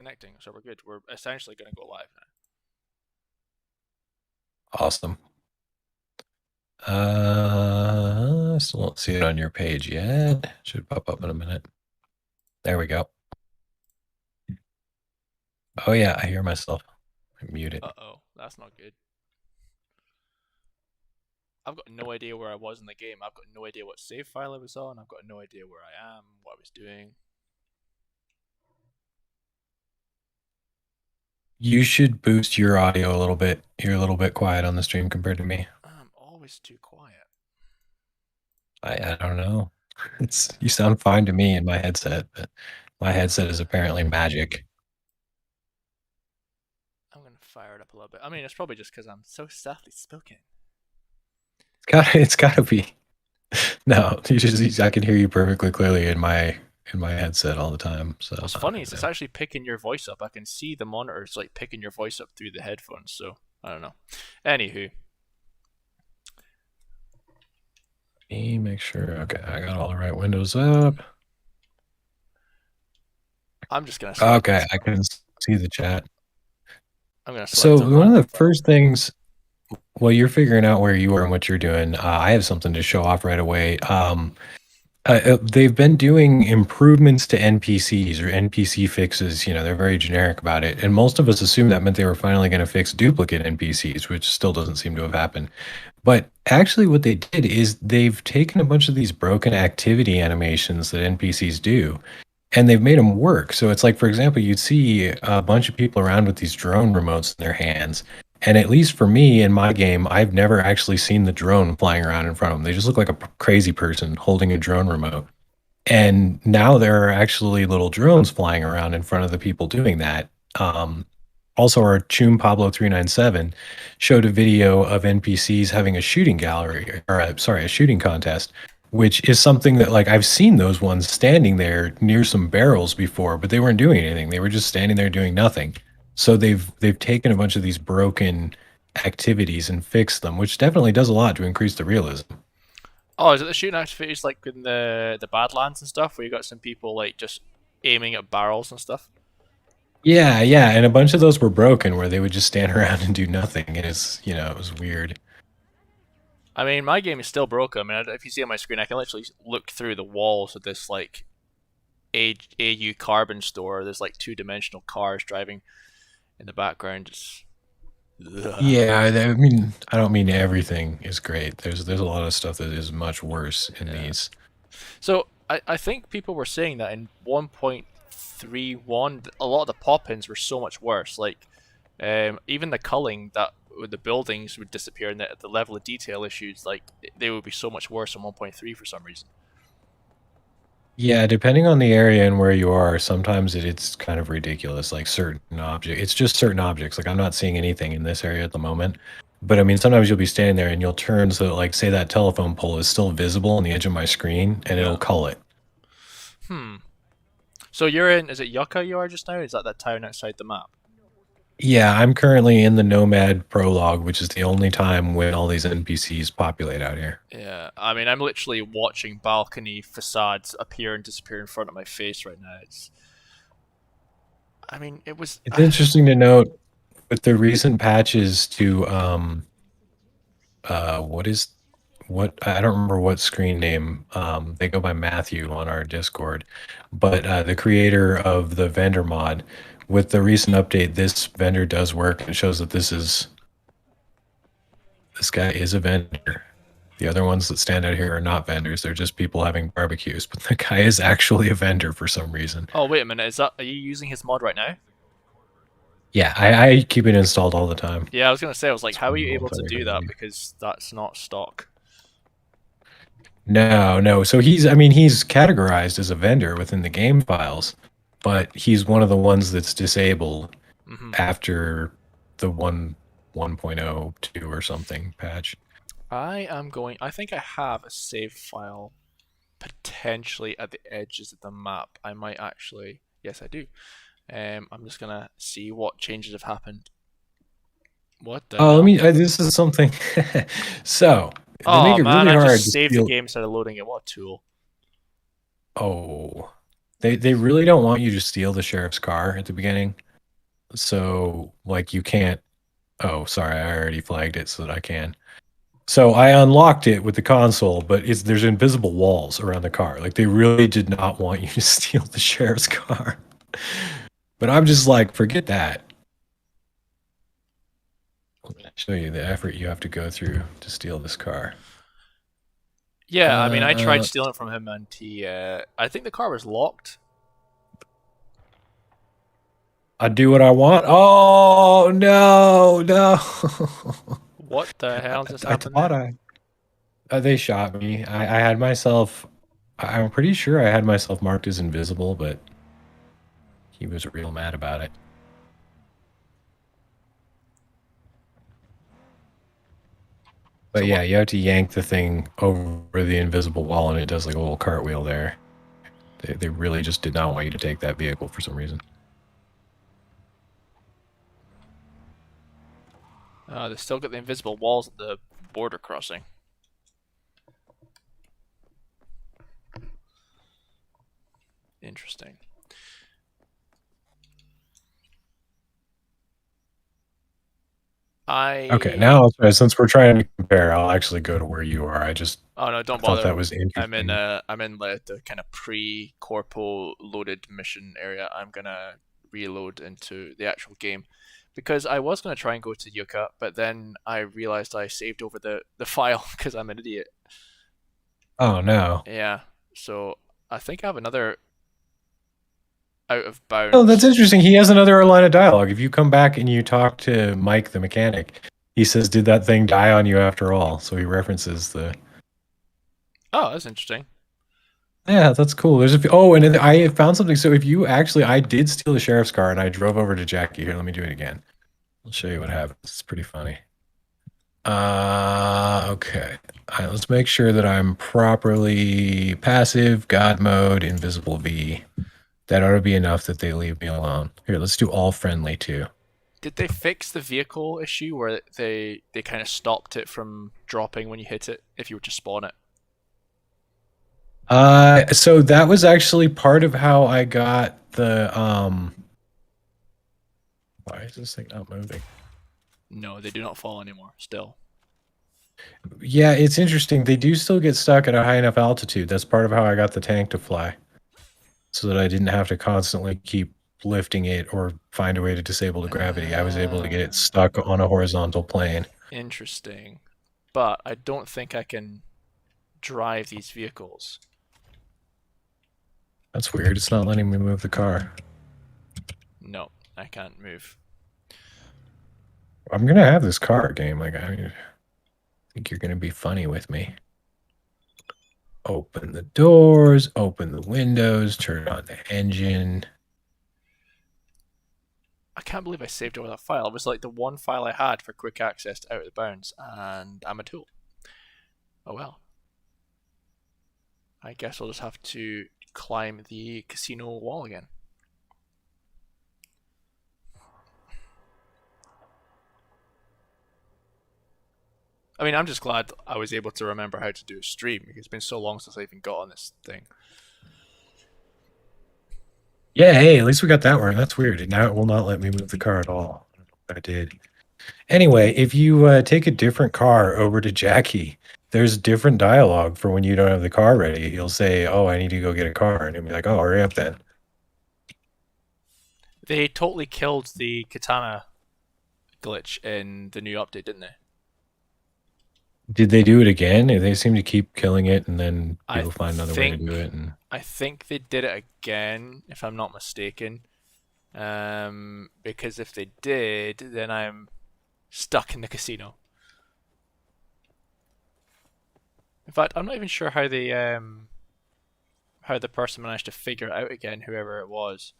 connecting, so we're good. We're essentially going to go live now. Awesome. Still don't see it on your page yet. Should pop up in a minute. There we go. Oh yeah, I hear myself. I muted. Uh-oh, that's not good. I've got no idea where I was in the game. I've got no idea what save file I was on. I've got no idea where I am, what I was doing. You should boost your audio a little bit. You're a little bit quiet on the stream compared to me. I'm always too quiet. I don't know. You sound fine to me in my headset, but my headset is apparently magic. I'm going to fire it up a little bit. I mean, it's probably just because I'm so softly spoken. It's gotta be. No, I can hear you perfectly clearly in my headset all the time. So What's funny is it's actually picking your voice up. I can see the monitors like picking your voice up through the headphones, so I don't know. Anywho. Let me make sure. Okay, I got all the right windows up. I'm just going to select. Okay, I can see the chat. I'm going to So select a one of random the file. first things, while you're figuring out where you are and what you're doing, I have something to show off right away. They've been doing improvements to NPCs or NPC fixes. You know, they're very generic about it, and most of us assumed that meant they were finally going to fix duplicate NPCs, which still doesn't seem to have happened. But actually, what they did is they've taken a bunch of these broken activity animations that NPCs do, and they've made them work. So it's like, for example, you'd see a bunch of people around with these drone remotes in their hands. And at least for me in my game, I've never actually seen the drone flying around in front of them. They just look like a crazy person holding a drone remote. And now there are actually little drones flying around in front of the people doing that. Also, our Chum Pablo 397 showed a video of NPCs having a shooting gallery, or sorry, a shooting contest, which is something that like I've seen those ones standing there near some barrels before, but they weren't doing anything. They were just standing there doing nothing. So they've taken a bunch of these broken activities and fixed them, which definitely does a lot to increase the realism. Oh, is it the shooting activities like in the Badlands and stuff, where you got some people like just aiming at barrels and stuff? Yeah, yeah, and a bunch of those were broken where they would just stand around and do nothing. And it was weird. I mean, my game is still broken. I mean, if you see on my screen, I can literally look through the walls of this like AU carbon store. There's like two-dimensional cars driving in the background. It's ugh. Yeah, I mean, I don't mean everything is great. There's a lot of stuff that is much worse in Yeah. these. So I think people were saying that in 1.31, a lot of the pop-ins were so much worse. Like, even the culling that with the buildings would disappear, and the level of detail issues, like they would be so much worse in 1.3 for some reason. Yeah, depending on the area and where you are, sometimes it's kind of ridiculous. Like certain object, it's just certain objects. Like I'm not seeing anything in this area at the moment, but I mean, sometimes you'll be standing there and you'll turn so like say that telephone pole is still visible on the edge of my screen, and Yeah. it'll cull it. Hmm. So you're in? Is it Yucca you are just now? Is that town outside the map? Yeah, I'm currently in the Nomad prologue, which is the only time when all these NPCs populate out here. Yeah. I mean, I'm literally watching balcony facades appear and disappear in front of my face right now. It's. I mean, it was. It's interesting to note with the recent patches to what is what I don't remember what screen name they go by Matthew on our Discord, but the creator of the vendor mod, with the recent update, this vendor does work and shows that this guy is a vendor. The other ones that stand out here are not vendors; they're just people having barbecues. But the guy is actually a vendor for some reason. Oh wait a minute. Is that? Are you using his mod right now? Yeah, I keep it installed all the time. Yeah, I was gonna say. I was like, It's how are one of you the able ones to I do really that? use. Because that's not stock. No, no. So I mean, he's categorized as a vendor within the game files, but he's one of the ones that's disabled Hmm. after the 1.02 or something patch. I am going. I think I have a save file potentially at the edges of the map. I might actually. Yes, I do. I'm just gonna see what changes have happened. What the Oh, hell? this is something. So they make Oh it man, really I hard just to saved the steal. game instead of loading it. What a tool. Oh. They really don't want you to steal the sheriff's car at the beginning. So like you can't. Oh, sorry, I already flagged it so that I can. So I unlocked it with the console, but there's invisible walls around the car. Like they really did not want you to steal the sheriff's car. But I'm just like, forget that. Let me show you the effort you have to go through to steal this car. Yeah, I mean, I tried Uh, stealing from him, and he. I think the car was locked. I do what I want. Oh no, no! What the I, hell just I happened thought there? they shot me. I had myself. I'm pretty sure I had myself marked as invisible, but he was real mad about it. But So yeah, what? you have to yank the thing over the invisible wall, and it does like a little cartwheel there. They really just did not want you to take that vehicle for some reason. They still got the invisible walls at the border crossing. Interesting. Okay, I. now since we're trying to compare, I'll actually go to where you are. Oh no, I don't thought bother. that was interesting. I'm in the kind of pre-corpo loaded mission area. I'm gonna reload into the actual game because I was gonna try and go to Yucca, but then I realized I saved over the file because I'm an idiot. Oh no. Yeah, so I think I have another out of Oh, that's bounds. interesting. He has another line of dialogue. If you come back and you talk to Mike the mechanic, he says, "Did that thing die on you after all?" So he references the. Oh, that's interesting. Yeah, that's cool. Oh, and then I found something. So if you actually, I did steal the sheriff's car and I drove over to Jackie. Here, let me do it again. I'll show you what happens. It's pretty funny. Okay. All right, let's make sure that I'm properly passive, God mode, invisible V. That ought to be enough that they leave me alone. Here, let's do all friendly too. Did they fix the vehicle issue where they kind of stopped it from dropping when you hit it if you were to spawn it? So that was actually part of how I got why is this thing not moving? No, they do not fall anymore. Still. Yeah, it's interesting. They do still get stuck at a high enough altitude. That's part of how I got the tank to fly. So that I didn't have to constantly keep lifting it or find a way to disable the gravity. I was able to get it Uh, stuck on a horizontal plane. Interesting. But I don't think I can drive these vehicles. That's weird. It's not letting me move the car. No, I can't move. I'm gonna have this car game. Like, I think you're gonna be funny with me. Open the doors, open the windows, turn on the engine. I can't believe I saved over that file. It was like the one file I had for quick access to Out of the Bounds, and I'm a tool. Oh well. I guess I'll just have to climb the casino wall again. I mean, I'm just glad I was able to remember how to do a stream because it's been so long since I even got on this thing. Yeah, hey, at least we got that working. That's weird. Now it will not let me move the car at all. I don't know what I did. Anyway, if you take a different car over to Jackie, there's different dialogue for when you don't have the car ready. He'll say, "Oh, I need to go get a car," and he'll be like, "Oh, hurry up then." They totally killed the katana glitch in the new update, didn't they? Did they do it again? They seem to keep killing it, and then I people find another way to do think it. And I think they did it again, if I'm not mistaken. Because if they did, then I'm stuck in the casino. In fact, I'm not even sure how the person managed to figure it out again, whoever it was.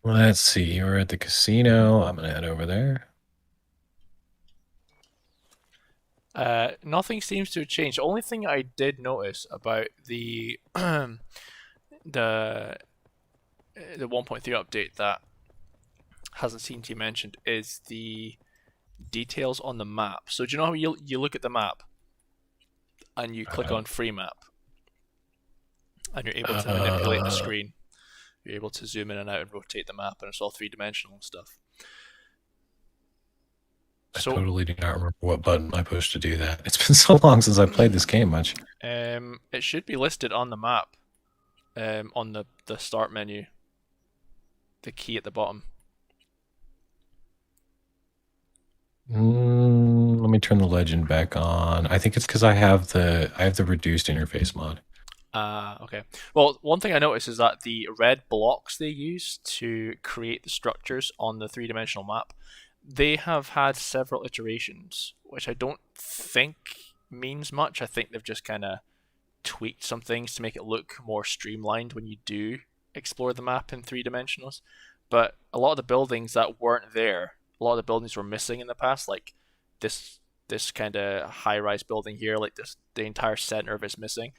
let's see, we're at the casino. I'm gonna head over there. Nothing seems to have changed. The only thing I did notice about the the 1.3 update that hasn't seemed to be mentioned is the details on the map. So do you know how you look at the map and you click Uh, on free map and you're able to manipulate the uh, screen. You're able to zoom in and out and rotate the map, and it's all three-dimensional and stuff. I So totally do not remember what button I pushed to do that. It's been so long since I played this game much. it should be listed on the map, on the start menu, the key at the bottom. Let me turn the legend back on. I think it's because I have the reduced interface mod. Okay. Well, one thing I noticed is that the red blocks they use to create the structures on the three-dimensional map, they have had several iterations, which I don't think means much. I think they've just kind of tweaked some things to make it look more streamlined when you do explore the map in three dimensionals. But a lot of the buildings that weren't there, a lot of the buildings were missing in the past, like this kind of high-rise building here, like this, the entire center of it's missing.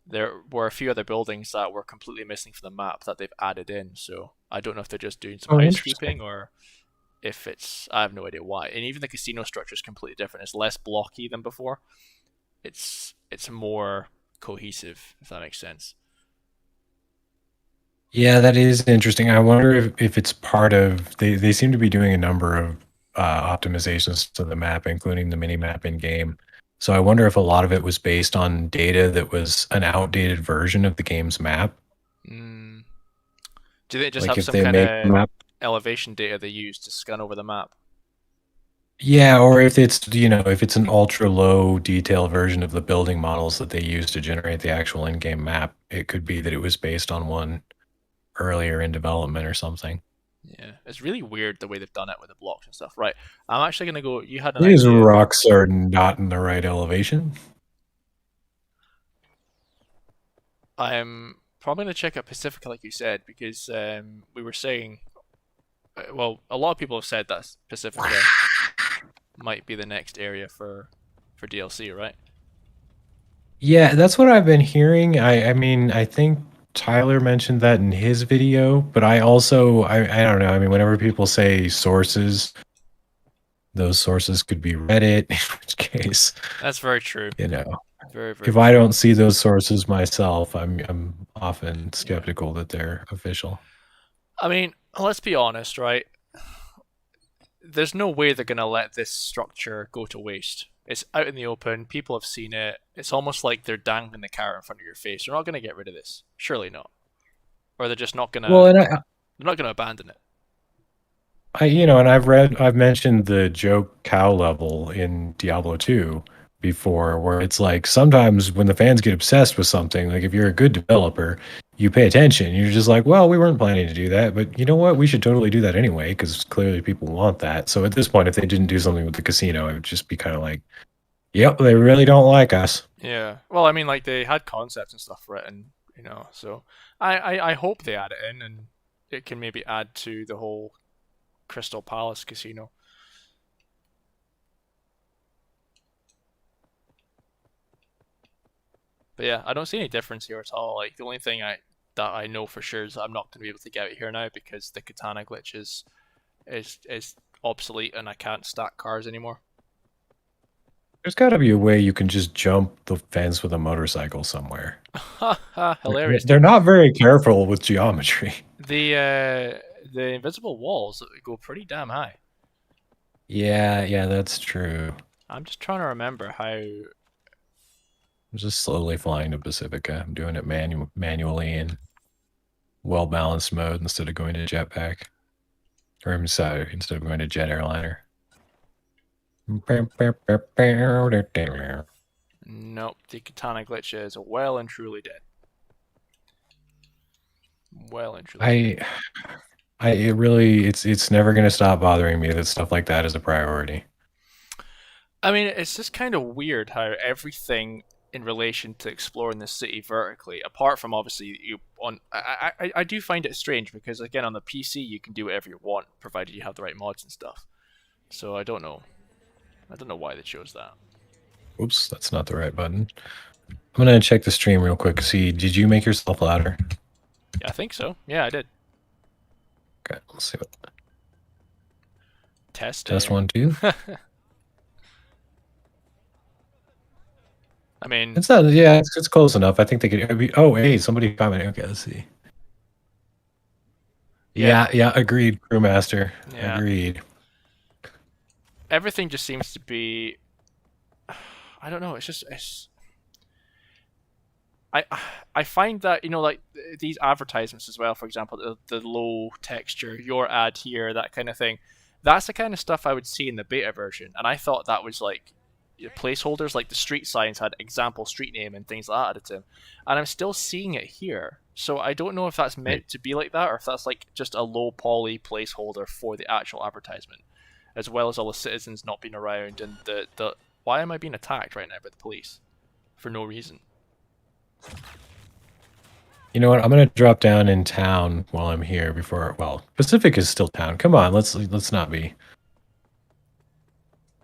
There were a few other buildings that were completely missing from the map that they've added in. So I don't know if they're just doing some Oh, housekeeping interesting. or if it's, I have no idea why. And even the casino structure is completely different. It's less blocky than before. It's more cohesive, if that makes sense. Yeah, that is interesting. I wonder if it's part of they seem to be doing a number of optimizations to the map, including the mini map in game. So I wonder if a lot of it was based on data that was an outdated version of the game's map. Mm. Do they just Like have if some they kind make the of map, elevation data they use to scan over the map? yeah, or if it's if it's an ultra low detail version of the building models that they use to generate the actual in-game map, it could be that it was based on one earlier in development or something. Yeah, it's really weird the way they've done it with the blocks and stuff. Right, I'm actually gonna go. You had an These idea. rocks are not in the right elevation. I'm probably gonna check out Pacifica, like you said, because we were saying, well, a lot of people have said that Pacifica might be the next area for DLC, right? Yeah, that's what I've been hearing. I mean, I think Tyler mentioned that in his video, but I also I don't know. I mean, whenever people say sources, those sources could be Reddit, in which case, That's very true. you know, Very, very if I true. don't see those sources myself, I'm often Yeah. skeptical that they're official. I mean, let's be honest, right? There's no way they're gonna let this structure go to waste. It's out in the open. People have seen it. It's almost like they're dangling the carrot in front of your face. They're not gonna get rid of this. Surely not. Or they're just not Well, gonna. and They're not gonna abandon it. And I've mentioned the joke cow level in Diablo 2 before, where it's like sometimes when the fans get obsessed with something, like if you're a good developer, you pay attention. You're just like, well, we weren't planning to do that, but you know what? We should totally do that anyway, because clearly people want that. So at this point, if they didn't do something with the casino, it would just be kind of like, yep, they really don't like us. Yeah. Well, I mean, like they had concepts and stuff written, So I hope they add it in, and it can maybe add to the whole Crystal Palace casino. But yeah, I don't see any difference here at all. Like the only thing that I know for sure is I'm not going to be able to get out here now because the katana glitch is obsolete and I can't stack cars anymore. There's got to be a way you can just jump the fence with a motorcycle somewhere. Ha hilarious, They're dude. not very careful with geometry. The invisible walls go pretty damn high. Yeah, that's true. I'm just trying to remember how. I'm just slowly flying to Pacifica. I'm doing it manually in well-balanced mode instead of going to jetpack. Or I'm sorry, instead of going to jet airliner. Nope, the katana glitch is well and truly dead. Well and truly dead. I it really it's never gonna stop bothering me that stuff like that is a priority. I mean, it's just kind of weird how everything in relation to exploring the city vertically, apart from obviously you on, I do find it strange because again on the PC you can do whatever you want provided you have the right mods and stuff. So I don't know why they chose that. Oops, that's not the right button. I'm gonna check the stream real quick. See, did you make yourself louder? Yeah, I think so. Yeah, I did. Okay, let's see what. Test Testing. 1, 2. I mean, It's not. Yeah, it's close enough. I think they could. Oh, hey, somebody commented. Okay, let's see. yeah, Yeah. Agreed, crewmaster. yeah. Agreed. Everything just seems to be. I don't know. It's. I I find that like these advertisements as well. For example, the low texture, your ad here, that kind of thing. That's the kind of stuff I would see in the beta version, and I thought that was like placeholders, like the street signs had example street name and things like that added to them, and I'm still seeing it here. So I don't know if that's Right. meant to be like that, or if that's like just a low poly placeholder for the actual advertisement, as well as all the citizens not being around and the why am I being attacked right now by the police for no reason? You know what? I'm gonna drop down in town while I'm here before. Well, Pacific is still town. Come on, let's not be.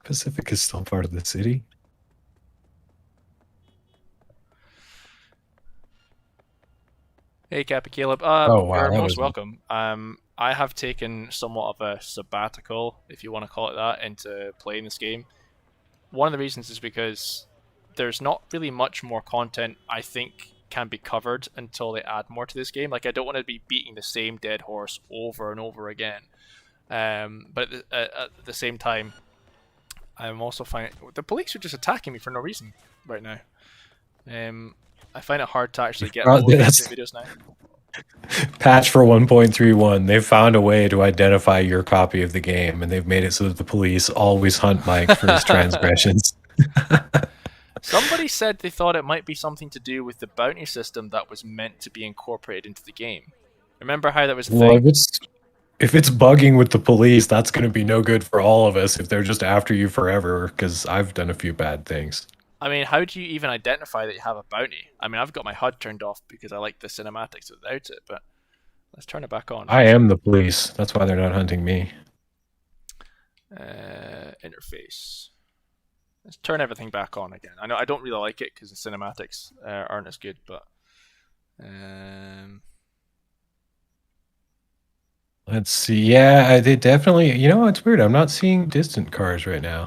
Pacific is still part of the city. Hey, Cappy Caleb. Oh wow, You're that most was. welcome. I have taken somewhat of a sabbatical, if you want to call it that, into playing this game. One of the reasons is because there's not really much more content I think can be covered until they add more to this game. Like, I don't want to be beating the same dead horse over and over again. But at the same time, I'm also finding the police are just attacking me for no reason right now. I find it hard to actually get all the That's gameplay videos now. patch for 1.31. They've found a way to identify your copy of the game, and they've made it so that the police always hunt Mike for his transgressions. Somebody said they thought it might be something to do with the bounty system that was meant to be incorporated into the game. Remember how that was a Well, thing? if it's bugging with the police, that's going to be no good for all of us if they're just after you forever. Because I've done a few bad things. I mean, how do you even identify that you have a bounty? I mean, I've got my HUD turned off because I like the cinematics without it, but let's turn it back on for I a am second. the police. That's why they're not hunting me. Interface. Let's turn everything back on again. I know I don't really like it because the cinematics aren't as good, but um, Let's see. Yeah, they definitely. You know, it's weird. I'm not seeing distant cars right now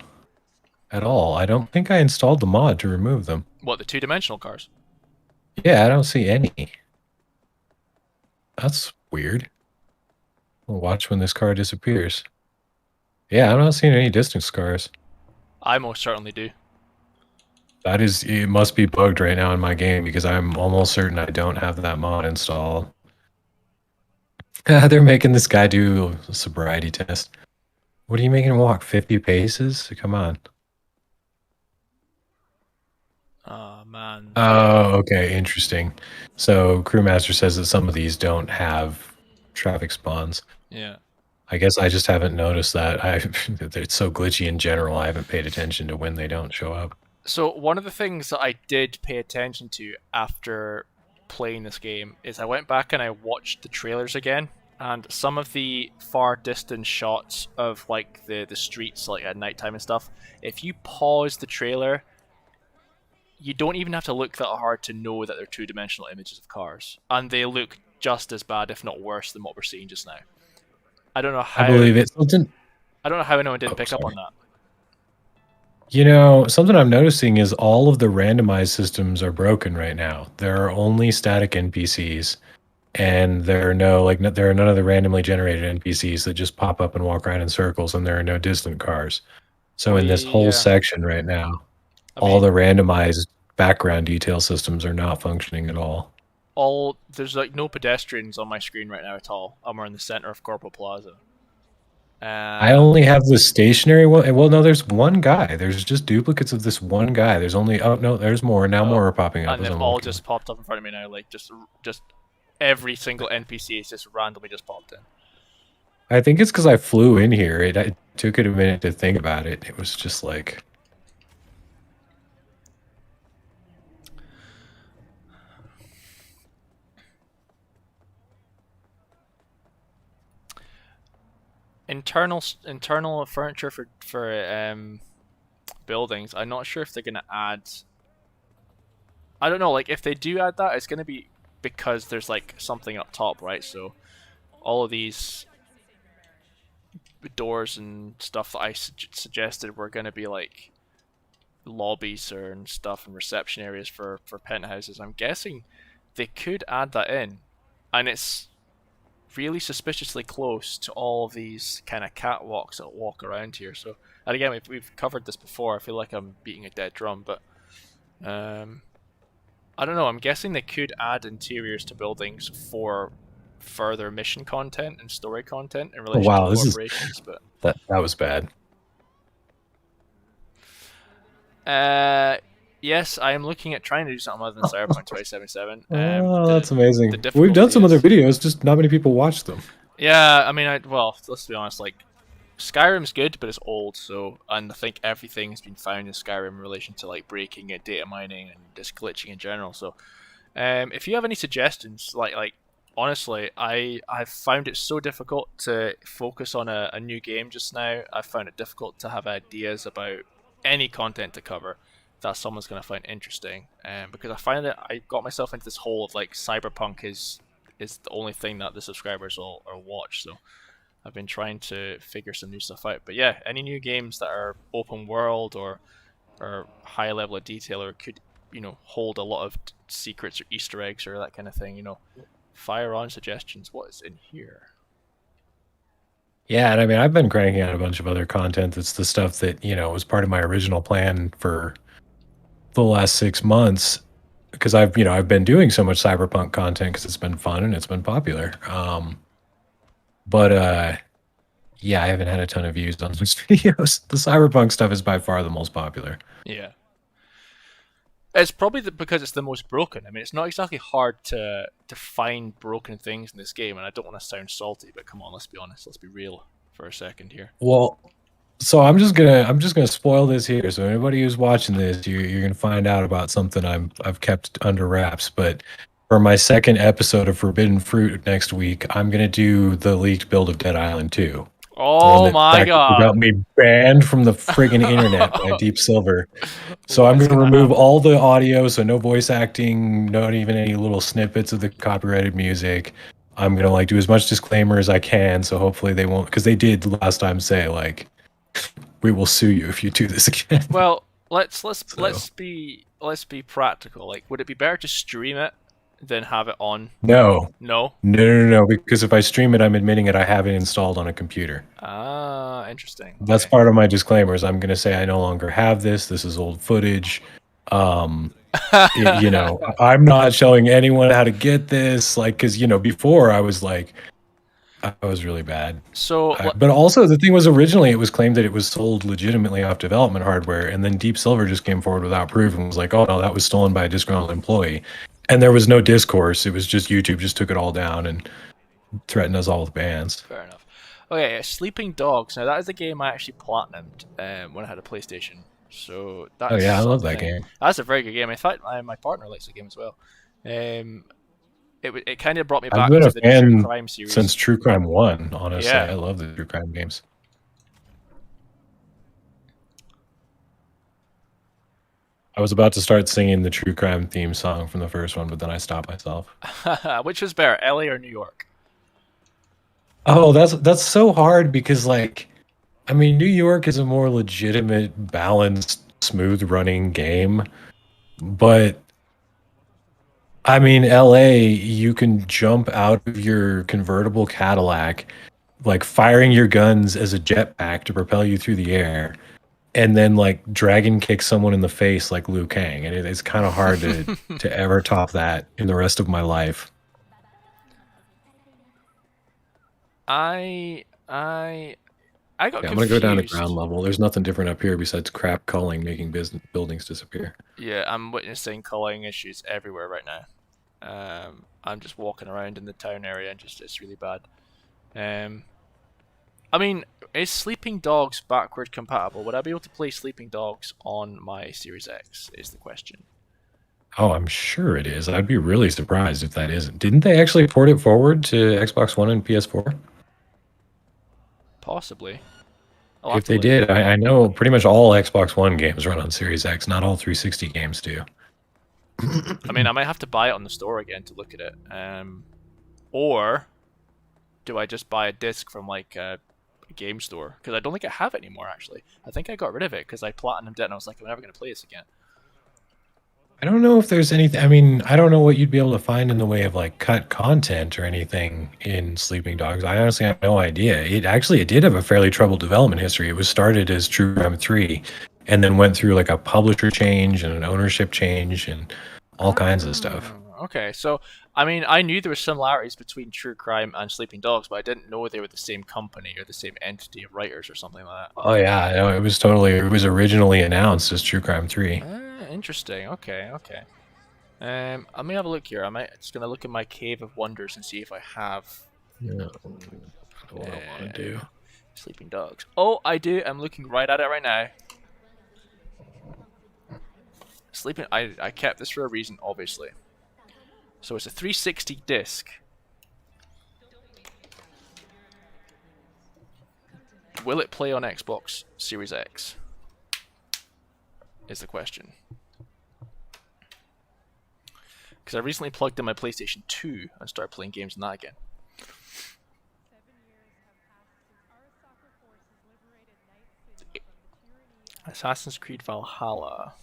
at all. I don't think I installed the mod to remove them. what, the two-dimensional cars? Yeah, I don't see any. That's weird. We'll watch when this car disappears. Yeah, I'm not seeing any distance cars. I most certainly do. That is, it must be bugged right now in my game because I'm almost certain I don't have that mod installed. They're making this guy do a sobriety test. What are you making him walk? 50 paces? Come on. Oh man, yeah, Oh, okay, interesting. So Crewmaster says that some of these don't have traffic spawns. yeah. I guess I just haven't noticed that. It's so glitchy in general. I haven't paid attention to when they don't show up. So one of the things that I did pay attention to after playing this game is I went back and I watched the trailers again, and some of the far distance shots of like the streets like at nighttime and stuff. If you pause the trailer, you don't even have to look that hard to know that they're two-dimensional images of cars, and they look just as bad, if not worse, than what we're seeing just now. I don't know I how. believe it. Something. I don't know how anyone Oh, didn't pick up sorry. on that. You know, something I'm noticing is all of the randomized systems are broken right now. There are only static NPCs, and there are there are none of the randomly generated NPCs that just pop up and walk around in circles, and there are no distant cars. So Well, in this whole yeah. section right now, I all the mean, randomized background detail systems are not functioning at all. all there's like no pedestrians on my screen right now at all. I'm in the center of Corporal Plaza. I Uh, only have the stationary one. Well, no, there's one guy. There's just duplicates of this one guy. There's only, oh no, there's more. Now oh, more are popping up and as they've I'm all looking. just popped up in front of me now. Like just every single NPC is just randomly just popped in. I think it's because I flew in here. It took it a minute to think about it. It was just like, Internal furniture for buildings. I'm not sure if they're gonna add. I don't know. Like if they do add that, it's gonna be because there's like something up top, right? So all of these doors and stuff that I suggested were going to be like lobbies or and stuff and reception areas for penthouses. I'm guessing they could add that in, and it's really suspiciously close to all of these kind of catwalks that walk around here. So, and again, we've covered this before. I feel like I'm beating a dead drum, but um, I don't know. I'm guessing they could add interiors to buildings for further mission content and story content in Oh relation to wow, this is corporations, but that was bad. uh, yes, I am looking at trying to do something other than Cyberpunk 2077. Oh, The that's amazing. We've done difficulty some other is, videos, just not many people watch them. yeah. I mean, well, let's be honest. Like, Skyrim's good, but it's old. So, and I think everything's been found in Skyrim in relation to like breaking and data mining and just glitching in general. So, if you have any suggestions, like honestly, I've found it so difficult to focus on a new game just now. I've found it difficult to have ideas about any content to cover that someone's going to find interesting. Because I find that I got myself into this hole of like Cyberpunk is the only thing that the subscribers will watch. So I've been trying to figure some new stuff out. But yeah, any new games that are open world or high level of detail or could hold a lot of secrets or Easter eggs or that kind of thing. Fire on suggestions. What is in here? Yeah, and I mean, I've been cranking out a bunch of other content. It's the stuff that, was part of my original plan for the last 6 months because I've been doing so much cyberpunk content because it's been fun and it's been popular. But yeah, I haven't had a ton of views on those videos. The cyberpunk stuff is by far the most popular. Yeah. It's probably because it's the most broken. I mean, it's not exactly hard to find broken things in this game, and I don't want to sound salty, but come on, let's be honest. Let's be real for a second here. Well, so I'm just gonna spoil this here. So anybody who's watching this, you're gonna find out about something I've kept under wraps. But for my second episode of Forbidden Fruit next week, I'm gonna do the leaked build of Dead Island 2. The one Oh that my practically got god! me banned from the friggin' internet by Deep Silver. So I'm What is going to gonna remove happen? all the audio, so no voice acting, not even any little snippets of the copyrighted music. I'm going to like do as much disclaimer as I can, so hopefully they won't, because they did last time say like, we will sue you if you do this again. Well, let's let's So let's be let's be practical. Like, would it be better to stream it than have it on? no, No. no, because if I stream it, I'm admitting it. I have it installed on a computer. Ah, interesting. That's Okay. part of my disclaimers. I'm going to say I no longer have this. This is old footage. Um, I'm not showing anyone how to get this, like, because before I was like, I was really bad. So, But also the thing was originally it was claimed that it was sold legitimately off development hardware, and then Deep Silver just came forward without proof and was like, oh no, that was stolen by a disgruntled employee, and there was no discourse. It was just YouTube just took it all down and threatened us all with bans. fair enough. Okay, Sleeping Dogs. Now that is a game I actually platinumed when I had a PlayStation. So Oh that's yeah, I love that something. game. That's a very good game. In fact, my partner likes the game as well. Um, it kind of brought me I've back been to a the True fan Crime since series. True Crime 1, honestly. Yeah. I love the True Crime games. I was about to start singing the True Crime theme song from the first one, but then I stopped myself. Which was better, LA or New York? Oh, that's so hard because like I mean, New York is a more legitimate, balanced, smooth running game, but I mean, LA, you can jump out of your convertible Cadillac, like firing your guns as a jetpack to propel you through the air, and then like dragon kick someone in the face like Liu Kang, and it's kind of hard to ever top that in the rest of my life. I got Yeah, I'm gonna go down to ground confused. level. There's nothing different up here besides crap culling making business buildings disappear. Yeah, I'm witnessing culling issues everywhere right now. I'm just walking around in the town area and just it's really bad. Um, I mean, is Sleeping Dogs backward compatible? Would I be able to play Sleeping Dogs on my Series X? Is the question. Oh, I'm sure it is. I'd be really surprised if that isn't. Didn't they actually port it forward to Xbox One and PS4? Possibly. I'll have If to they look. did, I know pretty much all Xbox One games run on Series X. Not all 360 games do. I mean, I might have to buy it on the store again to look at it. Or do I just buy a disc from like game store because I don't think I have it anymore. Actually, I think I got rid of it because I platinumed it and I was like, I'm never gonna play this again. I don't know if there's anything. I mean, I don't know what you'd be able to find in the way of like cut content or anything in Sleeping Dogs. I honestly have no idea. It did have a fairly troubled development history. It was started as True Crime 3 and then went through like a publisher change and an ownership change and all kinds of stuff. Okay, so I mean, I knew there were similarities between True Crime and Sleeping Dogs, but I didn't know they were the same company or the same entity of writers or something like that. Oh yeah, no, it was originally announced as True Crime 3. Interesting. Okay, okay. Let me have a look here. Just gonna look in my Cave of Wonders and see if I have Yeah, that's what I want to do. Sleeping Dogs. Oh, I do. I'm looking right at it right now. Sleeping. I kept this for a reason, obviously. So it's a 360 disc. Will it play on Xbox Series X? Is the question. Because I recently plugged in my PlayStation 2 and started playing games on that again. Assassin's Creed Valhalla.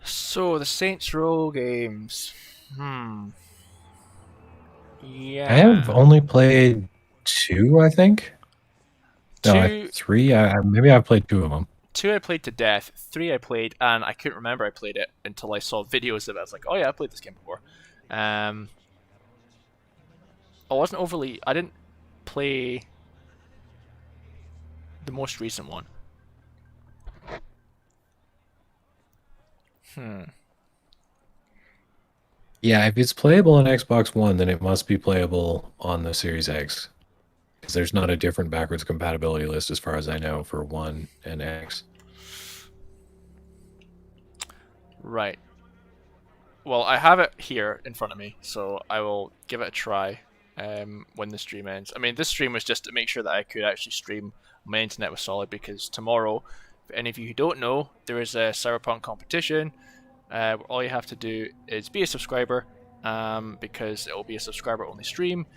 So the Saints Row games. Yeah. I have only played 2, I think. No, Two. 3. Maybe I've played 2 of them. 2 I played to death. 3 I played, and I couldn't remember I played it until I saw videos of it. I was like, oh yeah, I played this game before. I wasn't overly. I didn't play the most recent one. Yeah, if it's playable on Xbox One, then it must be playable on the Series X. Because there's not a different backwards compatibility list as far as I know for One and X. Right. Well, I have it here in front of me, so I will give it a try when the stream ends. I mean, this stream was just to make sure that I could actually stream. My internet was solid because tomorrow, for any of you who don't know, there is a Cyberpunk competition. All you have to do is be a subscriber because it will be a subscriber-only stream,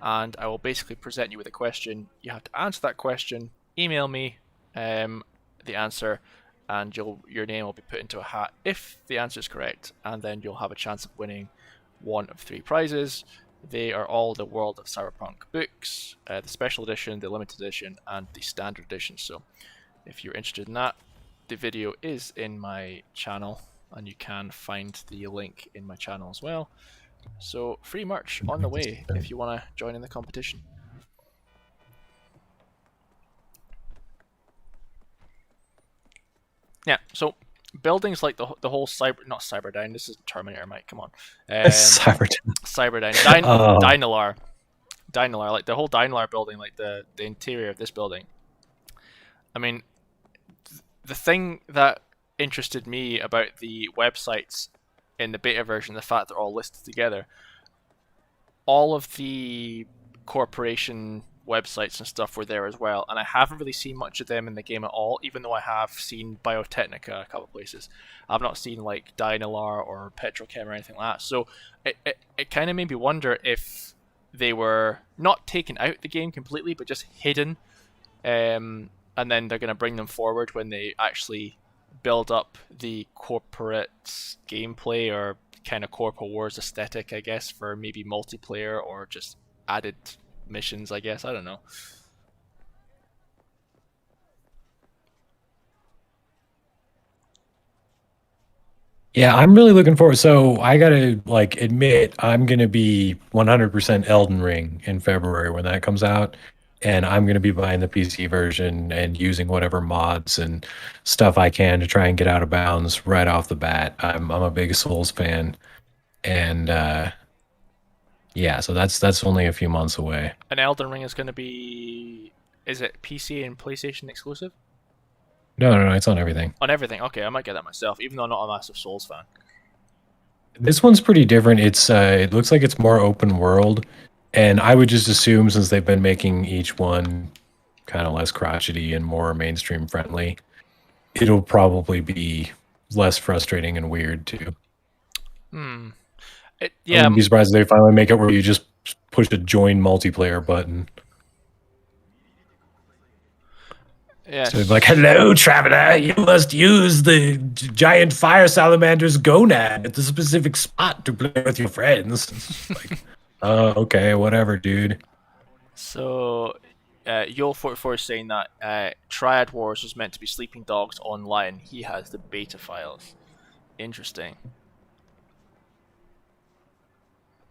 and I will basically present you with a question. You have to answer that question, email me the answer, and your name will be put into a hat if the answer is correct, and then you'll have a chance of winning one of 3 prizes. They are all the World of Cyberpunk books, the special edition, the limited edition, and the standard edition. So if you're interested in that, the video is in my channel, and you can find the link in my channel as well. So free merch on the way if you want to join in the competition. Yeah, so buildings like the whole not Cyberdyne, this is Terminator, Mike, come on. Cyberdyne. Dynalar, like the whole Dynalar building, like the interior of this building. I mean, the thing that interested me about the websites in the beta version, the fact they're all listed together, all of the corporation websites and stuff were there as well, and I haven't really seen much of them in the game at all, even though I have seen Biotechnica a couple of places. I've not seen like Dynalar or Petrochem or anything like that, so it kind of made me wonder if they were not taken out the game completely but just hidden, and then they're going to bring them forward when they actually build up the corporate gameplay or kind of Corpo Wars aesthetic, I guess, for maybe multiplayer or just added missions, I guess. I don't know. Yeah, I'm really looking forward. So I gotta like admit, I'm gonna be 100% Elden Ring in February when that comes out, and I'm gonna be buying the PC version and using whatever mods and stuff I can to try and get out of bounds right off the bat. I'm a big Souls fan, and yeah, so that's only a few months away. And Elden Ring is going to be... Is it PC and PlayStation exclusive? No, it's on everything. On everything. Okay, I might get that myself, even though I'm not a massive Souls fan. This one's pretty different. It looks like it's more open world, and I would just assume since they've been making each one kind of less crotchety and more mainstream friendly, it'll probably be less frustrating and weird too. Hmm. I Yeah. wouldn't be surprised if they finally make it where you just push a join multiplayer button. So it's like, Yes. hello, traveler, you must use the giant fire salamander's gonad at the specific spot to play with your friends. It's like, oh, okay, whatever, dude. So, Yo44 is saying that Triad Wars was meant to be Sleeping Dogs Online. He has the beta files. Interesting.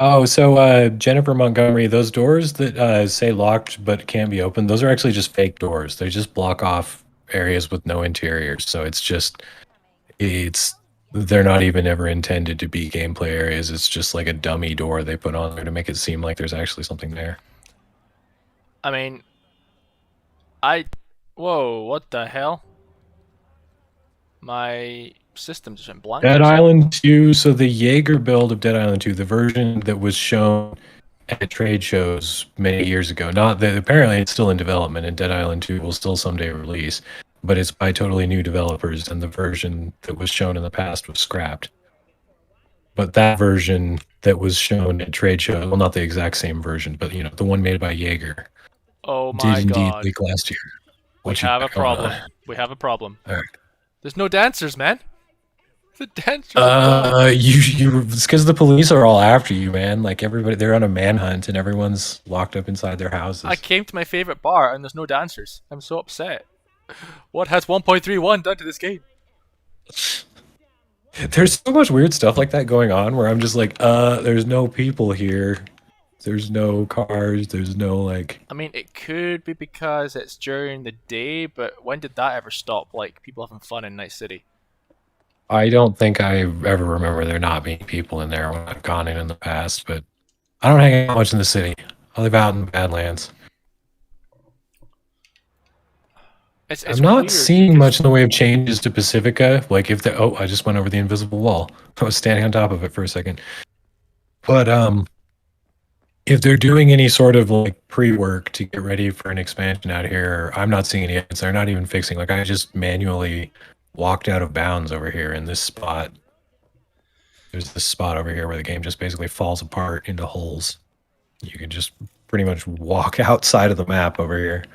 Oh, so Jennifer Montgomery, those doors that say locked but can't be opened, those are actually just fake doors. They just block off areas with no interiors. So it's they're not even ever intended to be gameplay areas. It's just like a dummy door they put on there to make it seem like there's actually something there. I mean, I. Whoa, what the hell? My system just went blank for Dead a second. Island 2, so the Jaeger build of Dead Island 2, the version that was shown at trade shows many years ago, not that apparently it's still in development and Dead Island 2 will still someday release, but it's by totally new developers and the version that was shown in the past was scrapped. But that version that was shown at trade shows, well, not the exact same version, but the one made by Jaeger, Oh did my indeed god. leak last year. We What you have a got going on? problem. We have a problem. All right. There's no dancers, man. The dancers are gone. It's because the police are all after you, man. Like everybody, they're on a manhunt, and everyone's locked up inside their I houses. came to my favorite bar and there's no dancers. I'm so upset. What has 1.31 done to this game? There's so much weird stuff like that going on where I'm just like, there's no people here. There's no cars. There's no like. I mean, it could be because it's during the day, but when did that ever stop? Like, people having fun in Night City. I don't think I ever remember there not being people in there when I've gone in the past, but I don't hang out much in the city. I live out in the Badlands. It's I'm not weird seeing because much in the way of changes to Pacifica. Like if the I just went over the invisible wall. I was standing on top of it for a second. But if they're doing any sort of like pre-work to get ready for an expansion out here, I'm not seeing any evidence. They're not even fixing. Like I just manually walked out of bounds over here in this spot. There's this spot over here where the game just basically falls apart into holes. You can just pretty much walk outside of the map over here.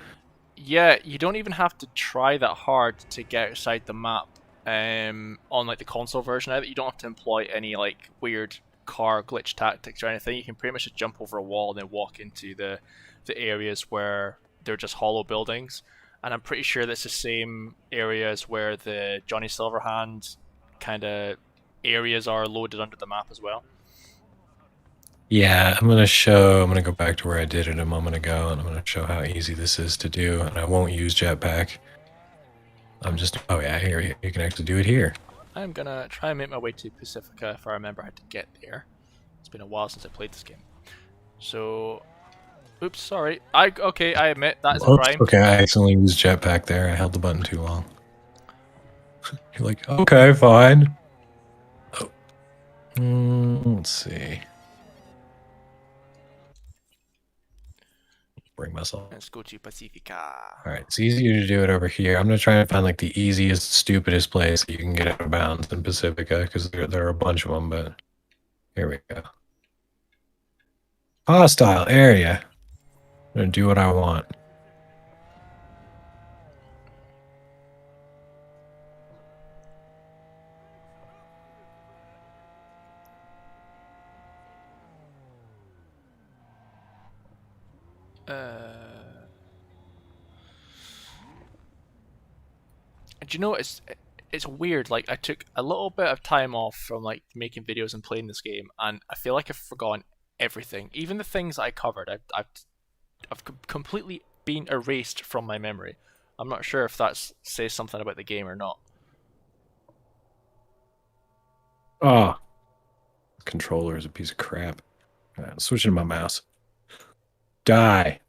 yeah, you don't even have to try that hard to get outside the map. On like the console version of it, you don't have to employ any like weird car glitch tactics or anything. You can pretty much just jump over a wall and then walk into the areas where they're just hollow buildings. And I'm pretty sure that's the same areas where the Johnny Silverhand kind of areas are loaded under the map as well. Yeah, I'm gonna go back to where I did it a moment ago, and I'm gonna show how easy this is to do, and I won't use jetpack. Oh yeah, here, you can actually do it here. I'm gonna try and make my way to Pacifica if I remember how to get there. It's been a while since I played this game. So, oops, sorry. Okay, I admit that is a Oops, crime. okay, I accidentally used jetpack there. I held the button too long. You're like, okay, fine. Oh. Let's see. Bring myself. Let's go to Pacifica. All right, it's easier to do it over here. I'm gonna try and find like the easiest, stupidest place that you can get out of bounds in Pacifica because there are a bunch of them. But here we go. Hostile area. I'm gonna do what I want. And you know, it's weird. Like I took a little bit of time off from like making videos and playing this game, and I feel like I've forgotten everything, even the things I covered. I've completely been erased from my memory. I'm not sure if that says something about the game or not. Oh, controller is a piece of crap. All right, switching to my mouse. Die.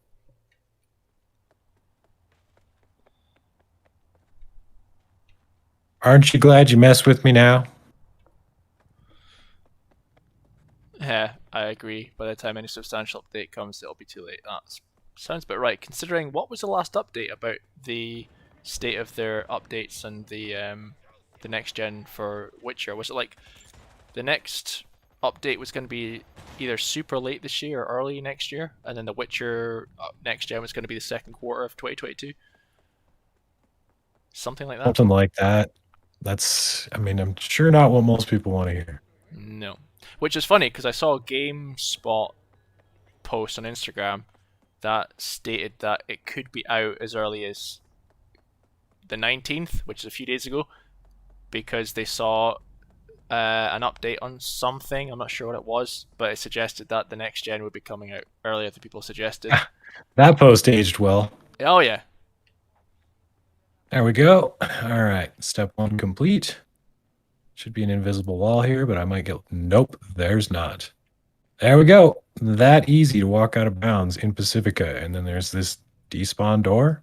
Aren't you glad you messed with me now? I agree. By the time any substantial update comes, it'll be too late. That sounds about right. Considering what was the last update about the state of their updates and the next gen for Witcher? Was it like the next update was going to be either super late this year or early next year, and then the Witcher next gen was going to be the second quarter of 2022? Something like that. Something like that. That's, I mean, I'm sure not what most people want to hear. No. Which is funny because I saw a GameSpot post on Instagram that stated that it could be out as early as the 19th, which is a few days ago, because they saw an update on something. I'm not sure what it was, but it suggested that the next gen would be coming out earlier than people suggested. That post aged well. Oh, yeah. There we go. All right, step 1 complete. Should be an invisible wall here, but I might get... Nope, there's not. There we go. That easy to walk out of bounds in Pacifica. And then there's this despawn door.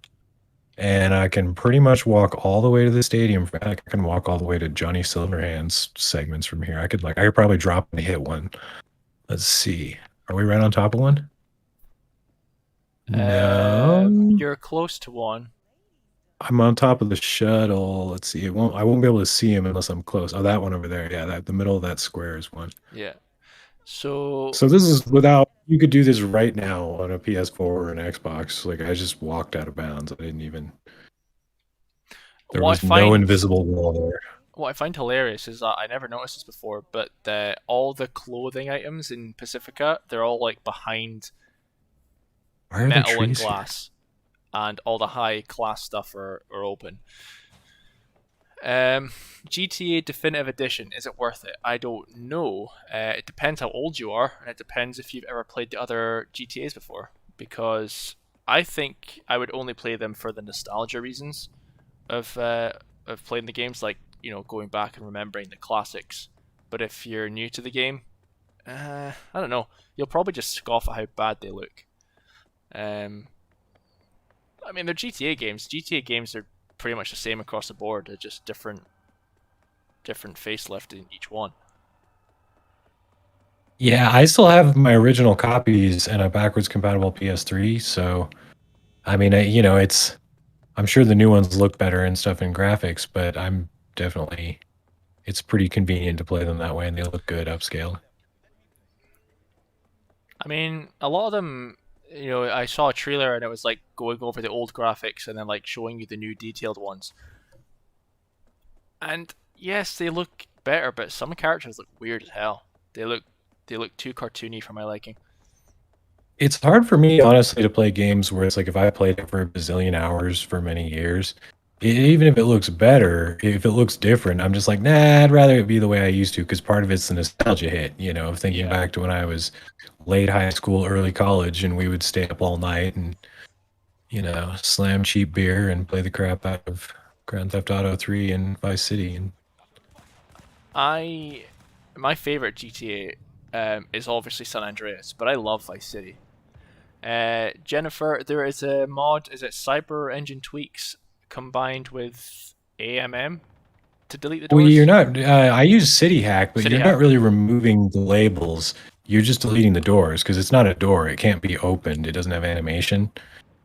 And I can pretty much walk all the way to the stadium. I can walk all the way to Johnny Silverhand's segments from here. I could probably drop and hit one. Let's see. Are we right on top of one? No. You're close to one. I'm on top of the shuttle. Let's see. I won't be able to see him unless I'm close. Oh, that one over there. Yeah, the middle of that square is one. Yeah. So this is without... You could do this right now on a PS4 or an Xbox. Like, I just walked out of bounds. I didn't even... There was no invisible wall there. What I find hilarious is that I never noticed this before, but all the clothing items in Pacifica, they're all like behind metal and glass. And all the high class stuff are open. GTA Definitive Edition, is it worth it? I don't know. It depends how old you are, and it depends if you've ever played the other GTAs before. Because I think I would only play them for the nostalgia reasons of playing the games, like, you know, going back and remembering the classics. But if you're new to the game, I don't know. You'll probably just scoff at how bad they look. I mean, they're GTA games. GTA games are pretty much the same across the board. They're just different facelift in each one. Yeah, I still have my original copies and a backwards compatible PS3. So, I mean, I'm sure the new ones look better and stuff in graphics, but it's pretty convenient to play them that way, and they look good upscale. I mean, a lot of them, you know, I saw a trailer and it was like going over the old graphics and then like showing you the new detailed ones. And yes, they look better, but some characters look weird as hell. They look too cartoony for my liking. It's hard for me, honestly, to play games where it's like if I played it for a bazillion hours for many years, even if it looks better, if it looks different, I'm just like, nah, I'd rather it be the way I used to, because part of it's the nostalgia hit, you know, of thinking back to when I was late high school, early college, and we would stay up all night and, you know, slam cheap beer and play the crap out of Grand Theft Auto 3 and Vice City. And my favorite GTA is obviously San Andreas, but I love Vice City. Jennifer, there is a mod, is it Cyber Engine Tweaks combined with AMM to delete the doors? Well, you're not, I use City Hack, but City you're Hack. not really removing the labels. You're just deleting the doors, because it's not a door. It can't be opened. It doesn't have animation.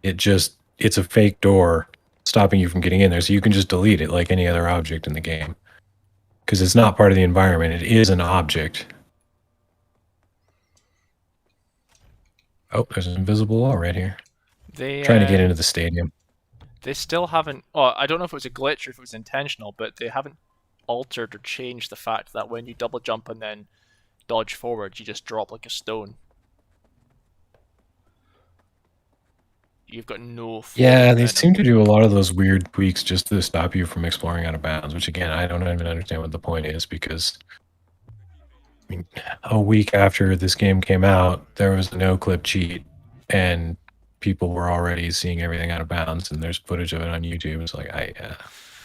It's a fake door stopping you from getting in there. So you can just delete it like any other object in the game, because it's not part of the environment. It is an object. Oh, there's an invisible wall right here. Trying to get into the stadium. They still haven't... Oh, I don't know if it was a glitch or if it was intentional, but they haven't altered or changed the fact that when you double jump and then dodge forward, you just drop like a stone. You've got no... Yeah, they seem to do a lot of those weird tweaks just to stop you from exploring out of bounds, which, again, I don't even understand what the point is, because... I mean, a week after this game came out, there was a no-clip cheat, and people were already seeing everything out of bounds, and there's footage of it on YouTube. It's like,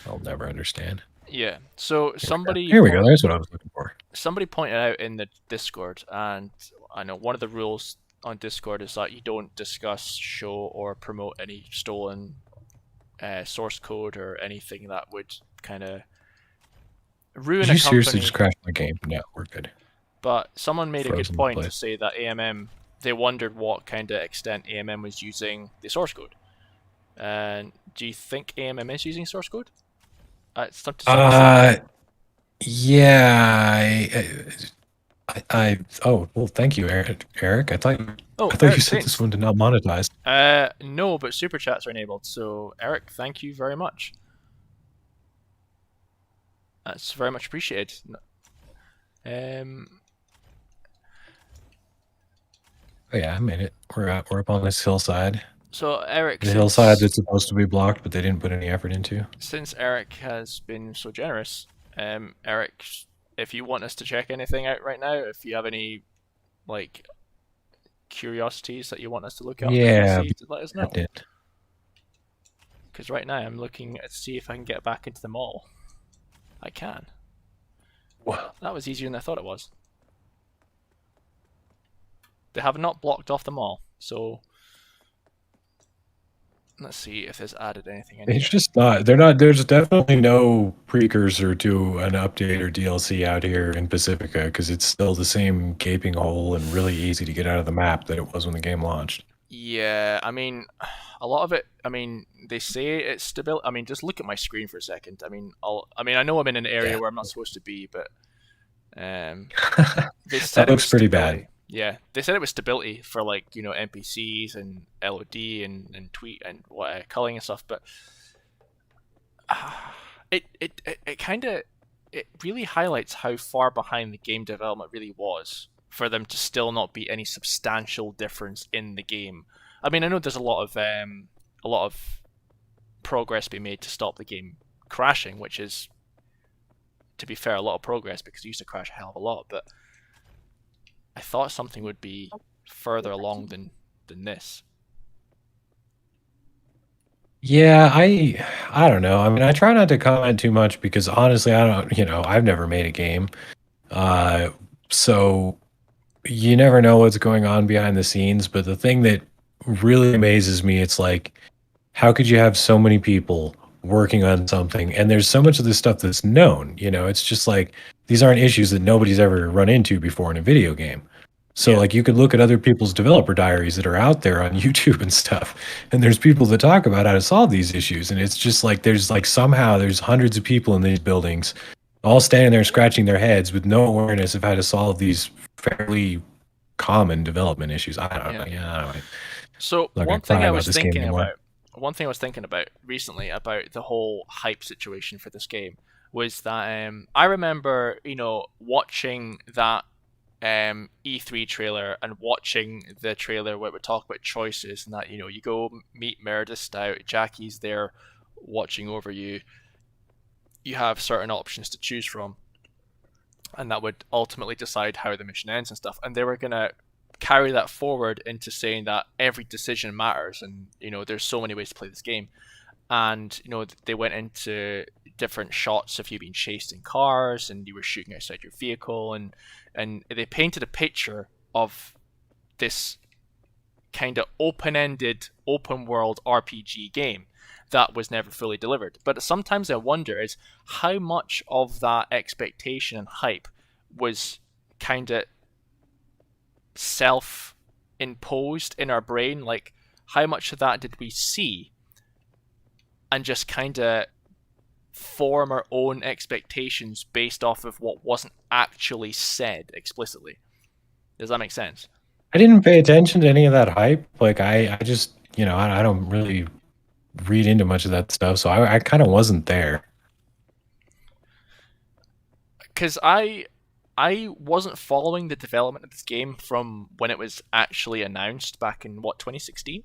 I'll never understand. Yeah, so somebody... Here we go. There's what I was looking for. Somebody pointed out in the Discord, and I know one of the rules on Discord is that you don't discuss, show, or promote any stolen source code or anything that would kind of ruin a company. Did you seriously just crash my game? No, we're good. But someone made a good Frozen in point to place. say that AMM, they wondered what kind of extent AMM was using the source code. And do you think AMM is using source code to some extent? Uh, yeah. Oh, well, thank you, Eric. Eric, Oh, I thought you Eric said this Saints. one did not monetize. No, but super chats are enabled. So Eric, thank you very much. That's very much appreciated. Um, Oh yeah, I made it. We're up on this hillside. so Eric, The hillside that's supposed to be blocked, but they didn't put any effort into. since Eric has been so generous, Eric, if you want us to check anything out right now, if you have any like curiosities that you want us to look up and Yeah, see, let us know. that did. Because right now I'm looking to see if I can get back into the mall. I can. Well, That was easier than I thought it was. They have not blocked off the mall, so let's see if there's added anything in it's here. just not. They're not. There's definitely no precursor to an update or DLC out here in Pacifica because it's still the same gaping hole and really easy to get out of the map that it was when the game launched. Yeah, I mean, a lot of it. I mean, they say it's stability. I mean, just look at my screen for a second. I mean, I know I'm in an area Yeah, where I'm not supposed to be, but they that said it looks was pretty bad. stability. Yeah, they said it was stability for like NPCs and LOD and tweet and what culling and stuff, but it kind of it really highlights how far behind the game development really was for them to still not be any substantial difference in the game. I mean, I know there's a lot of progress being made to stop the game crashing, which is, to be fair, a lot of progress because it used to crash a hell of a lot. But I thought something would be further along than this. Yeah, I don't know. I mean, I try not to comment too much because honestly, I don't. I've never made a game, uh, so you never know what's going on behind the scenes. But the thing that really amazes me, it's like, how could you have so many people working on something and there's so much of this stuff that's known? It's just like these aren't issues that nobody's ever run into before in a video game. So Yeah, like you could look at other people's developer diaries that are out there on YouTube and stuff, and there's people that talk about how to solve these issues, and it's just like there's like somehow there's hundreds of people in these buildings all standing there scratching their heads with no awareness of how to solve these fairly common development issues. I don't know. yeah. Yeah, I don't know. I'm So not gonna cry about this game anymore. one thing I was thinking about recently about the whole hype situation for this game was that I remember, watching that E3 trailer and watching the trailer where it would talk about choices and that, you go meet Meredith Stout, Jackie's there watching over you. You have certain options to choose from, and that would ultimately decide how the mission ends and stuff. And they were gonna carry that forward into saying that every decision matters, and there's so many ways to play this game. And they went into different shots of you being chased in cars and you were shooting outside your vehicle, and they painted a picture of this kind of open-ended open world RPG game that was never fully delivered. But sometimes I wonder is how much of that expectation and hype was kind of self imposed in our brain, like how much of that did we see and just kind of form our own expectations based off of what wasn't actually said explicitly. Does that make sense? I didn't pay attention to any of that hype. Like I just, I don't really read into much of that stuff, so I kind of wasn't there. Because I wasn't following the development of this game from when it was actually announced back in what 2016.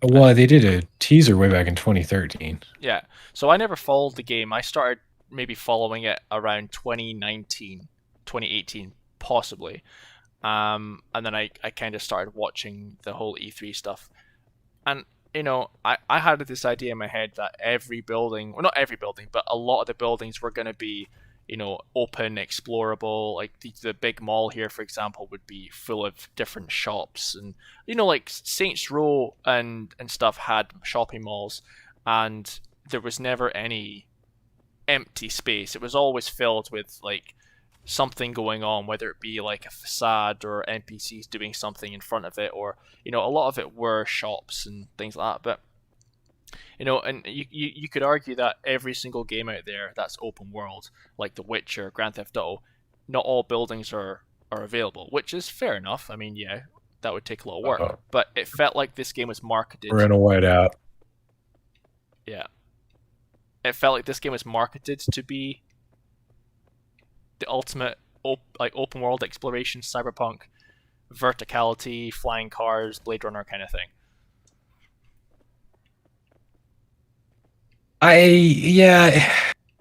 Well, they did a teaser way back in 2013. Yeah, so I never followed the game. I started maybe following it around 2019, 2018, possibly. And then I kind of started watching the whole E3 stuff. And, I had this idea in my head that every building, well, not every building, but a lot of the buildings were going to be, open, explorable. Like the big mall here, for example, would be full of different shops. And, like Saints Row and stuff had shopping malls. And there was never any empty space. It was always filled with, like, something going on, whether it be like a facade or NPCs doing something in front of it, or a lot of it were shops and things like that. But and you could argue that every single game out there that's open world, like The Witcher, Grand Theft Auto, not all buildings are available, which is fair enough. I mean, yeah, that would take a lot of work, Oh, but it felt like this game was we're marketed. in a whiteout. Yeah, it felt like this game was marketed to be the ultimate like open world exploration, cyberpunk, verticality, flying cars, Blade Runner kind of thing. Yeah,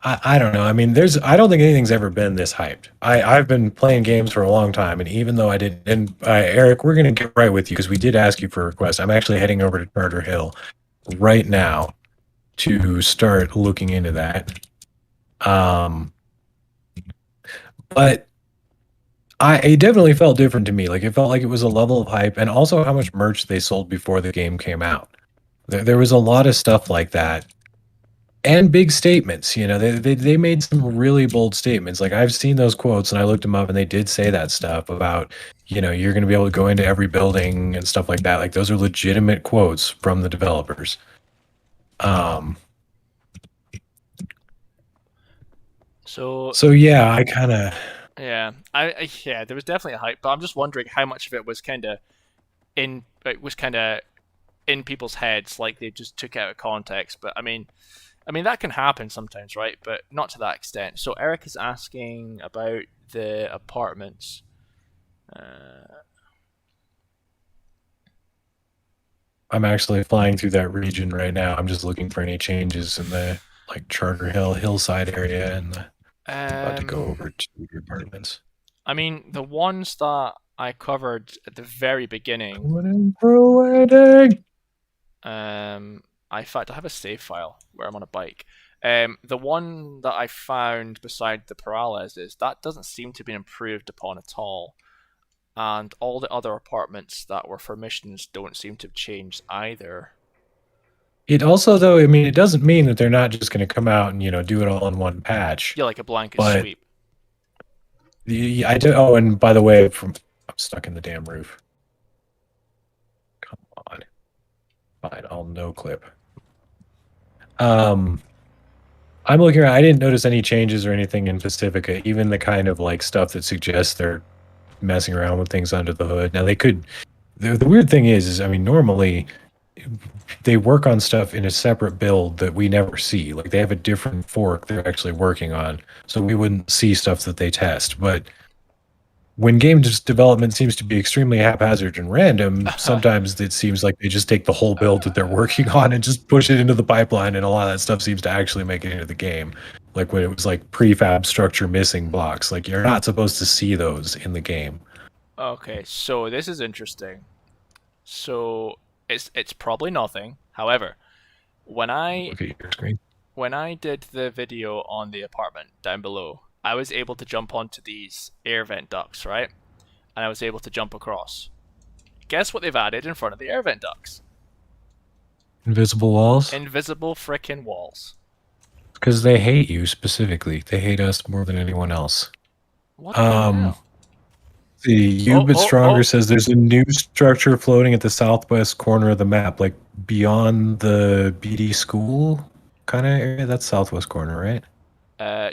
I don't know. I mean, I don't think anything's ever been this hyped. I've been playing games for a long time, and even though I didn't, and Eric, we're gonna get right with you because we did ask you for a request. I'm actually heading over to Charter Hill right now to start looking into that. Um, but it definitely felt different to me. Like it felt like it was a level of hype, and also how much merch they sold before the game came out. There was a lot of stuff like that and big statements. They made some really bold statements. Like I've seen those quotes and I looked them up, and they did say that stuff about you're going to be able to go into every building and stuff like that. Like those are legitimate quotes from the developers. um So so yeah, I kind of yeah, yeah, there was definitely a hype, but I'm just wondering how much of it was kind of in people's heads, like they just took it out of context. But I mean that can happen sometimes, right? But not to that extent. So Eric is asking about the apartments. Uh, I'm actually flying through that region right now. I'm just looking for any changes in the like Charter Hill hillside area, and about to go um, over to your apartments. I mean the ones that I covered at the very beginning. Going in for a wedding. In fact, I have a save file where I'm on a bike. The one that I found beside the paralysis, that doesn't seem to be improved upon at all. And all the other apartments that were for missions don't seem to have changed either. It also, though, I mean, it doesn't mean that they're not just going to come out and do it all in one patch. Yeah, like a blanket But sweep. I do. Oh, and by the way, I'm stuck in the damn roof. Come on, fine, I'll no clip. Um, I'm looking around. I didn't notice any changes or anything in Pacifica, even the kind of like stuff that suggests they're messing around with things under the hood. Now they could. The weird thing is, I mean, normally they work on stuff in a separate build that we never see. Like they have a different fork they're actually working on, so we wouldn't see stuff that they test. But when game development seems to be extremely haphazard and random, sometimes it seems like they just take the whole build that they're working on and just push it into the pipeline, and a lot of that stuff seems to actually make it into the game. Like when it was like prefab structure missing blocks, like you're not supposed to see those in the game. Okay, so this is interesting. So it's probably nothing. However, when I Look at your screen. when I did the video on the apartment down below, I was able to jump onto these air vent ducts, right? And I was able to jump across. Guess what they've added in front of the air vent ducts? Invisible walls? Invisible frickin' walls. Because they hate you specifically. They hate us more than anyone else. What the hell? The You Oh, But oh, Stronger oh. says there's a new structure floating at the southwest corner of the map, like beyond the BD school kind of area. That's southwest corner, right?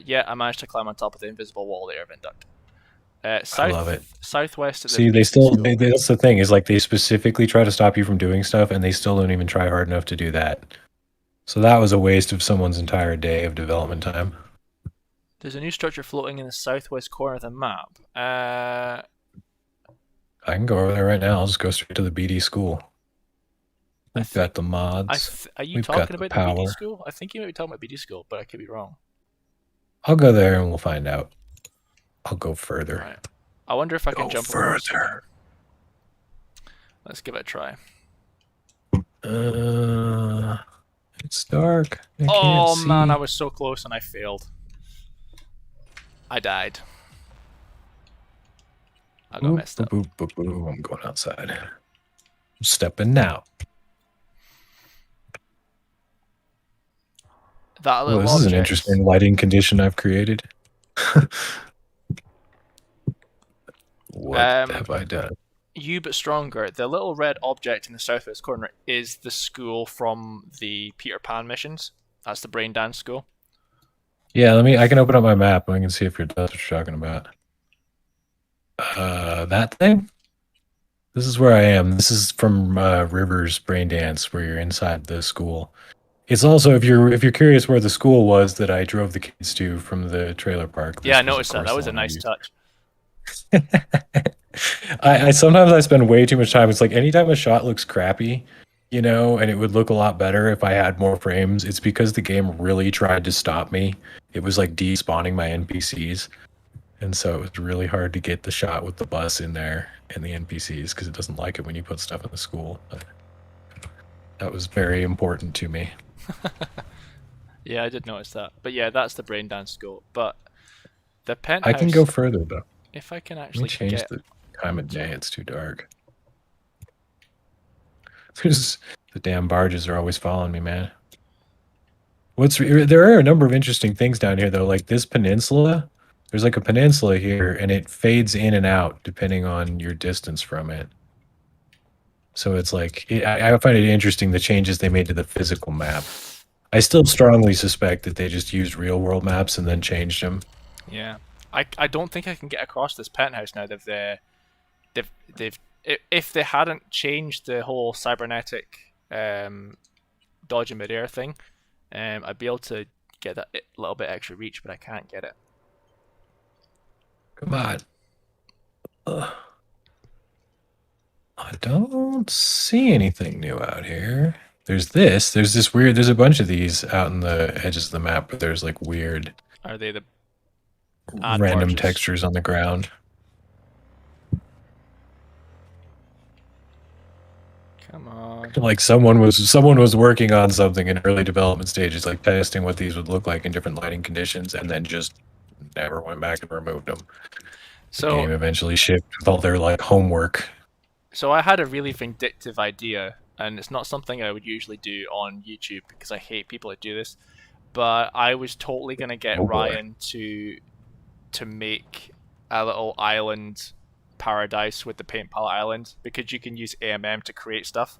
Yeah, I managed to climb on top of the invisible wall there, vent duct. I love it. Southwest of the See, they BD still, school. that's the thing, is like they specifically try to stop you from doing stuff, and they still don't even try hard enough to do that. So that was a waste of someone's entire day of development time. There's a new structure floating in the southwest corner of the map. I can go over there right now. I'll just go straight to the BD school. I We've think. got the mods. Are you We've got talking the about the BD power. school? I think you might be talking about BD school, but I could be wrong. I'll go there and we'll find out. I'll go further. Right. I wonder if I can Go jump across again. further. Let's give it a try. It's dark. I can't Oh see. man, I was so close and I failed. I died. I got messed up. I'm going outside. I'm stepping now. That Well, little this is an object. interesting lighting condition I've created. What Um, have I done? you but stronger. The little red object in the southwest corner is the school from the Peter Pan missions. That's the brain dance school. Yeah, I can open up my map and I can see if that's what you're talking about. That thing? This is where I am. This is from River's Brain Dance, where you're inside the school. It's also if you're curious where the school was that I drove the kids to from the trailer park. Yeah, I This was of noticed that. That course the was a one I nice used. touch. I sometimes I spend way too much time. It's like anytime a shot looks crappy, and it would look a lot better if I had more frames. It's because the game really tried to stop me. It was like despawning my NPCs. And so it was really hard to get the shot with the bus in there and the NPCs because it doesn't like it when you put stuff in the school. But that was very important to me. Yeah, I did notice that. But yeah, that's the brain dance school. But the I can go penthouse, further though. if I can Let me actually change get the time of onto day. it. It's too dark. There's the damn barges are always following me, man. There are a number of interesting things down here though, like this peninsula. There's like a peninsula here, and it fades in and out depending on your distance from it. So it's like I find it interesting the changes they made to the physical map. I still strongly suspect that they just used real world maps and then changed them. Yeah, I don't think I can get across this penthouse now. They've if they hadn't changed the whole cybernetic dodge in midair thing, I'd be able to get that little bit extra reach, but I can't get it. Come on. Ugh. I don't see anything new out here. There's this weird, there's a bunch of these out in the edges of the map, but there's like weird Are they the ad random barges? textures on the ground. Come on. Like someone was working on something in early development stages, like testing what these would look like in different lighting conditions, and then just never went back and removed them. The So game eventually shipped with all their like homework. So I had a really vindictive idea, and it's not something I would usually do on YouTube because I hate people that do this. But I was totally gonna get Oh boy. Ryan to make a little island paradise with the paint palette island because you can use AMM to create stuff,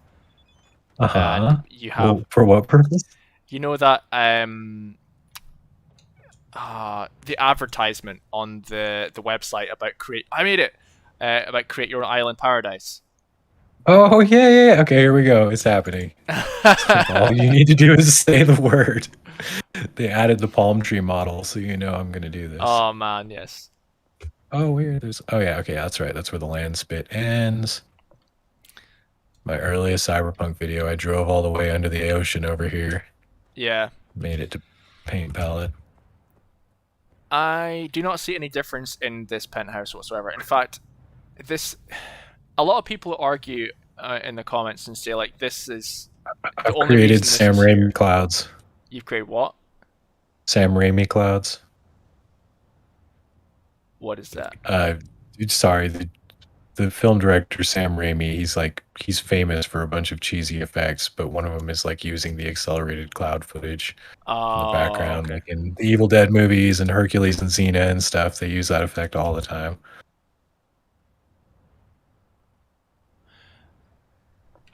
and Uh-huh. you have Well, for what purpose? that the advertisement on the website about create I made it about create your own island paradise. Oh yeah, yeah, yeah. Okay, here we go. It's happening. All you need to do is say the word. They added the palm tree model, so you know I'm gonna do this. Oh man, yes. Oh weird. Oh yeah, okay, that's right. That's where the land spit ends. My earliest Cyberpunk video, I drove all the way under the ocean over here. Yeah. Made it to paint palette. I do not see any difference in this penthouse whatsoever. In fact, this a lot of people argue in the comments and say like this is the I've only created reason this Sam is here. Raimi clouds. You've created what? Sam Raimi clouds. What is that? Sorry, the film director Sam Raimi, he's famous for a bunch of cheesy effects, but one of them is like using the accelerated cloud footage in the Oh, background, okay. like in the Evil Dead movies and Hercules and Xena and stuff. They use that effect all the time.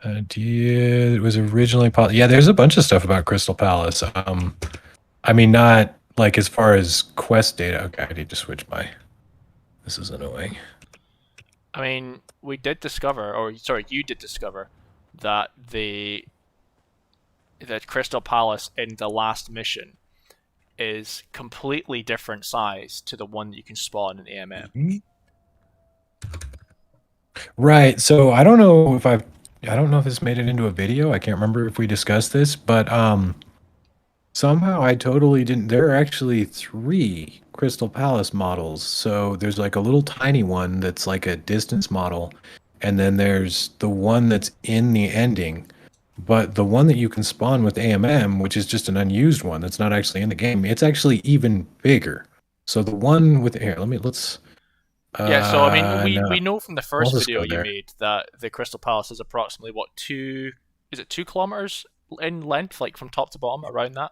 Idea it was originally yeah, there's a bunch of stuff about Crystal Palace. I mean, not like as far as quest data. Okay, I need to switch my. This is annoying. I mean, we did discover, or sorry, you did discover that the Crystal Palace in the last mission is completely different size to the one that you can spawn in AMM. Right. So I don't know if this made it into a video. I can't remember if we discussed this, but somehow I totally didn't. There are actually 3 Crystal Palace models. So there's like a little tiny one that's like a distance model, and then there's the one that's in the ending. But the one that you can spawn with AMM, which is just an unused one that's not actually in the game, it's actually even bigger. So the one with here, let's Yeah, so I mean, no, we know from the I'll first just video go you there. made that the Crystal Palace is approximately what 2 is it 2 kilometers in length, like from top to bottom, around that?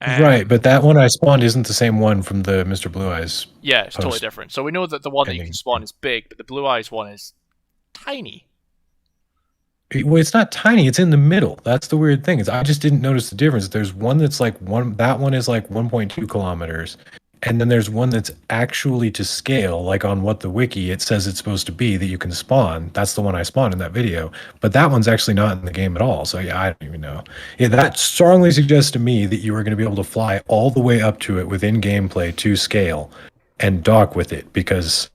Right, Um, but that one I spawned isn't the same one from the Mr. Blue Eyes yeah, it's totally post different. So we know that the one that you can ending. spawn is big, but the blue eyes one is tiny. Well, it's not tiny, it's in the middle. That's the weird thing. Is I just didn't notice the difference. There's one that's like that one is like 1.2 kilometers. And then there's one that's actually to scale, like on what the wiki it says it's supposed to be that you can spawn. That's the one I spawned in that video. But that one's actually not in the game at all. So yeah, I don't even know. Yeah, that strongly suggests to me that you are going to be able to fly all the way up to it within gameplay to scale and dock with it because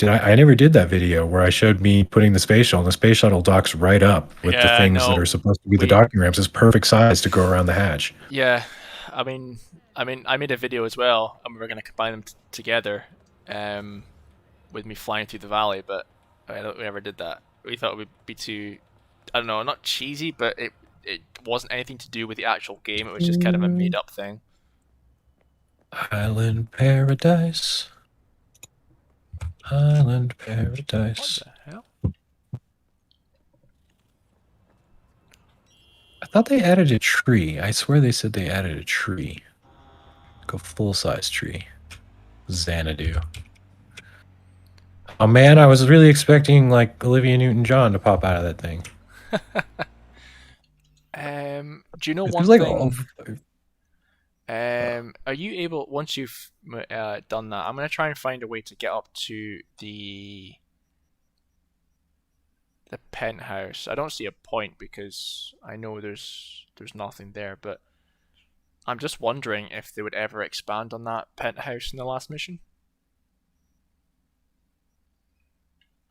I never did that video where I showed me putting the space shuttle, and the space shuttle docks right up with the Yeah, things that are no, supposed to be the we docking ramps. It's perfect size to go around the hatch. yeah. I made a video as well, and we were gonna combine them together, um, with me flying through the valley, but we never did that. We thought it would be too, I don't know, not cheesy, but it wasn't anything to do with the actual game. It was just kind of a made up thing. Island paradise. Island What paradise. the hell? I thought they added a tree. I swear they said they added a tree. Like a full-size tree. Xanadu. Oh man, I was really expecting like Olivia Newton-John to pop out of that thing. Do you know It one was like, thing? Are you able once you've done that? I'm gonna try and find a way to get up to the penthouse. I don't see a point because I know there's nothing there, but I'm just wondering if they would ever expand on that penthouse in the last mission.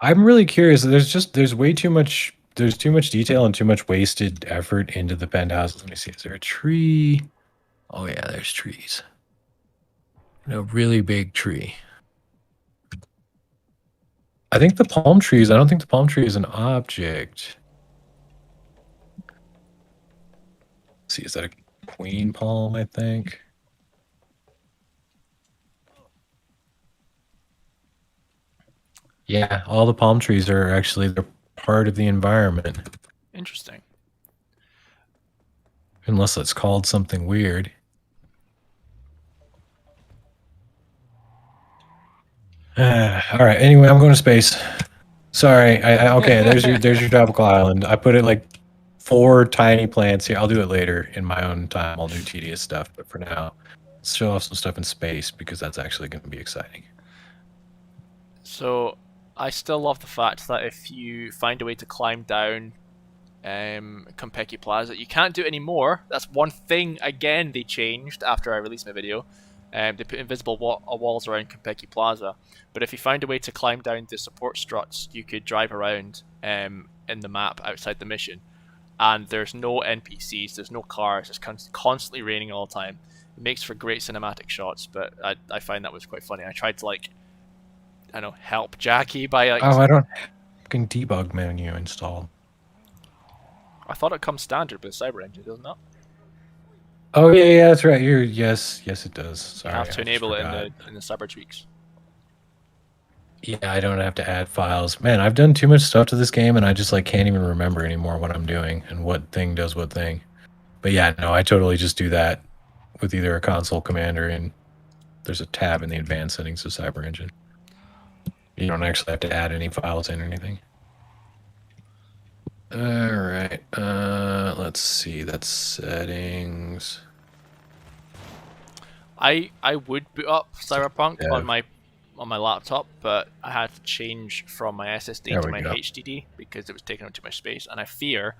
I'm really curious. There's too much detail and too much wasted effort into the penthouse. Let me see. Is there a tree? Oh yeah, there's trees. A really big tree. I think the palm trees. I don't think the palm tree is an object. Let's see, is that a queen palm? I think. Yeah, all the palm trees are actually they're part of the environment, Interesting. unless it's called something weird. All right. Anyway, I'm going to space. Sorry. Okay. There's your tropical island. I put it like 4 tiny plants here. I'll do it later in my own time. I'll do tedious stuff, but for now, let's show off some stuff in space because that's actually going to be exciting. So I still love the fact that if you find a way to climb down Konpeki Plaza, you can't do it anymore. That's one thing again they changed after I released my video. They put invisible walls around Konpeki Plaza, but if you find a way to climb down the support struts, you could drive around in the map outside the mission. And there's no NPCs, there's no cars, it's constantly raining all the time. It makes for great cinematic shots, but I find that was quite funny. I tried to like, I don't know, help Jackie by like. Oh, I don't have fucking debug menu installed. I thought it comes standard with Cyber Engine, doesn't it? Oh yeah, that's right. Yes, it does. Sorry, You have to I just enable it forgot. in the Cyber tweaks. Yeah, I don't have to add files. Man, I've done too much stuff to this game and I just like can't even remember anymore what I'm doing and what thing does what thing. But yeah, no, I totally just do that with either a console command or in there's a tab in the advanced settings of Cyber Engine. You don't actually have to add any files in or anything. All right. Let's see. That's settings. I would boot up Cyberpunk Yeah, on my laptop, but I had to change from my SSD there to we my go. HDD because it was taking up too much space, and I fear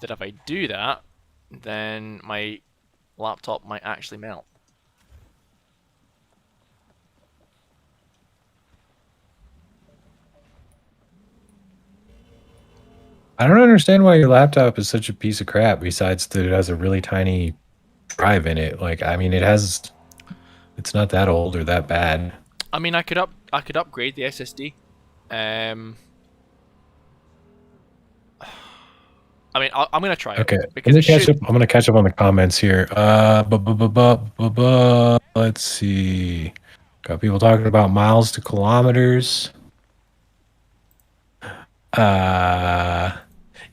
that if I do that, then my laptop might actually melt. I don't understand why your laptop is such a piece of crap. Besides that, it has a really tiny drive in it. Like, I mean, it's not that old or that bad. I mean, I could upgrade the SSD. Um, I mean, I'm gonna try it Okay, let because me it catch should. up. I'm gonna catch up on the comments here. Let's see. Got people talking about miles to kilometers. Uh,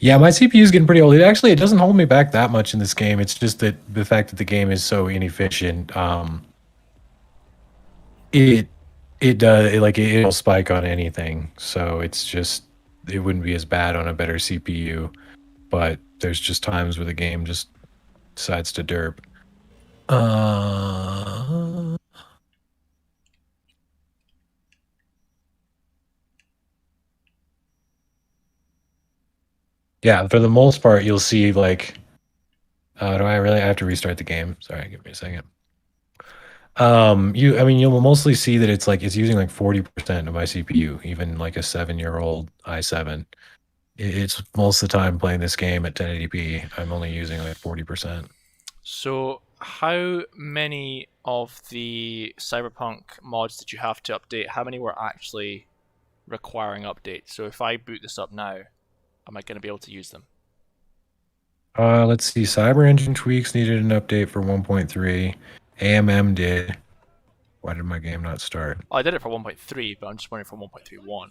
Yeah, my CPU is getting pretty old. It doesn't hold me back that much in this game. It's just that the fact that the game is so inefficient. It it does it'll spike on anything. So it's just it wouldn't be as bad on a better CPU. But there's just times where the game just decides to derp. Uh, yeah, for the most part, you'll see like, do I really have to restart the game? Sorry, give me a second. I mean, you'll mostly see that it's using like 40% of my CPU, even like a 7-year-old i7. It's most of the time playing this game at 1080p. I'm only using like 40%. So, how many of the Cyberpunk mods did you have to update? How many were actually requiring updates? So, if I boot this up now, am I going to be able to use them? Let's see. Cyber Engine tweaks needed an update for 1.3. AMM did. Why did my game not start? Oh, I did it for 1.3, but I'm just wondering for 1.31.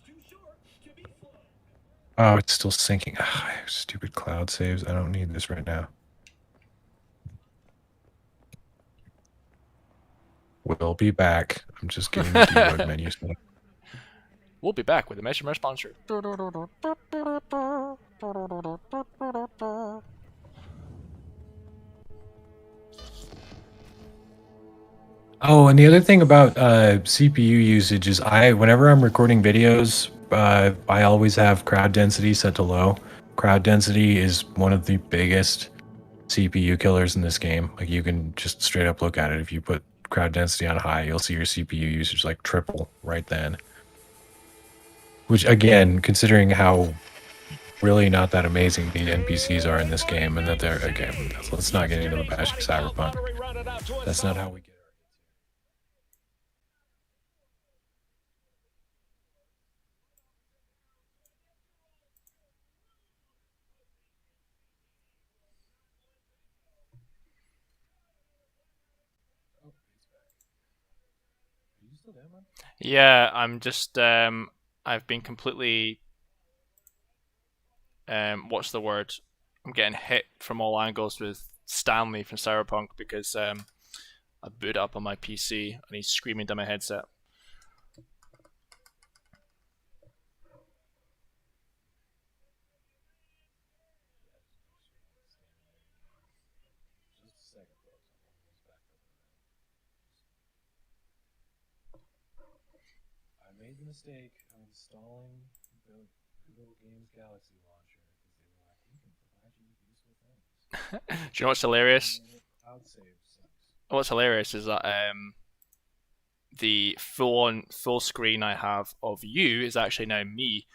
Oh, it's still syncing. Ugh, stupid cloud saves. I don't need this right now. We'll be back. I'm just getting the debug menu set up. We'll be back with a measurement sponsor. Oh, and the other thing about CPU usage is whenever I'm recording videos, I always have crowd density set to low. Crowd density is one of the biggest CPU killers in this game. Like you can just straight up look at it. If you put crowd density on high, you'll see your CPU usage like triple right then. Which again, considering how really not that amazing the NPCs are in this game, and that they're again, let's not get into the bashing Cyberpunk. That's not how we get. Yeah, I've been completely, what's the word? I'm getting hit from all angles with Stanley from Cyberpunk because I boot up on my PC and he's screaming down my headset. I made the mistake of installing the Google Games Galaxy launcher because they were like, we can provide you with useful things. Do you know what's hilarious? Cloud save sucks. What's hilarious is that the full screen I have of you is actually now me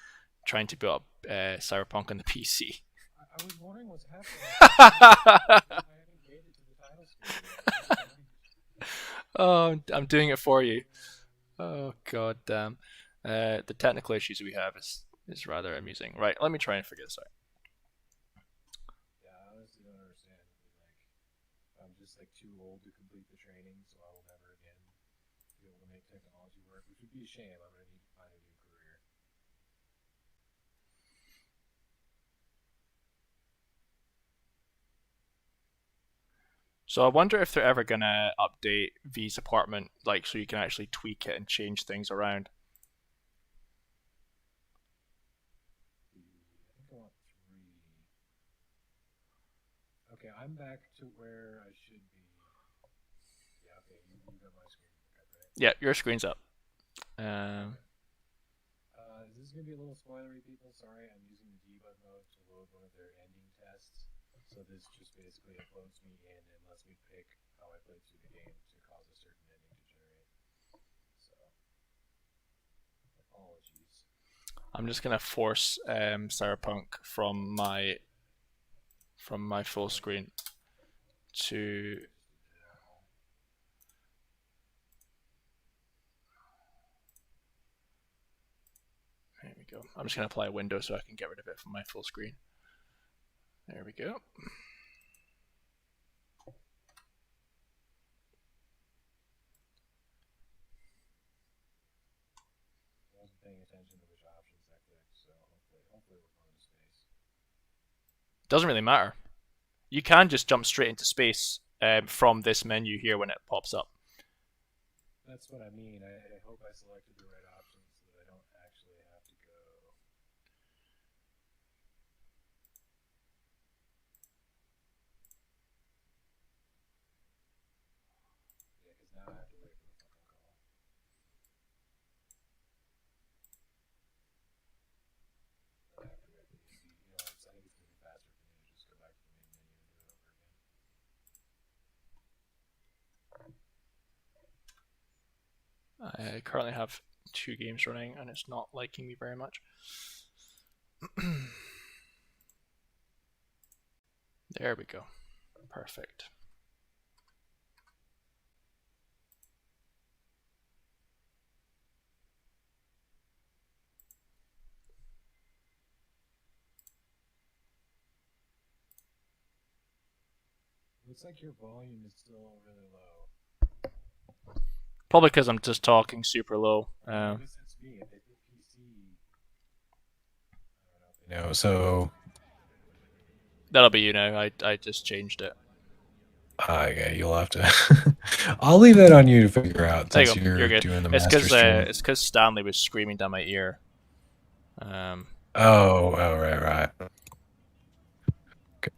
trying to build up Cyberpunk on the PC. I was wondering what's happening. I haven't made it to the title screen. Oh, I'm doing it for you. Oh god damn. The technical issues we have is rather amusing. Right, let me try and figure this out. Yeah, I honestly don't understand. I'm just like too old to complete the training, so I will never again be able to make technology work, which would be a shame. I'm gonna need to find a new career. So I wonder if they're ever gonna update V's apartment, like so you can actually tweak it and change things around. I think I want 3. Okay, I'm back to where I should be. Yeah, okay, you got my screen up, right? Yeah, your screen's up. Um, Is this gonna be a little spoilery, people? Sorry, I'm using the debug mode to load one of their ending tests. So this just basically uploads me in and lets me pick how I played through the game to cause a certain ending to generate. So, apologies. I'm just gonna force Cyberpunk from my full screen to. There we go. I'm just gonna apply a window so I can get rid of it from my full screen. There we go. I wasn't paying attention to which options I clicked, so hopefully we're going to space. Doesn't really matter. You can just jump straight into space from this menu here when it pops up. That's what I mean. I hope I selected the right options so that I don't actually have to go. Yeah, because now I have to wait for the fucking call. I have to wait for the see. I think it's gonna be faster for me to just go back to the main menu and do it over again. I currently have 2 games running and it's not liking me very much. There we go. Perfect. Looks like your volume is still really low. Probably because I'm just talking super low. I guess that's me. If they put PC, I don't know. So That'll be you now. I just changed it. yeah, you'll have to. I'll leave that on you to figure out There you since go. You're you're good. doing the It's master stream. it's because Stanley was screaming down my ear. Oh, right. Okay.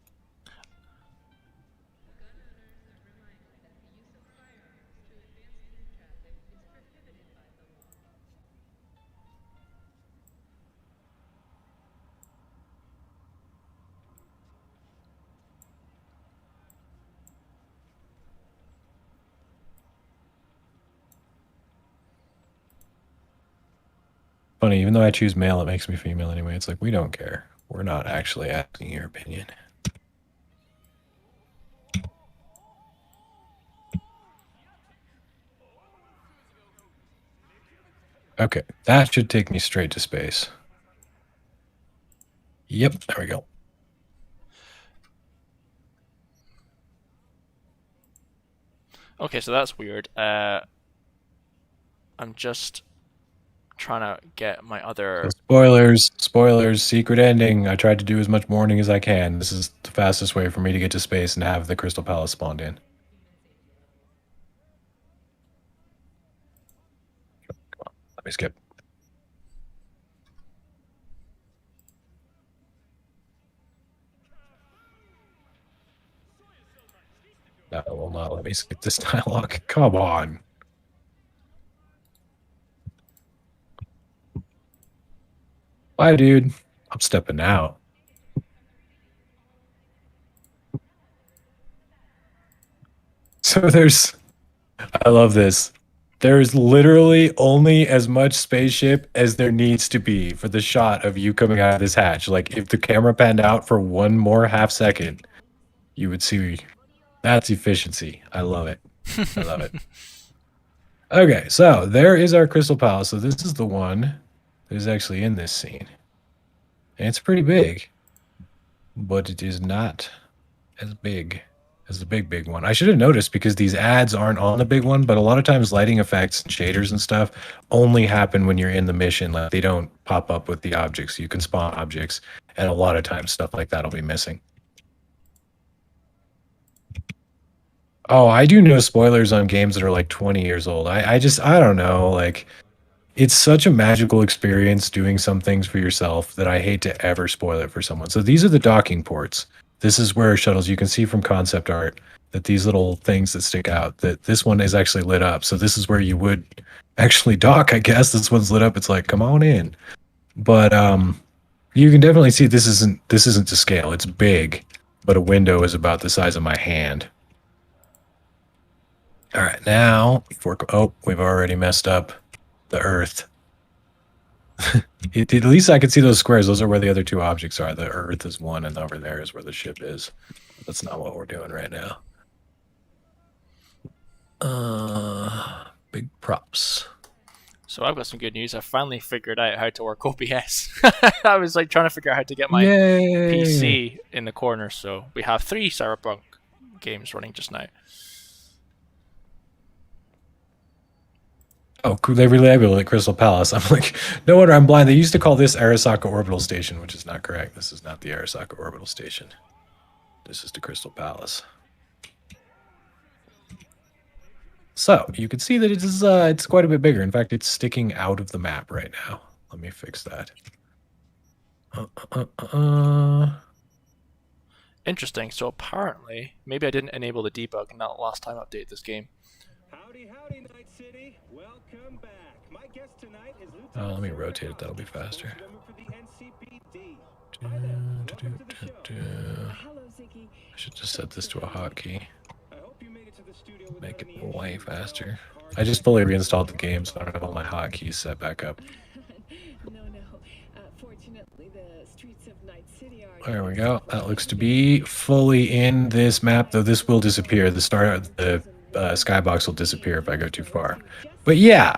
Funny, even though I choose male, it makes me female anyway. It's like we don't care. We're not actually asking your opinion. Okay, that should take me straight to space. Yep, there we go. Okay, so that's weird. I'm just trying to get my other. So spoilers, secret ending. I tried to do as much mourning as I can. This is the fastest way for me to get to space and have the Crystal Palace spawned in. Let me skip. No, it will not let me skip this dialogue. Come on. Bye, dude. I'm stepping out. So I love this. There's literally only as much spaceship as there needs to be for the shot of you coming out of this hatch. Like, if the camera panned out for one more half second, you would see that's efficiency. I love it. I love it. Okay, so there is our Crystal Palace. So this is the one that is actually in this scene. And it's pretty big, but it is not as big as the big one. I should have noticed because these ads aren't on the big one, but a lot of times lighting effects and shaders and stuff only happen when you're in the mission. Like, they don't pop up with the objects. You can spawn objects, and a lot of times stuff like that will be missing. Oh, I do know spoilers on games that are like 20 years old. I don't know. Like, it's such a magical experience doing some things for yourself that I hate to ever spoil it for someone. So these are the docking ports. This is where shuttles, you can see from concept art that these little things that stick out, that this one is actually lit up. So this is where you would actually dock, I guess. This one's lit up. It's like, come on in. But you can definitely see this isn't to scale. It's big, but a window is about the size of my hand. All right, now we've already messed up the Earth. At least I can see those squares. Those are where the other two objects are. The Earth is one, and over there is where the ship is. That's not what we're doing right now. Big props. So I've got some good news. I finally figured out how to work OBS. I was like trying to figure out how to get my Yay! PC in the corner. So we have 3 Cyberpunk games running just now. Oh, cool, they relabeled it Crystal Palace. I'm like, no wonder I'm blind. They used to call this Arasaka Orbital Station, which is not correct. This is not the Arasaka Orbital Station. This is the Crystal Palace. So you can see that it is it's quite a bit bigger. In fact, it's sticking out of the map right now. Let me fix that. Interesting. So apparently, maybe I didn't enable the debug in that last time I updated this game. Howdy, howdy, Night City. Welcome back. My guest tonight is Let me rotate it. That'll be faster. I should just set this to a hotkey. Make it way faster. I just fully reinstalled the game, so I don't have all my hotkeys set back up. No. Fortunately, the streets of Night City are. There we go. That looks to be fully in this map, though this will disappear. The skybox will disappear if I go too far. But yeah,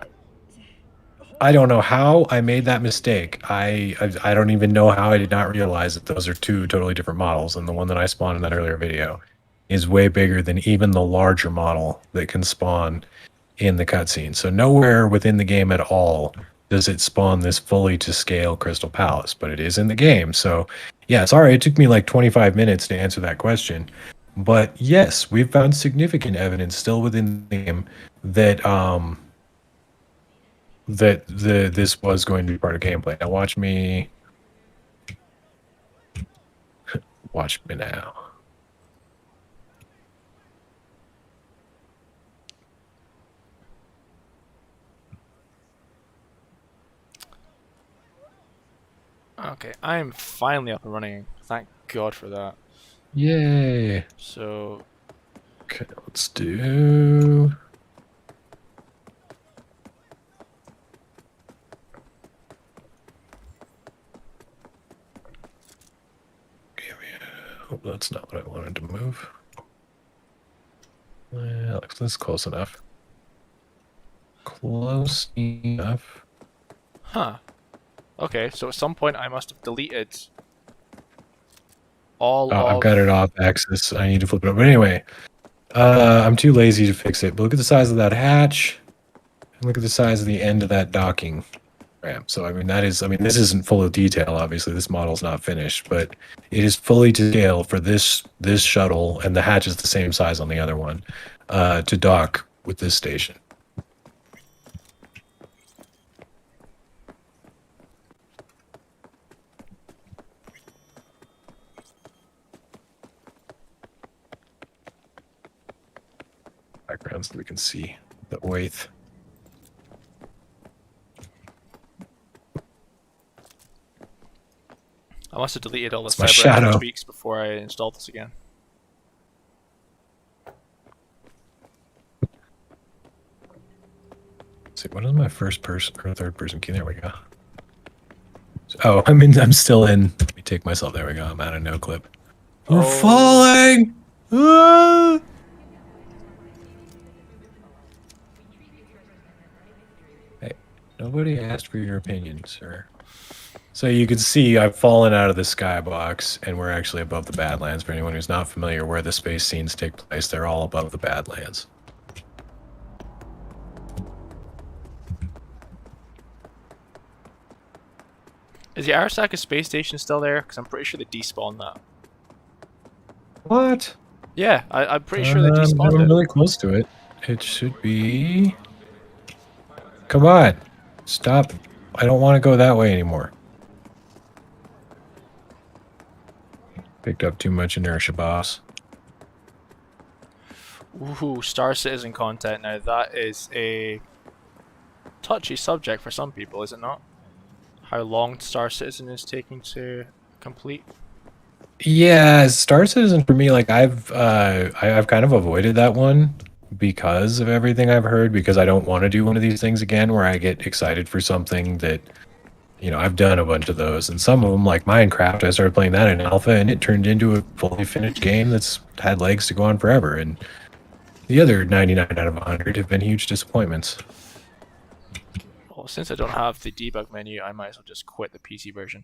I don't know how I made that mistake. I don't even know how I did not realize that those are two totally different models, and the one that I spawned in that earlier video is way bigger than even the larger model that can spawn in the cutscene. So nowhere within the game at all does it spawn this fully to scale Crystal Palace, but it is in the game. So yeah, sorry, it took me like 25 minutes to answer that question. But yes, we've found significant evidence still within the game that this was going to be part of gameplay. Now watch me now. Okay, I'm finally up and running. Thank God for that. Yay. So, Okay, let's do... Oh, that's not what I wanted to move. That's close enough. Close enough. huh. Okay, so at some point I must have deleted all of... I've got it off axis. I need to flip it over. But anyway, I'm too lazy to fix it. But look at the size of that hatch. And look at the size of the end of that docking ramp. So, I mean, this isn't full of detail, obviously. This model's not finished. But it is fully to scale for this shuttle, and the hatch is the same size on the other one, to dock with this station. Background so we can see the weight. I must have deleted all the my Cyberpunk shadow. tweaks before I installed this again. Let's see, what is my first person or third person key? There we go. Oh, I'm still in. Let me take myself. There we go. I'm out of no clip. We're falling! Ah! Hey, nobody asked for your opinion, sir. So you can see I've fallen out of the skybox, and we're actually above the Badlands. For anyone who's not familiar where the space scenes take place, they're all above the Badlands. Is the Arasaka space station still there? Because I'm pretty sure they despawned that. What? Yeah, I'm pretty sure they despawned I'm it. really close to it. It should be... Come on. Stop. I don't want to go that way anymore. Picked up too much inertia, boss. Ooh, Star Citizen content. Now that is a touchy subject for some people, is it not? How long Star Citizen is taking to complete? Yeah, Star Citizen for me, like I've kind of avoided that one because of everything I've heard, because I don't want to do one of these things again where I get excited for something that, you know, I've done a bunch of those, and some of them, like Minecraft, I started playing that in alpha, and it turned into a fully finished game that's had legs to go on forever, and the other 99 out of 100 have been huge disappointments. Well, since I don't have the debug menu, I might as well just quit the PC version.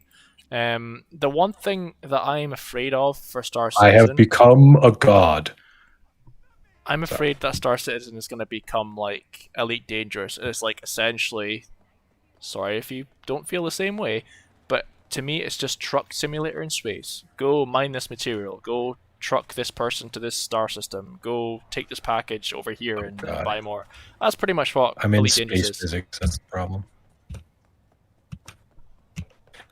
The one thing that I'm afraid of for Star Citizen... I have become a god. I'm So, afraid that Star Citizen is going to become like Elite Dangerous. It's like essentially, sorry if you don't feel the same way, but to me it's just truck simulator in space. Go mine this material. Go truck this person to this star system. Go take this package over here and God. buy more. That's pretty much what I'm in Elite Dangerous space is. physics. That's the problem.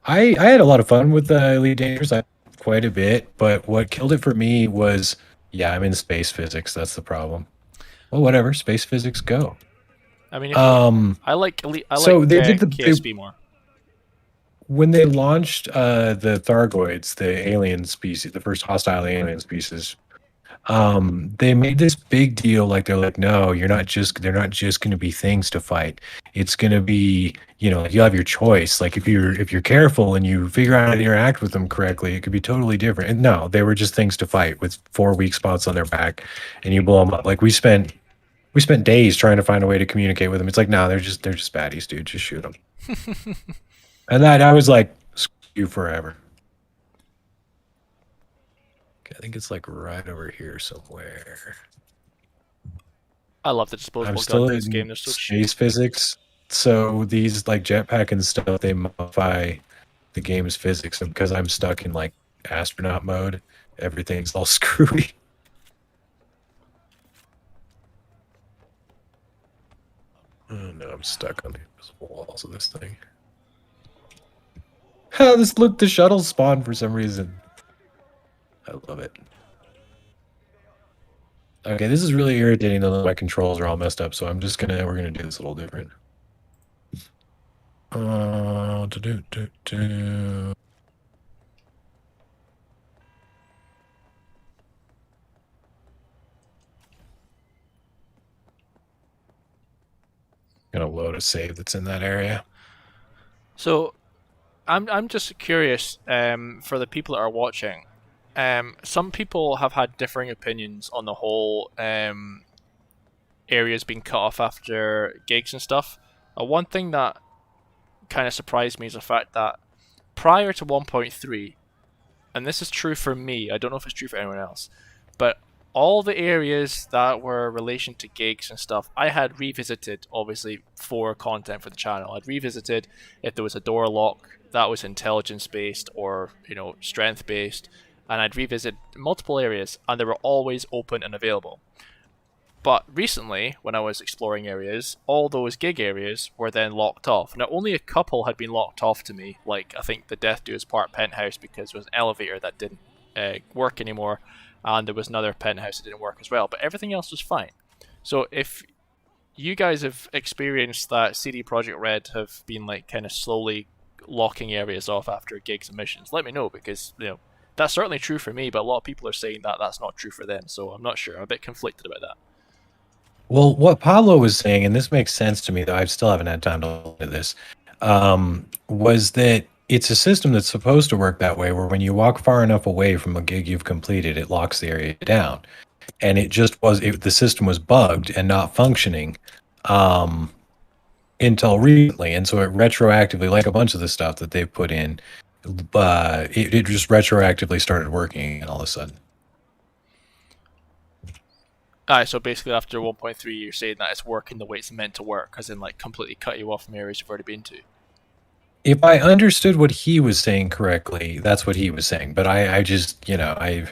I had a lot of fun with Elite Dangerous. Quite a bit, but what killed it for me was, yeah, I'm in space physics. That's the problem. Well, whatever. Space physics, go. I mean, if you, I like So they did KSP more. when they launched the Thargoids, the alien species, the first hostile alien species. They made this big deal, like they're like, no, they're not just going to be things to fight. It's going to be, you have your choice. Like if you're careful and you figure out how to interact with them correctly, it could be totally different. And no, they were just things to fight with 4 weak spots on their back, and you blow them up. Like we spent days trying to find a way to communicate with them. It's like, no, they're just baddies, dude. Just shoot them. And that I was like, screw you forever. I think it's like right over here somewhere. I love the disposable I'm gun still in in this game. They're so cheap. space physics, so these like jetpack and stuff, they modify the game's physics, and because I'm stuck in like astronaut mode, everything's all screwy. Oh no, I'm stuck on the invisible walls of this thing. The shuttle spawned for some reason. I love it. Okay, this is really irritating though. My controls are all messed up, so we're gonna do this a little different. Gonna load a save that's in that area. So, I'm just curious. For the people that are watching, some people have had differing opinions on the whole areas being cut off after gigs and stuff. One thing that kind of surprised me is the fact that prior to 1.3, and this is true for me, I don't know if it's true for anyone else, but all the areas that were relation to gigs and stuff, I had revisited, obviously, for content for the channel. I'd revisited if there was a door lock that was intelligence based or strength based, and I'd revisit multiple areas, and they were always open and available. But recently, when I was exploring areas, all those gig areas were then locked off. Now, only a couple had been locked off to me, like I think the Death Dews Part penthouse, because there was an elevator that didn't work anymore, and there was another penthouse that didn't work as well, but everything else was fine. So if you guys have experienced that CD Projekt Red have been like kind of slowly locking areas off after gigs and missions, let me know, because that's certainly true for me, but a lot of people are saying that that's not true for them, so I'm not sure. I'm a bit conflicted about that. Well, what Pablo was saying, and this makes sense to me, though I still haven't had time to look at this, was that it's a system that's supposed to work that way, where when you walk far enough away from a gig you've completed, it locks the area down. And the system was bugged and not functioning until recently. And so it retroactively, like a bunch of the stuff that they've put in, it just retroactively started working all of a sudden. Alright, so basically after 1.3 you're saying that it's working the way it's meant to work, as in like completely cut you off from areas you've already been to. If I understood what he was saying correctly, that's what he was saying. But I just, I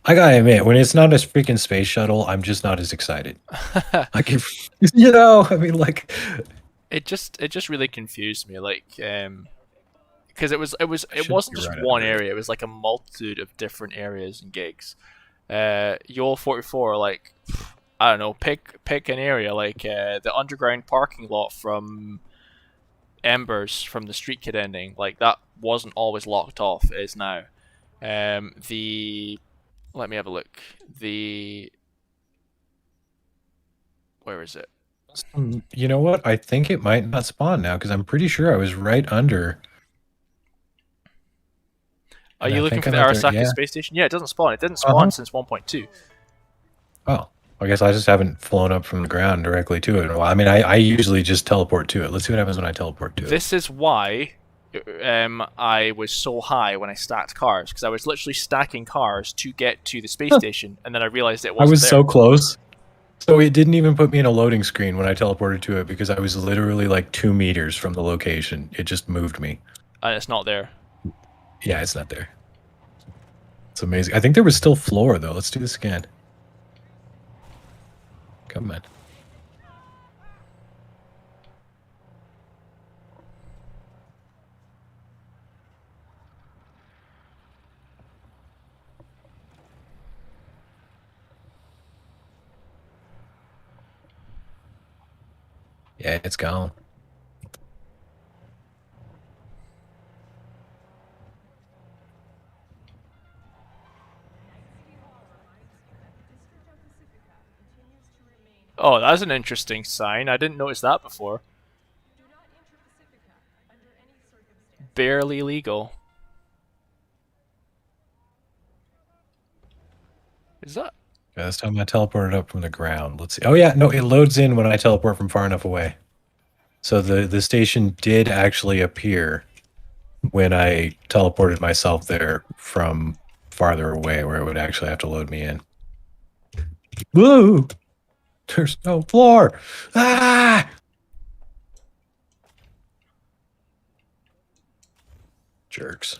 gotta admit, when it's not a freaking space shuttle, I'm just not as excited. Like, I mean, like, it just really confused me, like, because it wasn't just right one under it. area; it was like a multitude of different areas and gigs. Yol 44, like, I don't know, pick an area, like the underground parking lot from Embers from the Street Kid ending, like that wasn't always locked off, it is now. Let me have a look. Where is it? You know what? I think it might not spawn now, because I'm pretty sure I was right under. Are And you I looking think for the I'm at Arasaka space station? Yeah, it doesn't spawn. It didn't spawn since 1.2. Oh, I guess I just haven't flown up from the ground directly to it in a while. I mean, I usually just teleport to it. Let's see what happens when I teleport to it. This is why I was so high when I stacked cars, because I was literally stacking cars to get to the space station, and then I realized it wasn't I was there. so close. So it didn't even put me in a loading screen when I teleported to it because I was literally like 2 meters from the location. It just moved me. And it's not there. Yeah, it's not there. It's amazing. I think there was still floor though. Let's do this again. Come on. Yeah, it's gone. Oh, that's an interesting sign. I didn't notice that before. Barely legal. Is that? Yeah, this time I teleported up from the ground. Let's see. Oh yeah, no, it loads in when I teleport from far enough away. So the station did actually appear when I teleported myself there from farther away, where it would actually have to load me in. Woo! There's no floor. Ah! Jerks.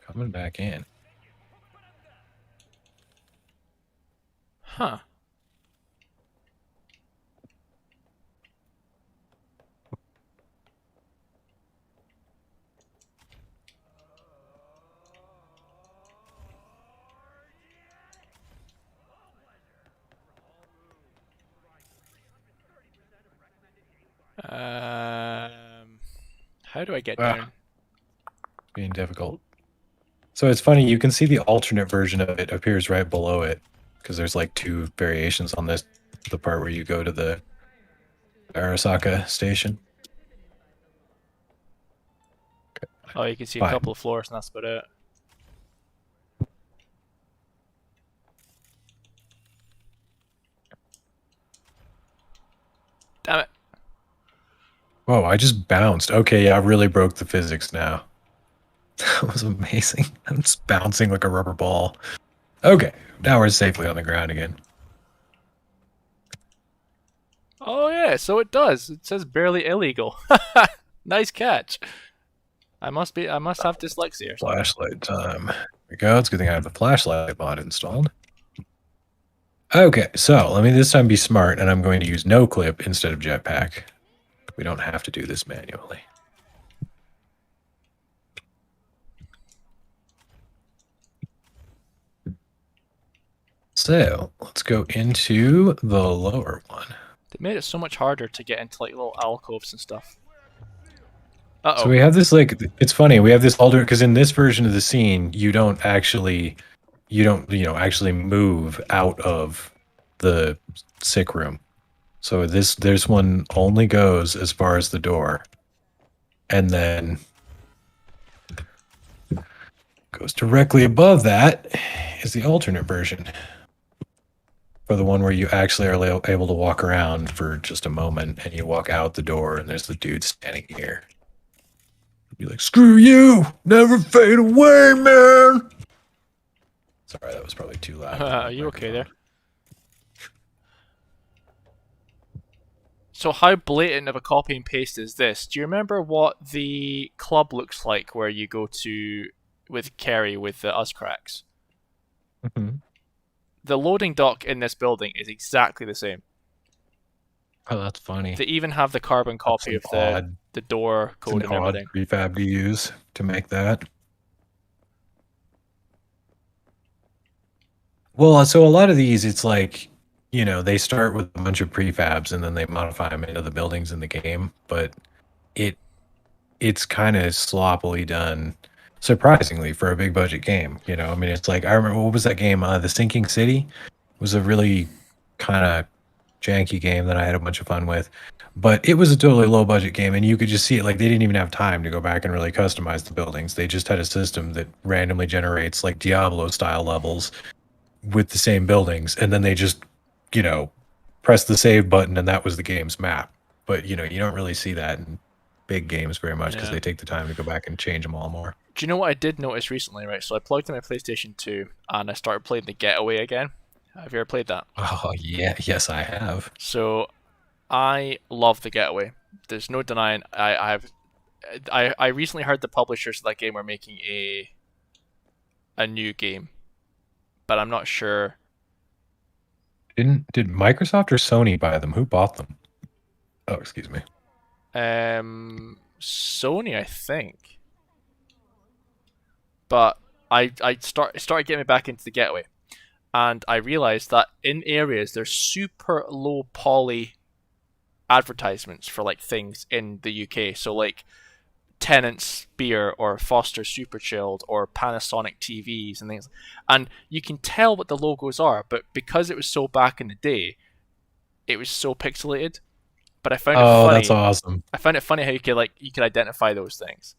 Coming back in. Huh. How do I get down? Being difficult. So it's funny, you can see the alternate version of it appears right below it, because there's like 2 variations on this, the part where you go to the Arasaka station. Oh, you can see Fine. a couple of floors, and that's about it. Damn it. Whoa, I just bounced. Okay, yeah, I really broke the physics now. That was amazing. I'm just bouncing like a rubber ball. Okay, now we're safely on the ground again. Oh yeah, so it does. It says barely illegal. Nice catch. I must have dyslexia or something. Flashlight time. There we go. It's a good thing I have the flashlight mod installed. Okay, so let me this time be smart, and I'm going to use no clip instead of jetpack. We don't have to do this manually. So let's go into the lower one. They made it so much harder to get into like little alcoves and stuff. Uh-oh. So we have this like it's funny, we have this alternate because in this version of the scene, you don't actually actually move out of the sick room. So this one only goes as far as the door. And then goes directly above that is the alternate version. For the one where you actually are able to walk around for just a moment and you walk out the door and there's the dude standing here. Be like, screw you! Never fade away, man! Sorry, that was probably too loud. Are you okay there? So how blatant of a copy and paste is this? Do you remember what the club looks like where you go to with Kerry with the Uscracks? Mm-hmm. The loading dock in this building is exactly the same. Oh, that's funny. They even have the carbon copy of the door code and everything. Prefab to use to make that. Well, so a lot of these, it's like, they start with a bunch of prefabs and then they modify them into the buildings in the game, but it's kind of sloppily done, surprisingly, for a big budget game. I mean, it's like, I remember, what was that game? The Sinking City was a really kind of janky game that I had a bunch of fun with, but it was a totally low budget game, and you could just see it. Like, they didn't even have time to go back and really customize the buildings. They just had a system that randomly generates like Diablo style levels with the same buildings, and then they just press the save button and that was the game's map. But you don't really see that in big games very much because Yeah. they take the time to go back and change them all more. Do you know what I did notice recently, right? So I plugged in my PlayStation 2 and I started playing The Getaway again. Have you ever played that? Oh yeah, yes I have. So I love The Getaway. There's no denying. I recently heard the publishers of that game were making a new game, but I'm not sure. Did Microsoft or Sony buy them? Who bought them? Oh, excuse me. Sony, I think. But I started getting me back into The Getaway, and I realized that in areas there's super low poly advertisements for like things in the UK. So like Tennant's beer or Foster Super Chilled or Panasonic TVs and things. And you can tell what the logos are, but because it was so back in the day, it was so pixelated. But I found it Oh, funny. that's awesome. I found it funny how you could identify those things.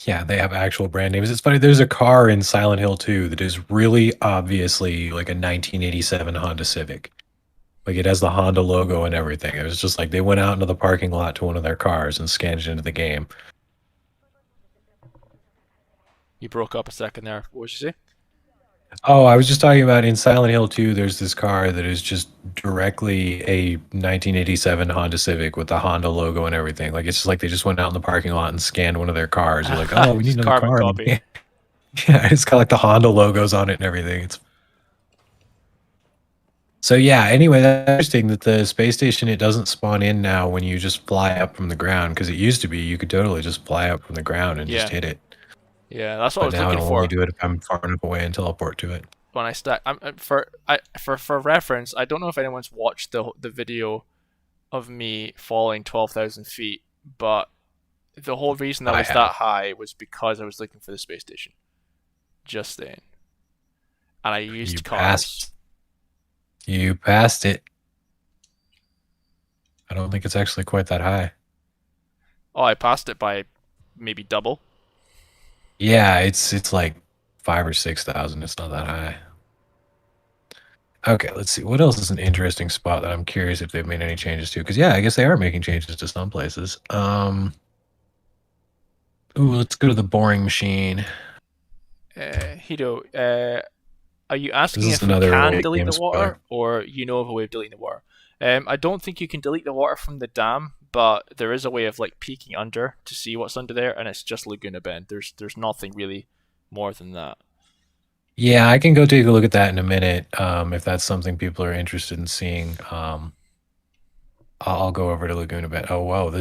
Yeah, they have actual brand names. It's funny. There's a car in Silent Hill 2 that is really obviously like a 1987 Honda Civic. Like it has the Honda logo and everything. It was just like they went out into the parking lot to one of their cars and scanned it into the game. You broke up a second there. What did you say? Oh, I was just talking about in Silent Hill 2, there's this car that is just directly a 1987 Honda Civic with the Honda logo and everything. Like it's just like they just went out in the parking lot and scanned one of their cars. They're like, oh, we need Just another carbon car. copy. Yeah, it's got like the Honda logos on it and everything. So yeah, anyway, that's interesting that the space station, it doesn't spawn in now when you just fly up from the ground, because it used to be you could totally just fly up from the ground and just Yeah. hit it. Yeah, that's what I But was now looking it'll for only do it if I'm far enough away and teleport to it. when I stack. For reference, I don't know if anyone's watched the video of me falling 12,000 feet, but the whole reason that I was have. that high was because I was looking for the space station. Just saying. And I used You cars. passed. You passed it. I don't think it's actually quite that high. Oh, I passed it by maybe double. Yeah, it's like 5,000 or 6,000. It's not that high. Okay, let's see. What else is an interesting spot that I'm curious if they've made any changes to? Because yeah, I guess they are making changes to some places. Ooh, let's go to the boring machine. Hito, are you asking This is if we another can late delete game the water, spoiler. or you know of a way of deleting the water? I don't think you can delete the water from the dam, but there is a way of like peeking under to see what's under there, and it's just Laguna Bend. There's nothing really more than that. Yeah, I can go take a look at that in a minute. If that's something people are interested in seeing. I'll go over to Laguna Bend. Oh, whoa,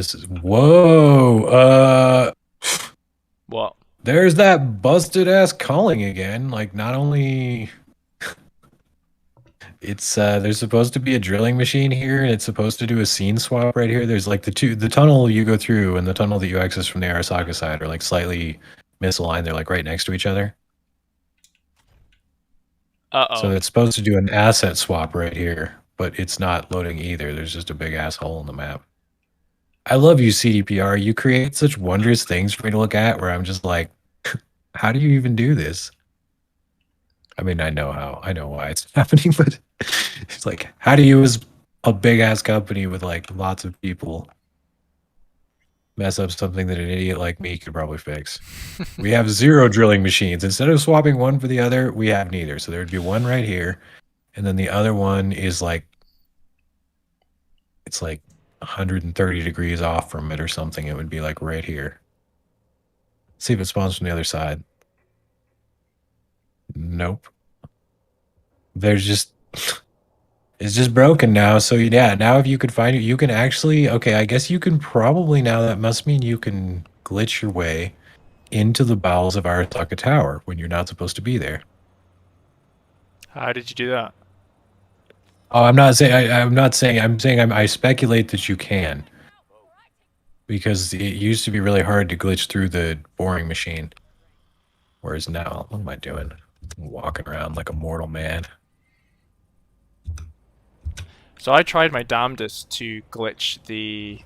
whoa. What? There's that busted ass calling again. Like, not only it's there's supposed to be a drilling machine here, and it's supposed to do a scene swap right here. There's like the tunnel you go through and the tunnel that you access from the Arasaka side are like slightly misaligned. They're like right next to each other. So it's supposed to do an asset swap right here, but it's not loading either. There's just a big ass hole in the map. I love you, CDPR. You create such wondrous things for me to look at where I'm just like, how do you even do this? I mean, I know how. I know why it's happening, but it's like, how do you, as a big ass company with like lots of people, mess up something that an idiot like me could probably fix? We have 0 drilling machines. Instead of swapping one for the other, we have neither. So there'd be one right here, and then the other one is like, it's like 130 degrees off from it or something. It would be like right here. See if it spawns from the other side. Nope. There's just it's just broken now. So yeah, now if you could find it, you can actually, okay, I guess you can probably now, that must mean you can glitch your way into the bowels of Arasaka Tower when you're not supposed to be there. How did you do that? Oh, I'm not saying I'm saying I speculate that you can. Because it used to be really hard to glitch through the boring machine. Whereas now, what am I doing? I'm walking around like a mortal man. So I tried my damnedest to glitch the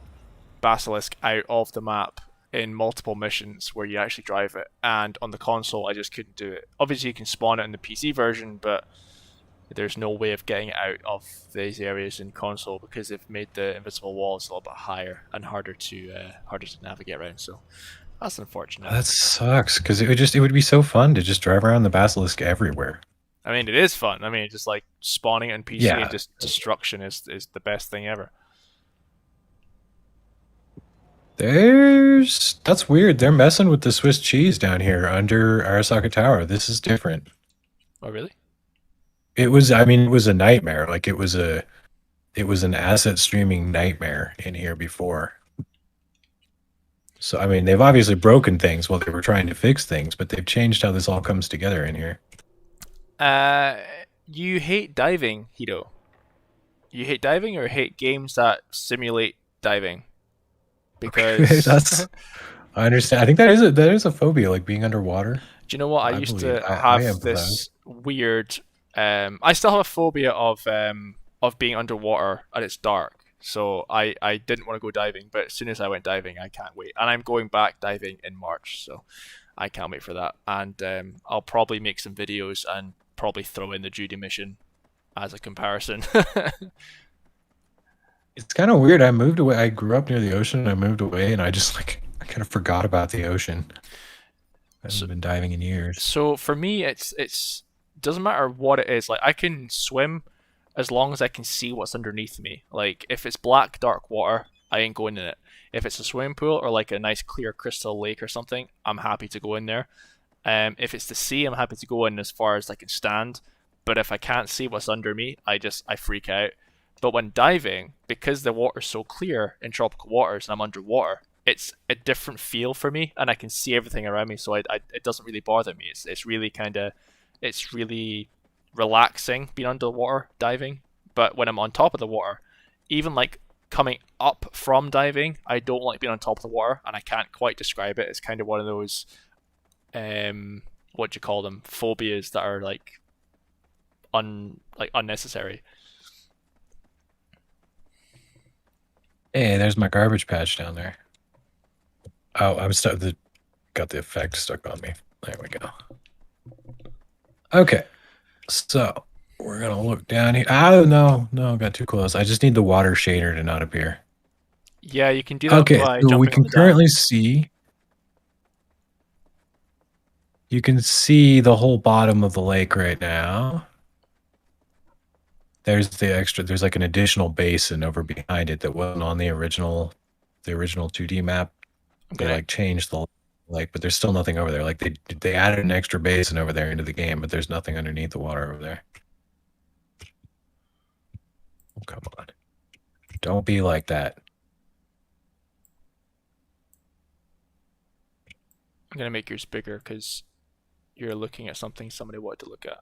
basilisk out of the map in multiple missions where you actually drive it, and on the console I just couldn't do it. Obviously you can spawn it in the PC version, but there's no way of getting out of these areas in console because they've made the invisible walls a little bit higher and harder to navigate around. So that's unfortunate. That sucks because it would be so fun to just drive around the basilisk everywhere. I mean, it is fun. I mean, just like spawning on PC and Yeah. just destruction is the best thing ever. That's weird. They're messing with the Swiss cheese down here under Arasaka Tower. This is different. Oh, really? It was a nightmare. Like it was an asset streaming nightmare in here before. So I mean, they've obviously broken things while they were trying to fix things, but they've changed how this all comes together in here. You hate diving, Hiro. You hate diving or hate games that simulate diving? Because That's I understand. I think that is a phobia, like being underwater. do you know what? I used believe- to I have empathize. this weird. I still have a phobia of being underwater and it's dark. So I didn't want to go diving, but as soon as I went diving, I can't wait. And I'm going back diving in March, so I can't wait for that. And I'll probably make some videos and probably throw in the Judy mission as a comparison. It's kind of weird. I moved away. I grew up near the ocean and I moved away and I kind of forgot about the ocean. I haven't been diving in years. So for me, it's doesn't matter what it is. Like I can swim as long as I can see what's underneath me. Like if it's black, dark water, I ain't going in it. If it's a swimming pool or like a nice clear crystal lake or something, I'm happy to go in there. If it's the sea, I'm happy to go in as far as I can stand. But if I can't see what's under me, I freak out. But when diving, because the water's so clear in tropical waters and I'm underwater, it's a different feel for me, and I can see everything around me, so it doesn't really bother me. It's really relaxing being underwater diving. But when I'm on top of the water, even like coming up from diving, I don't like being on top of the water, and I can't quite describe it. It's kind of one of those, what do you call them, phobias that are like unnecessary. Hey, there's my garbage patch down there. Oh, I'm stuck. Got the effect stuck on me. There we go. Okay, so we're gonna look down here. Oh no, got too close. I just need the water shader to not appear. Yeah, you can do that Okay, by so jumping we on can the dam. currently see. You can see the whole bottom of the lake right now. There's there's like an additional basin over behind it that wasn't on the original 2D map. They Okay. like changed the lake, but there's still nothing over there. Like they added an extra basin over there into the game, but there's nothing underneath the water over there. Oh, come on. Don't be like that. I'm gonna make yours bigger because you're looking at something somebody wanted to look at.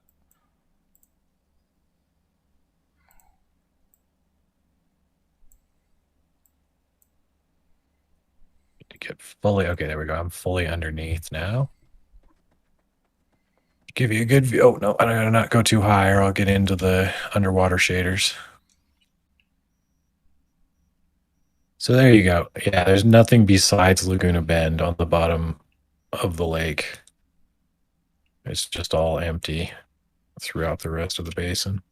To get fully okay, there we go. I'm fully underneath now. Give you a good view. Oh no, I gotta not go too high or I'll get into the underwater shaders. So there you go. Yeah, there's nothing besides Laguna Bend on the bottom of the lake. It's just all empty throughout the rest of the basin.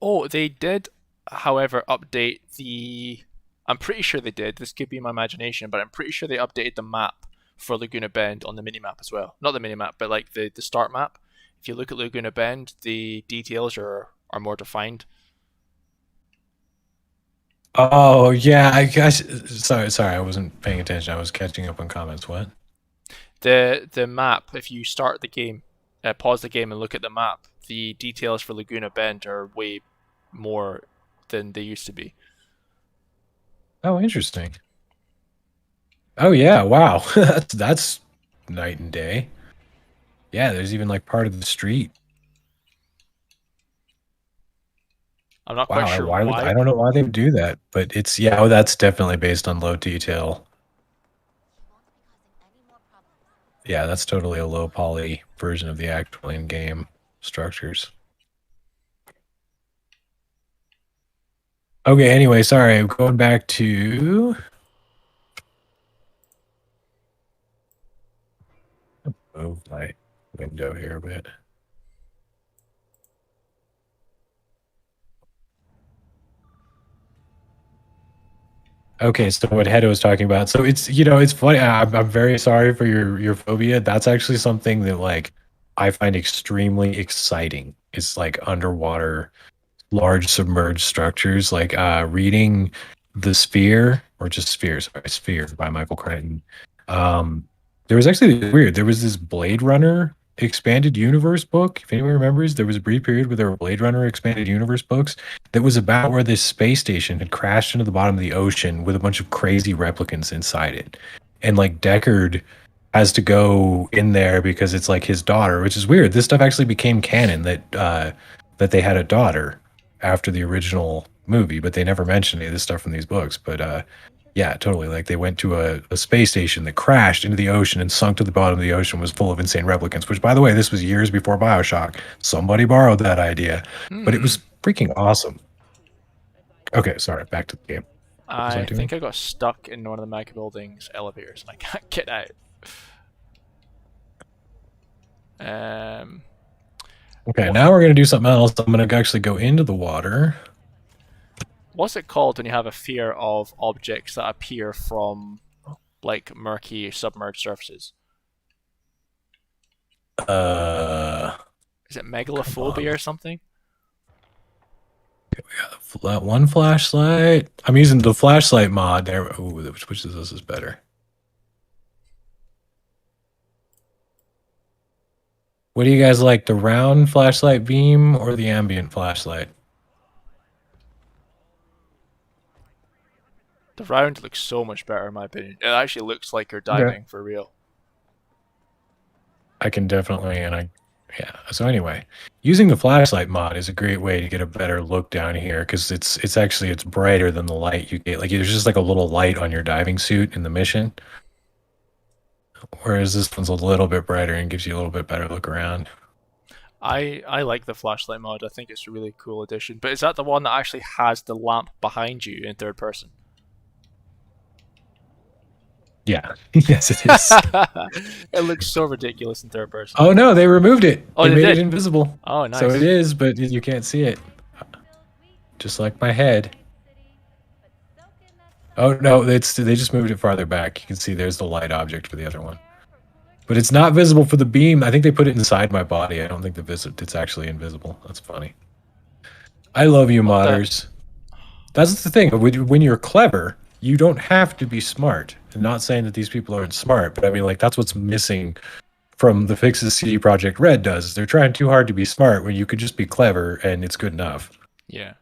Oh, they did, however, update the. I'm pretty sure they did. This could be my imagination, but I'm pretty sure they updated the map for Laguna Bend on the minimap as well. Not the minimap, but like the start map. If you look at Laguna Bend, the details are more defined. Oh yeah, I guess. Sorry, I wasn't paying attention. I was catching up on comments. What? The map. If you start the game, pause the game and look at the map, the details for Laguna Bend are way more than they used to be. Oh, interesting. Oh yeah, wow. That's night and day. Yeah, there's even like part of the street. I'm not Wow, quite sure why would why. I don't know why they would do that, but it's yeah, oh, that's definitely based on low detail. Yeah, that's totally a low poly version of the actual in-game structures. Okay, anyway, sorry, I'm going back to move my window here a bit. Okay, so what Hedo was talking about. So it's it's funny. I'm very sorry for your phobia. That's actually something that like I find extremely exciting. It's like underwater large submerged structures, like reading The Sphere, or just Sphere, sorry, Sphere by Michael Crichton. Um, there was actually weird. There was this Blade Runner expanded universe book. If anyone remembers, there was a brief period where there were Blade Runner expanded universe books that was about where this space station had crashed into the bottom of the ocean with a bunch of crazy replicants inside it. And like Deckard has to go in there because it's like his daughter, which is weird. This stuff actually became canon that they had a daughter after the original movie, but they never mentioned any of this stuff from these books. But yeah, totally. Like they went to a space station that crashed into the ocean and sunk to the bottom of the ocean, was full of insane replicants, which by the way, this was years before BioShock. Somebody borrowed that idea, but it was freaking awesome. Okay, sorry, back to the game. was I I doing? think I got stuck in one of the mega buildings elevators and I can't get out. Okay, What- now we're going to do something else. I'm going to actually go into the water. What's it called when you have a fear of objects that appear from like murky submerged surfaces? Is it megalophobia or something? One flashlight. I'm using the flashlight mod there. Ooh, which of this is better? What do you guys like, the round flashlight beam or the ambient flashlight? The round looks so much better in my opinion. It actually looks like you're diving for real. I can definitely, yeah. So anyway, using the flashlight mod is a great way to get a better look down here because it's actually brighter than the light you get. Like there's just like a little light on your diving suit in the mission, whereas this one's a little bit brighter and gives you a little bit better look around. I like the flashlight mod. I think it's a really cool addition. But is that the one that actually has the lamp behind you in third person? Yeah. Yes, it is. It looks so ridiculous in third person. Oh no, they removed it. Oh, they they made did? it invisible. Oh, nice. So it is, but you can't see it. Just like my head. Oh no, they just moved it farther back. You can see there's the light object for the other one. But it's not visible for the beam. I think they put it inside my body. I don't think it's actually invisible. That's funny. I love you, modders. That's the thing. When you're clever, you don't have to be smart. I'm not saying that these people aren't smart, but I mean, like, that's what's missing from the fixes CD Projekt Red does. Is they're trying too hard to be smart when you could just be clever and it's good enough. Yeah.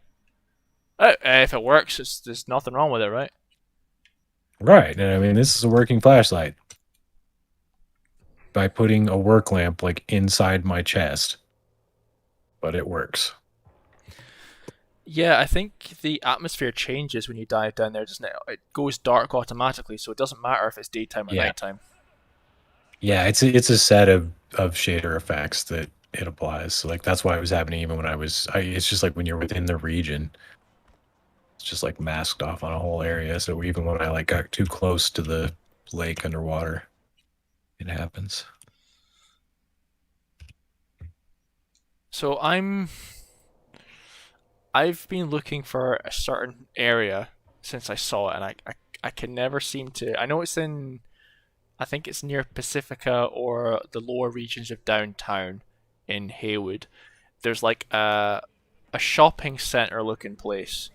If it works, there's nothing wrong with it, right? Right. And I mean, this is a working flashlight. By putting a work lamp like inside my chest. But it works. Yeah, I think the atmosphere changes when you dive down there, doesn't it? It goes dark automatically, so it doesn't matter if it's daytime or nighttime. Yeah, it's a set of shader effects that it applies. So like that's why it was happening even when it's just like when you're within the region. It's just like masked off on a whole area. So even when I like got too close to the lake underwater, it happens. So I've been looking for a certain area since I saw it, and I can never seem to. I know it's in, I think it's near Pacifica or the lower regions of downtown in Haywood. There's like a shopping center looking place,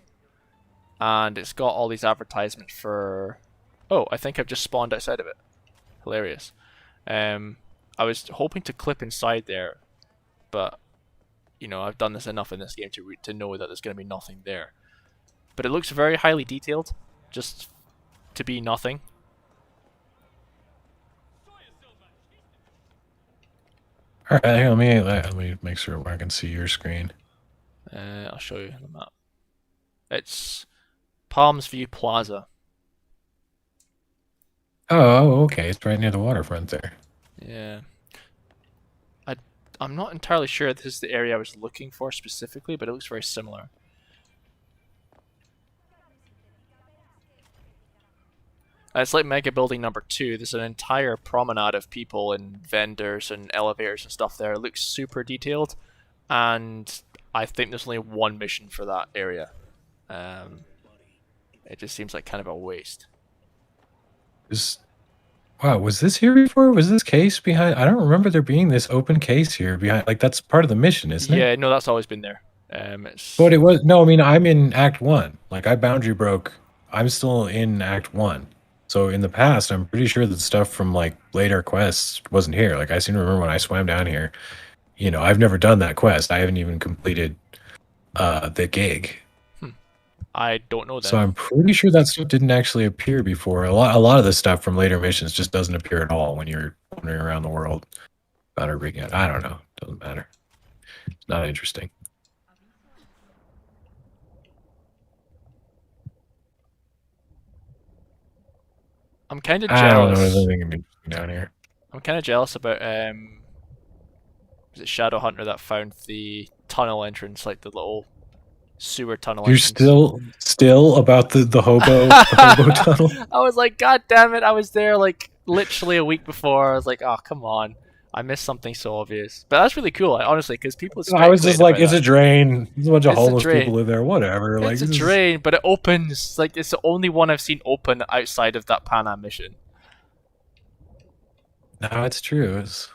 and it's got all these advertisements for. Oh, I think I've just spawned outside of it. Hilarious. I was hoping to clip inside there, but you know, I've done this enough in this game to know that there's going to be nothing there. But it looks very highly detailed, just to be nothing. All right, let me make sure I can see your screen. I'll show you the map. It's Palms View Plaza. Oh, okay. It's right near the waterfront there. Yeah. I'm not entirely sure this is the area I was looking for specifically, but it looks very similar. It's like Mega Building number 2. There's an entire promenade of people and vendors and elevators and stuff there. It looks super detailed, and I think there's only one mission for that area. It just seems like kind of a waste. Wow, was this here before? Was this case behind? I don't remember there being this open case here behind. Like that's part of the mission, isn't it? Yeah, no, that's always been there. But it was no. I mean, I'm in Act 1. Like I boundary broke. I'm still in Act 1. So in the past, I'm pretty sure that stuff from like later quests wasn't here. Like I seem to remember when I swam down here. You know, I've never done that quest. I haven't even completed the gig. I don't know that. So I'm pretty sure that stuff didn't actually appear before. A lot of the stuff from later missions just doesn't appear at all when you're wandering around the world. Boundary breaking. I don't know. Doesn't matter. It's not interesting. I'm kind of I don't know. jealous. There's anything interesting down here. I'm kind of jealous about was it Shadowhunter that found the tunnel entrance, like the little sewer tunnel You're entrance. still about the hobo the hobo tunnel. I was like, God damn it! I was there like literally a week before. I was like, oh come on, I missed something so obvious. But that's really cool, like, honestly, because people. I was just like, speculated it's a about drain. There's a bunch of It's a homeless drain. people live there. Whatever. that. Like It's a this is- drain, but it opens. Like it's the only one I've seen open outside of that Pan Am mission. No, it's true. It's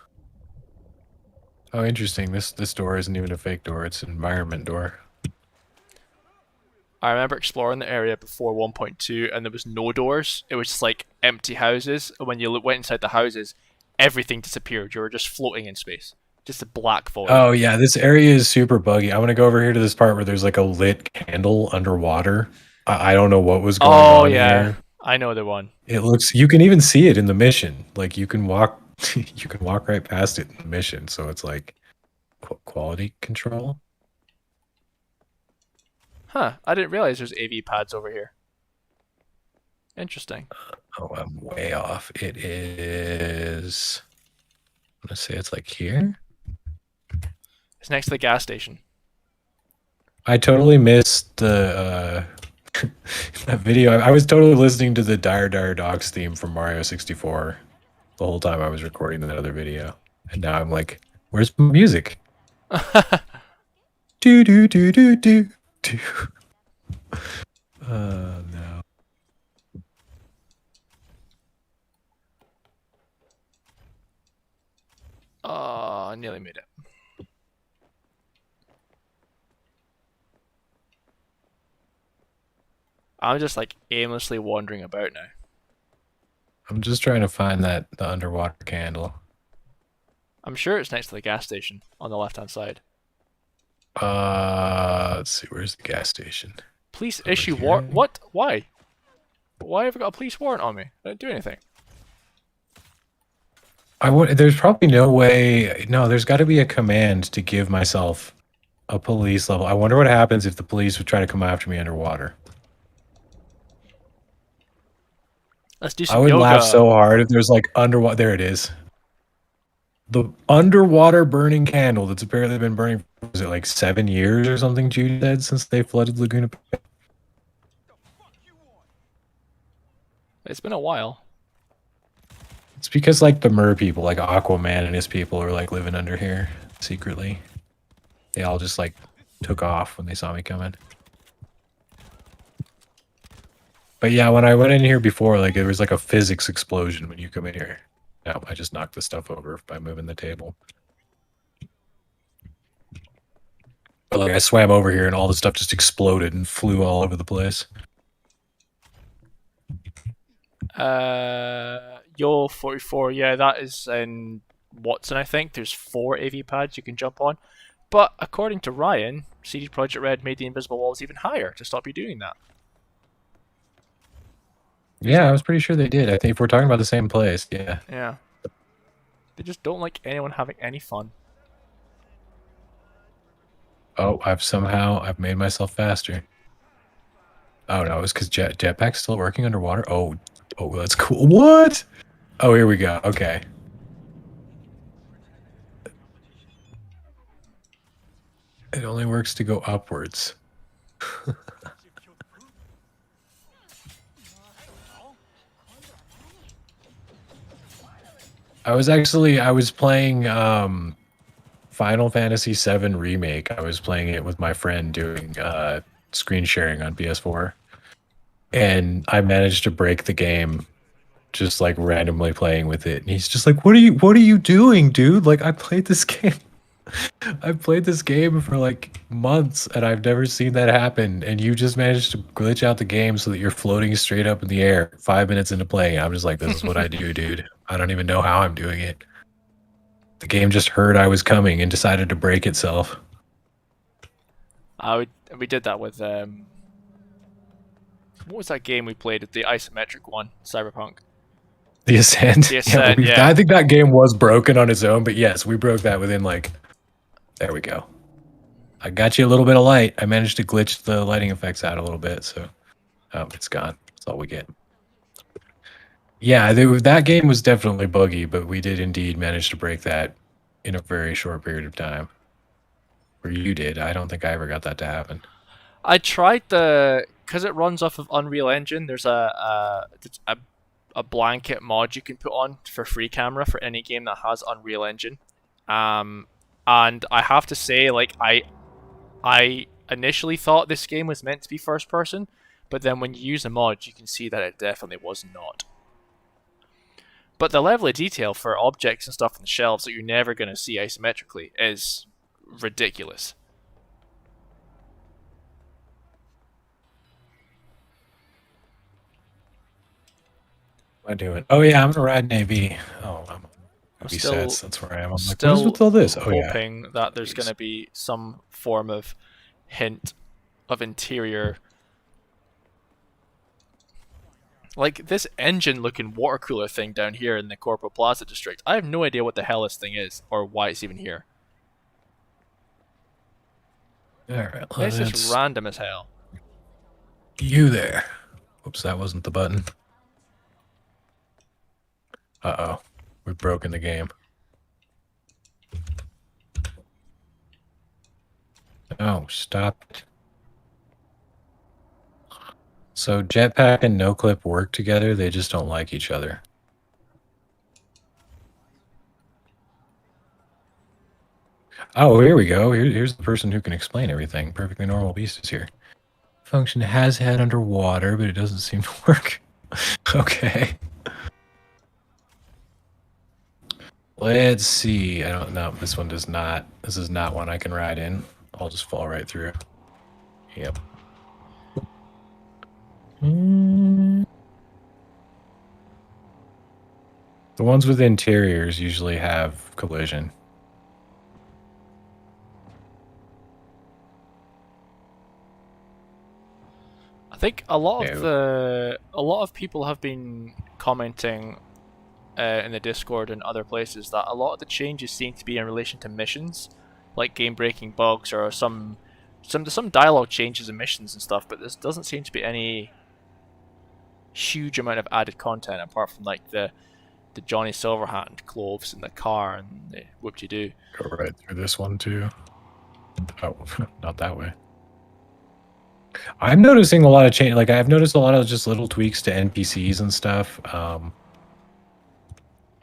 oh interesting. This door isn't even a fake door. It's an environment door. I remember exploring the area before 1.2, and there was no doors. It was just like empty houses. And when you went inside the houses, everything disappeared. You were just floating in space, just a black void. Oh yeah, this area is super buggy. I want to go over here to this part where there's like a lit candle underwater. I don't know what was going on here. I know the one. It looks. You can even see it in the mission. Like you can walk. You can walk right past it in the mission. So it's like quality control. Huh? I didn't realize there's AV pads over here. Interesting. Oh, I'm way off. It is. I'm gonna say it's like here. It's next to the gas station. I totally missed the that video. I was totally listening to the Dire Dire Dogs theme from Mario 64 the whole time I was recording that other video, and now I'm like, "Where's my music?" Do do do do do do. No. Oh, I nearly made it. I'm just like aimlessly wandering about now. I'm just trying to find the underwater candle. I'm sure it's next to the gas station on the left-hand side. Let's see. Where's the gas station? Police Over issue here. warrant. What? Why? Why have I got a police warrant on me? I didn't do anything. There's probably no way. No, there's got to be a command to give myself a police level. I wonder what happens if the police would try to come after me underwater. Let's do some I would yoga. laugh so hard if there's like underwater. There it is. The underwater burning candle that's apparently been burning for, was it like 7 years or something, Judy said, since they flooded Laguna. It's been a while. It's because like the mer people, like Aquaman and his people, are like living under here secretly. They all just like took off when they saw me coming. But yeah, when I went in here before, like there was like a physics explosion when you come in here. No, I just knocked the stuff over by moving the table. But like I swam over here and all the stuff just exploded and flew all over the place. Yo 44, yeah, that is in Watson, I think. There's 4 AV pads you can jump on. But according to Ryan, CD Projekt Red made the invisible walls even higher to stop you doing that. Yeah, I was pretty sure they did. I think if we're talking about the same place, yeah. Yeah. They just don't like anyone having any fun. Oh, I've made myself faster. Oh no, it's because jetpack's still working underwater. Oh, that's cool. What? Oh, here we go. Okay. It only works to go upwards. I was playing Final Fantasy VII Remake. I was playing it with my friend doing screen sharing on PS4. And I managed to break the game just like randomly playing with it. And he's just like, what are you doing, dude? Like I played this game. I've played this game for like months and I've never seen that happen. And you just managed to glitch out the game so that you're floating straight up in the air 5 minutes into playing. I'm just like, this is what I do, dude. I don't even know how I'm doing it. The game just heard I was coming and decided to break itself. We did that with what was that game we played? The isometric one, Cyberpunk. The Ascent. The Ascent, yeah. I think that game was broken on its own, but yes, we broke that within like. There we go. I got you a little bit of light. I managed to glitch the lighting effects out a little bit, so it's gone. That's all we get. Yeah, that game was definitely buggy, but we did indeed manage to break that in a very short period of time. Or you did. I don't think I ever got that to happen. I tried because it runs off of Unreal Engine. There's a blanket mod you can put on for free camera for any game that has Unreal Engine. And I have to say, like, I initially thought this game was meant to be first person, but then when you use the mod, you can see that it definitely was not. But the level of detail for objects and stuff on the shelves that you're never going to see isometrically is ridiculous. What am I doing? Oh yeah, I'm gonna ride an AV. Oh, I'm still, that's where I am. I'm like, still what is with all this? Oh, hoping that there's going to be some form of hint of interior. Like this engine-looking water cooler thing down here in the Corporal Plaza district. I have no idea what the hell this thing is or why it's even here. All right, It's just random as hell. You there? Oops, that wasn't the button. Uh-oh. We've broken the game. Oh, stop it. So Jetpack and NoClip work together, they just don't like each other. Oh, here we go. Here's the person who can explain everything. Perfectly Normal Beast is here. Function has had underwater, but it doesn't seem to work. Okay. Let's see. I don't know. This one does not. This is not one I can ride in. I'll just fall right through. Yep. The ones with interiors usually have collision. I think a lot of people have been commenting in the Discord and other places that a lot of the changes seem to be in relation to missions, like game-breaking bugs or some dialogue changes in missions and stuff. But there doesn't seem to be any huge amount of added content apart from like the Johnny Silverhand clothes in the car and the whoop-de-doo. Go right through this one too. Oh, not that way. I'm noticing a lot of change. Like I've noticed a lot of just little tweaks to NPCs and stuff. I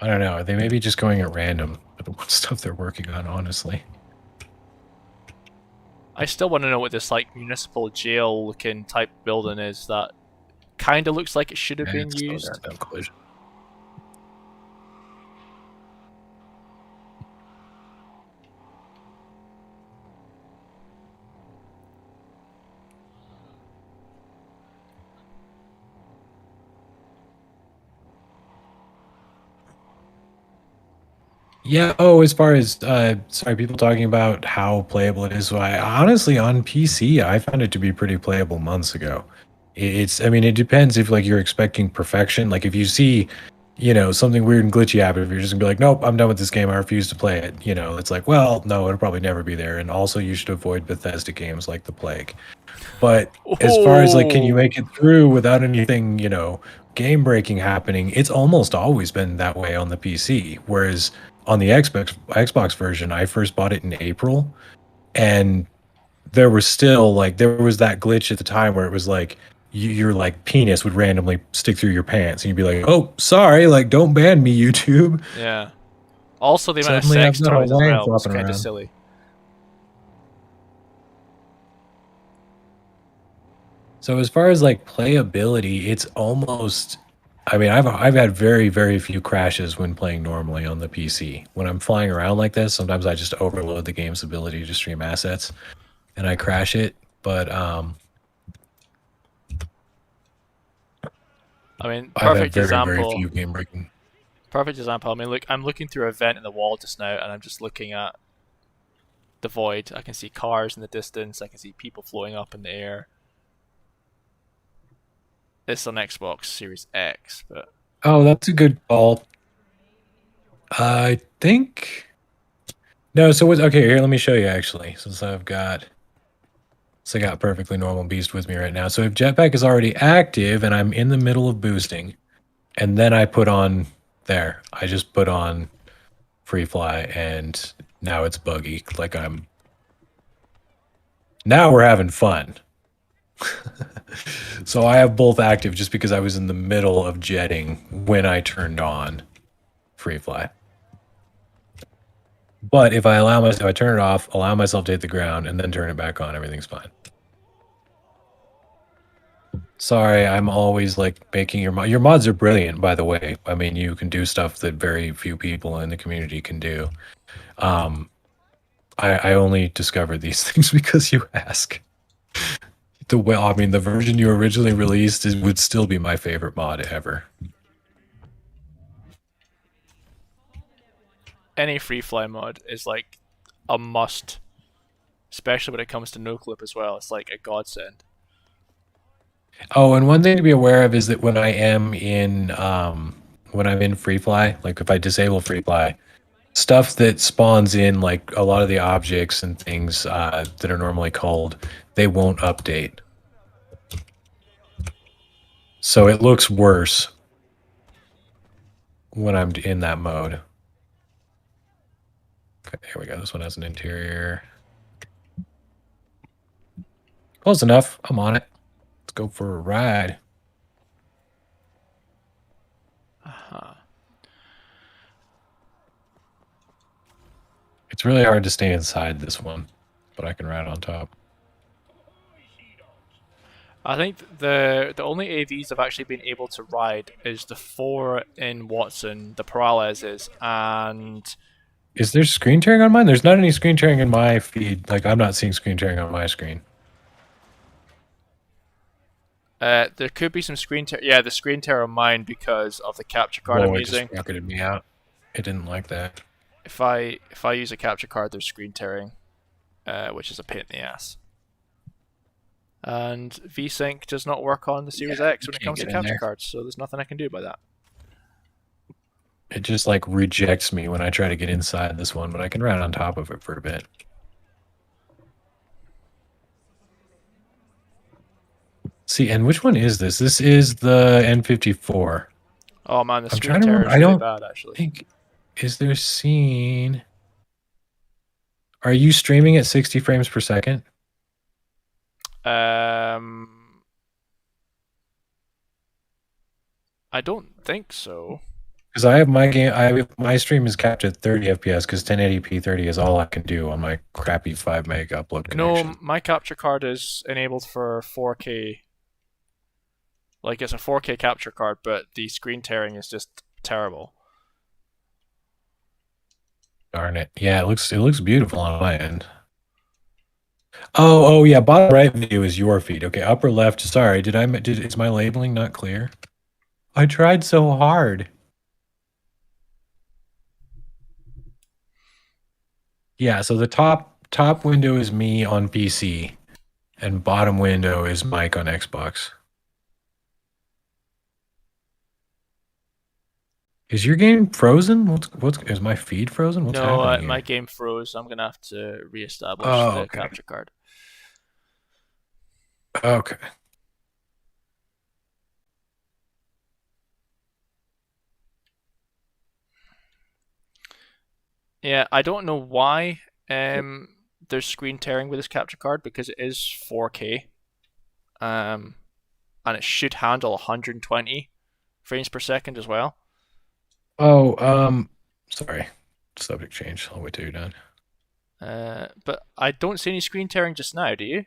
don't know. They may be just going at random with what stuff they're working on, honestly. I still want to know what this like municipal jail looking type building is that kind of looks like it should have been used. Yeah. Oh, as far as sorry, people talking about how playable it is. So I honestly on PC, I found it to be pretty playable months ago. I mean, it depends if like you're expecting perfection. Like if you see, something weird and glitchy happen, if you're just gonna be like, nope, I'm done with this game, I refuse to play it. It's like, well, no, it'll probably never be there. And also, you should avoid Bethesda games like The Plague. But as far as like, can you make it through without anything, game breaking happening? It's almost always been that way on the PC. Whereas on the Xbox version, I first bought it in April, and there was still like there was that glitch at the time where it was like your like penis would randomly stick through your pants, and you'd be like, "Oh, sorry, like don't ban me, YouTube." Yeah. Also, the amount of Suddenly I've sex got toys as Hawaiian well was flopping kind of around. silly. So as far as like playability, it's almost. I mean, I've had very very few crashes when playing normally on the PC. When I'm flying around like this, sometimes I just overload the game's ability to stream assets, and I crash it. But I mean, I've had perfect very very example. few game breaking. Perfect example. I mean, look, I'm looking through a vent in the wall just now, and I'm just looking at the void. I can see cars in the distance. I can see people floating up in the air. It's on Xbox Series X, but Oh, that's a good call. I think no. So what's okay? Here, let me show you actually. So I got perfectly normal beast with me right now. So if jetpack is already active and I'm in the middle of boosting, and then I put on there, I just put on free fly, and now it's buggy. Like now we're having fun. So I have both active just because I was in the middle of jetting when I turned on free fly. But if I turn it off, allow myself to hit the ground, and then turn it back on, everything's fine. Sorry, I'm always like making your mods are brilliant, by the way. I mean, you can do stuff that very few people in the community can do. I only discovered these things because you ask. I mean, the version you originally released would still be my favorite mod ever. any free fly mod is like a must, especially when it comes to no clip as well. It's like a godsend. Oh, and one thing to be aware of is that when I'm in free fly, like if I disable free fly, stuff that spawns in, like a lot of the objects and things that are normally called, they won't update. So it looks worse when I'm in that mode. Okay, here we go. This one has an interior. Close enough. I'm on it. Let's go for a ride. It's really hard to stay inside this one, but I can ride on top. I think the only AVs I've actually been able to ride is the 4 in Watson, the Paralyzes, and Is there screen tearing on mine? There's not any screen tearing in my feed. Like, I'm not seeing screen tearing on my screen. there could be some screen tear. Yeah, the screen tear on mine because of the capture card I'm Whoa, it using. just rocketed me out. It didn't like that. If I use a capture card, there's screen tearing, which is a pain in the ass. And VSync does not work on the Series X when it comes to capture cards, so there's nothing I can do about that. It just like rejects me when I try to get inside this one, but I can ride on top of it for a bit. See, and which one is this? This is the N54. Oh man, the I'm screen trying to tear remember. is I really don't bad actually. think. Is there scene? Are you streaming at 60 frames per second? I don't think so. Because I have my stream is capped at 30 FPS because 1080p 30 is all I can do on my crappy 5 meg upload connection. No, my capture card is enabled for 4K. Like it's a 4K capture card, but the screen tearing is just terrible. Darn it! Yeah, it looks beautiful on my end. Oh yeah, bottom right view is your feed. Okay, upper left. Sorry, is my labeling not clear? I tried so hard. Yeah, so the top window is me on PC, and bottom window is Mike on Xbox. Is your game frozen? Is my feed frozen? What's No, happening my here? game froze. I'm gonna have to reestablish Oh, the okay. capture card. Okay. Yeah, I don't know why there's screen tearing with this capture card because it is 4K. And it should handle 120 frames per second as well. Oh, sorry. subject change. I'll wait till you're done. But I don't see any screen tearing just now, do you?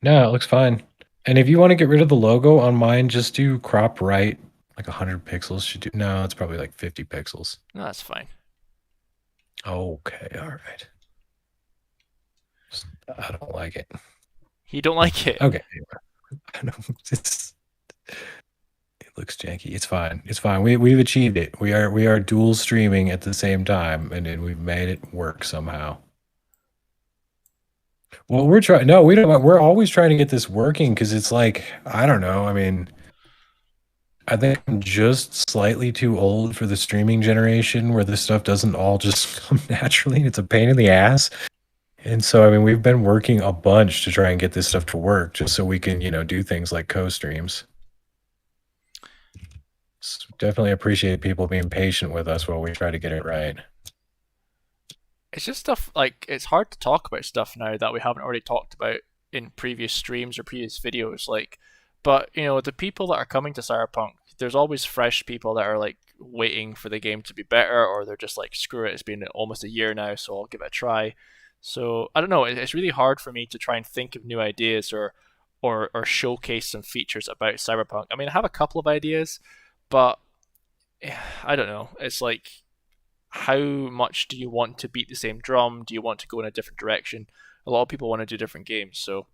No, it looks fine. And if you want to get rid of the logo on mine, just do crop right, like 100 pixels should do. No, it's probably like 50 pixels. No, that's fine. Okay, all right. I don't like it. You don't like it? Okay. I know, it looks janky. It's fine. It's fine. We've achieved it. We are dual streaming at the same time, and we've made it work somehow. Well, we're trying. No, we don't. We're always trying to get this working because it's like, I don't know. I mean, I think I'm just slightly too old for the streaming generation where this stuff doesn't all just come naturally. It's a pain in the ass. And so, I mean, we've been working a bunch to try and get this stuff to work just so we can, do things like co-streams. Definitely appreciate people being patient with us while we try to get it right. It's just stuff like it's hard to talk about stuff now that we haven't already talked about in previous streams or previous videos. But the people that are coming to Cyberpunk, there's always fresh people that are like waiting for the game to be better, or they're just like, screw it, it's been almost a year now, so I'll give it a try. So I don't know. It's really hard for me to try and think of new ideas or showcase some features about Cyberpunk. I mean, I have a couple of ideas, but I don't know. It's like, how much do you want to beat the same drum? Do you want to go in a different direction? A lot of people want to do different games, so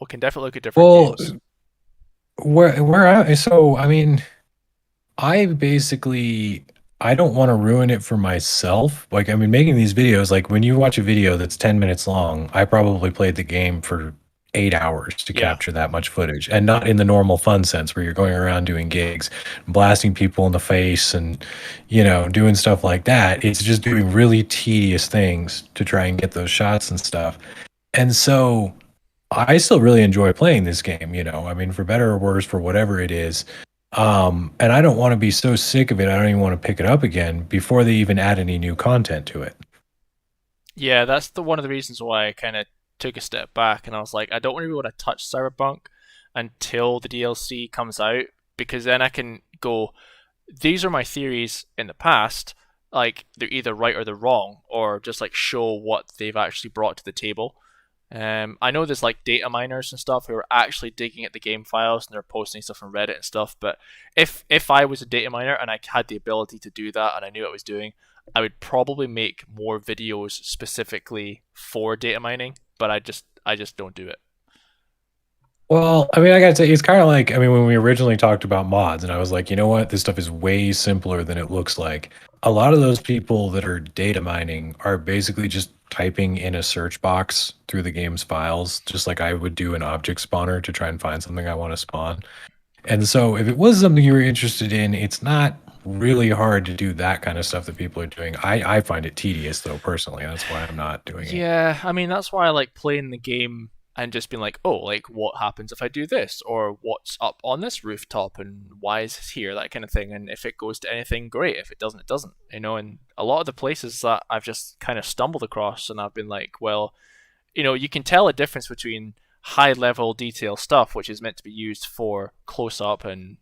we can definitely look at different games. So I mean, I don't want to ruin it for myself. Like, I mean, making these videos, like when you watch a video that's 10 minutes long, I probably played the game for 8 hours to capture that much footage, and not in the normal fun sense where you're going around doing gigs, blasting people in the face and, doing stuff like that. It's just doing really tedious things to try and get those shots and stuff. And so I still really enjoy playing this game, I mean, for better or worse, for whatever it is. And I don't want to be so sick of it, I don't even want to pick it up again before they even add any new content to it. Yeah, that's one of the reasons why I kind of took a step back and I was like, I don't really want to touch Cyberpunk until the DLC comes out, because then I can go, these are my theories in the past, like they're either right or they're wrong, or just like show what they've actually brought to the table. I know there's like data miners and stuff who are actually digging at the game files and they're posting stuff on Reddit and stuff, but if I was a data miner and I had the ability to do that and I knew what I was doing, I would probably make more videos specifically for data mining, but I just don't do it. Well, I mean, I gotta say, it's kind of like, I mean, when we originally talked about mods, and I was like, you know what, this stuff is way simpler than it looks like. A lot of those people that are data mining are basically just typing in a search box through the game's files, just like I would do an object spawner to try and find something I want to spawn. And so if it was something you were interested in, it's not really hard to do that kind of stuff that people are doing. I find it tedious, though, personally. That's why I'm not doing it. Yeah, I mean, that's why I like playing the game and just being like, oh, like what happens if I do this, or what's up on this rooftop, and why is this here, that kind of thing. And if it goes to anything, great. If it doesn't, it doesn't. And a lot of the places that I've just kind of stumbled across, and I've been like, well, you can tell a difference between high level detail stuff, which is meant to be used for close up and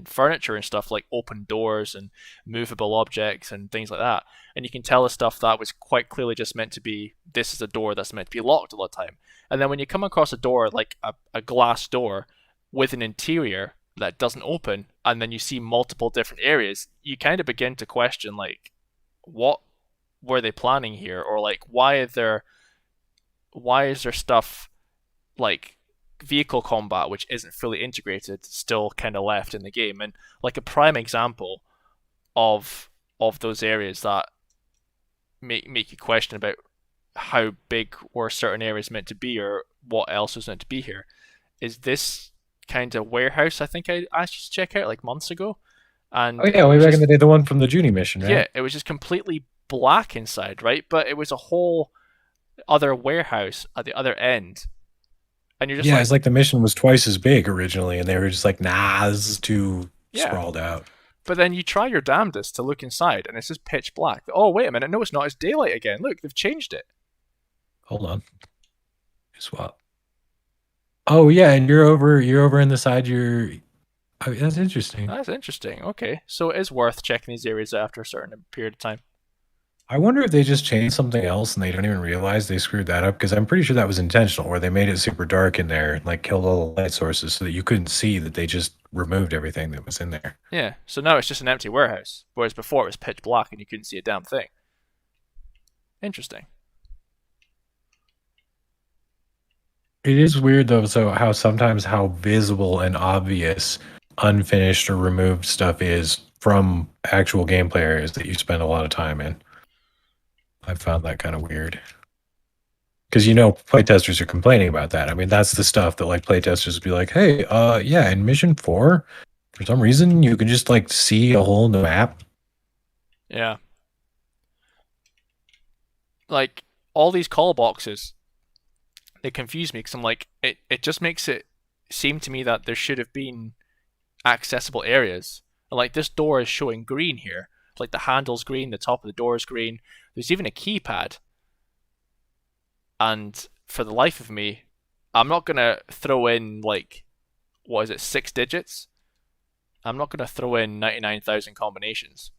furniture and stuff, like open doors and movable objects and things like that. And you can tell the stuff that was quite clearly just meant to be, this is a door that's meant to be locked all the time. And then when you come across a door, like a glass door with an interior that doesn't open, and then you see multiple different areas, you kind of begin to question, like, what were they planning here? Or like, why is there stuff like vehicle combat, which isn't fully integrated, still kind of left in the game? And like a prime example of those areas that make you question about how big were certain areas meant to be, or what else was meant to be here, is this kind of warehouse I think I asked you to check out like months ago. And oh yeah, way back in the day, the one from the Junie mission, right? Yeah, it was just completely black inside, right? But it was a whole other warehouse at the other end. And you're just it's like the mission was twice as big originally, and they were just like, nah, this is too sprawled out. But then you try your damnedest to look inside, and it's just pitch black. Oh, wait a minute, no, it's not. It's daylight again. Look, they've changed it. Hold on. Swap. Oh yeah, and you're over in the side. Oh, that's interesting. That's interesting. Okay, so it is worth checking these areas after a certain period of time. I wonder if they just changed something else and they don't even realize they screwed that up because I'm pretty sure that was intentional, where they made it super dark in there and like killed all the light sources so that you couldn't see that they just removed everything that was in there. Yeah, so now it's just an empty warehouse, whereas before it was pitch black and you couldn't see a damn thing. Interesting. It is weird though, so how sometimes how visible and obvious unfinished or removed stuff is from actual gameplay areas that you spend a lot of time in. I found that kind of weird. Because playtesters are complaining about that. I mean, that's the stuff that like playtesters would be like, hey, yeah, in mission 4, for some reason you can just like see a hole in the map. Yeah. Like, all these call boxes, they confuse me because I'm like, it just makes it seem to me that there should have been accessible areas. Like, this door is showing green here. Like, the handle's green, the top of the door is green. There's even a keypad. And for the life of me, I'm not going to throw in, like, what is it, 6 digits? I'm not going to throw in 99,000 combinations.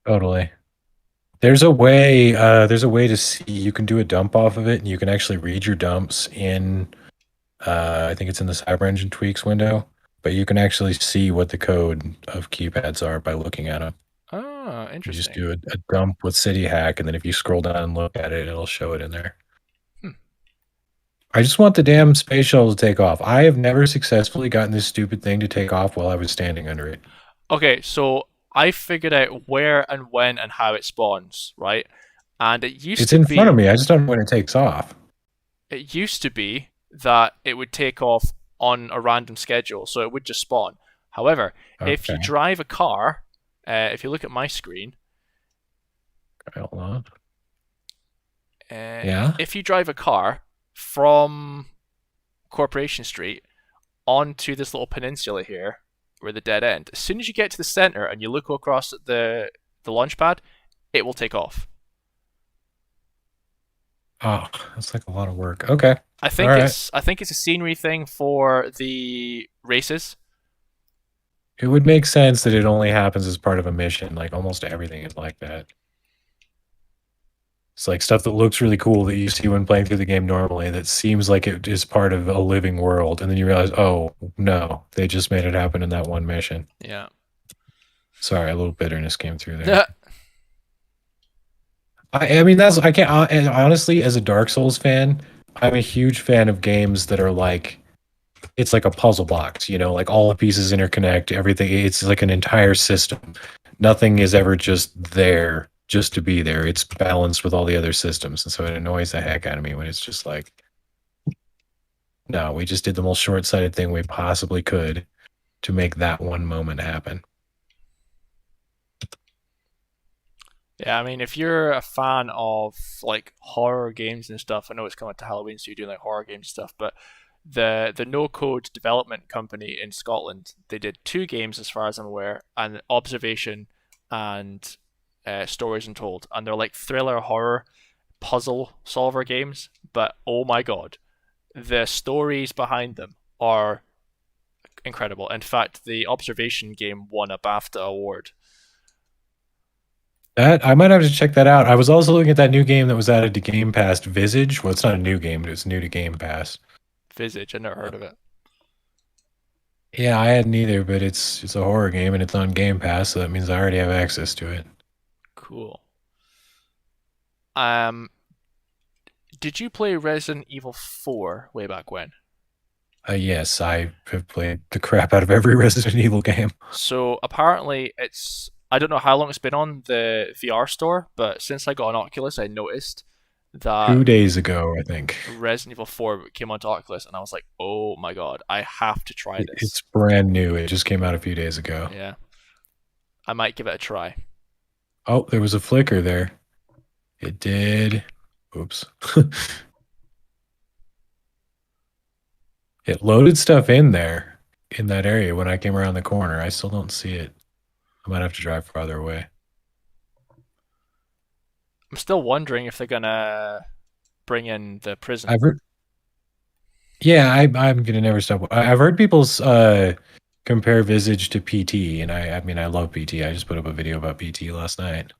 Totally. There's a way to see, you can do a dump off of it and you can actually read your dumps in I think it's in the Cyber Engine tweaks window, but you can actually see what the code of keypads are by looking at them. Ah, You just interesting. do a dump with City Hack, and then if you scroll down and look at it, it'll show it in there. Hmm. I just want the damn space shuttle to take off. I have never successfully gotten this stupid thing to take off while I was standing under it. Okay, so I figured out where and when and how it spawns, right? And It's in front of me. I just don't know when it takes off. it used to be that it would take off on a random schedule, so it would just spawn. However, if you Okay, drive a car, if you look at my screen, hold on. uh, Yeah. if you drive a car from Corporation Street onto this little peninsula here, where the dead end, as soon as you get to the center and you look across at the launch pad, it will take off. Oh, that's like a lot of work. Okay. I All think right. it's a scenery thing for the races. It would make sense that it only happens as part of a mission. Like almost everything is like that. It's like stuff that looks really cool that you see when playing through the game normally that seems like it is part of a living world. And then you realize, oh, no, they just made it happen in that one mission. Yeah. Sorry, a little bitterness came through there. I mean, I can't, and honestly, as a Dark Souls fan, I'm a huge fan of games that are like, it's like a puzzle box, like all the pieces interconnect, everything. It's like an entire system. Nothing is ever just there just to be there. It's balanced with all the other systems. And so it annoys the heck out of me when it's just like, no, we just did the most short sighted thing we possibly could to make that one moment happen. Yeah, I mean, if you're a fan of like horror games and stuff, I know it's coming to Halloween, so you're doing like horror games and stuff, but the no code development company in Scotland, they did two games as far as I'm aware, and Observation and Stories Untold, and they're like thriller horror puzzle solver games, but oh my god, the stories behind them are incredible. In fact, the Observation game won a BAFTA award. That I might have to check that out. I was also looking at that new game that was added to Game Pass, Visage. Well, it's not a new game, but it's new to Game Pass. Visage, I never Uh, heard of it. Yeah, I hadn't either, but it's a horror game and it's on Game Pass, so that means I already have access to it. Cool. Um, did you play Resident Evil 4 way back when? Yes, I have played the crap out of every Resident Evil game. So apparently I don't know how long it's been on the VR store, but since I got an Oculus, I noticed that 2 days ago, I think. Resident Evil 4 came onto Oculus, and I was like, oh my god, I have to try It's this. brand new. It just came out a few days ago. Yeah, I might give it a try. Oh, there was a flicker there. It did. Oops. It loaded stuff in there in that area when I came around the corner. I still don't see it. I might have to drive farther away. I'm still wondering if they're gonna bring in the prison. I've heard Yeah, I'm gonna never stop. I've heard people compare Visage to PT, and I mean I love PT. I just put up a video about PT last night.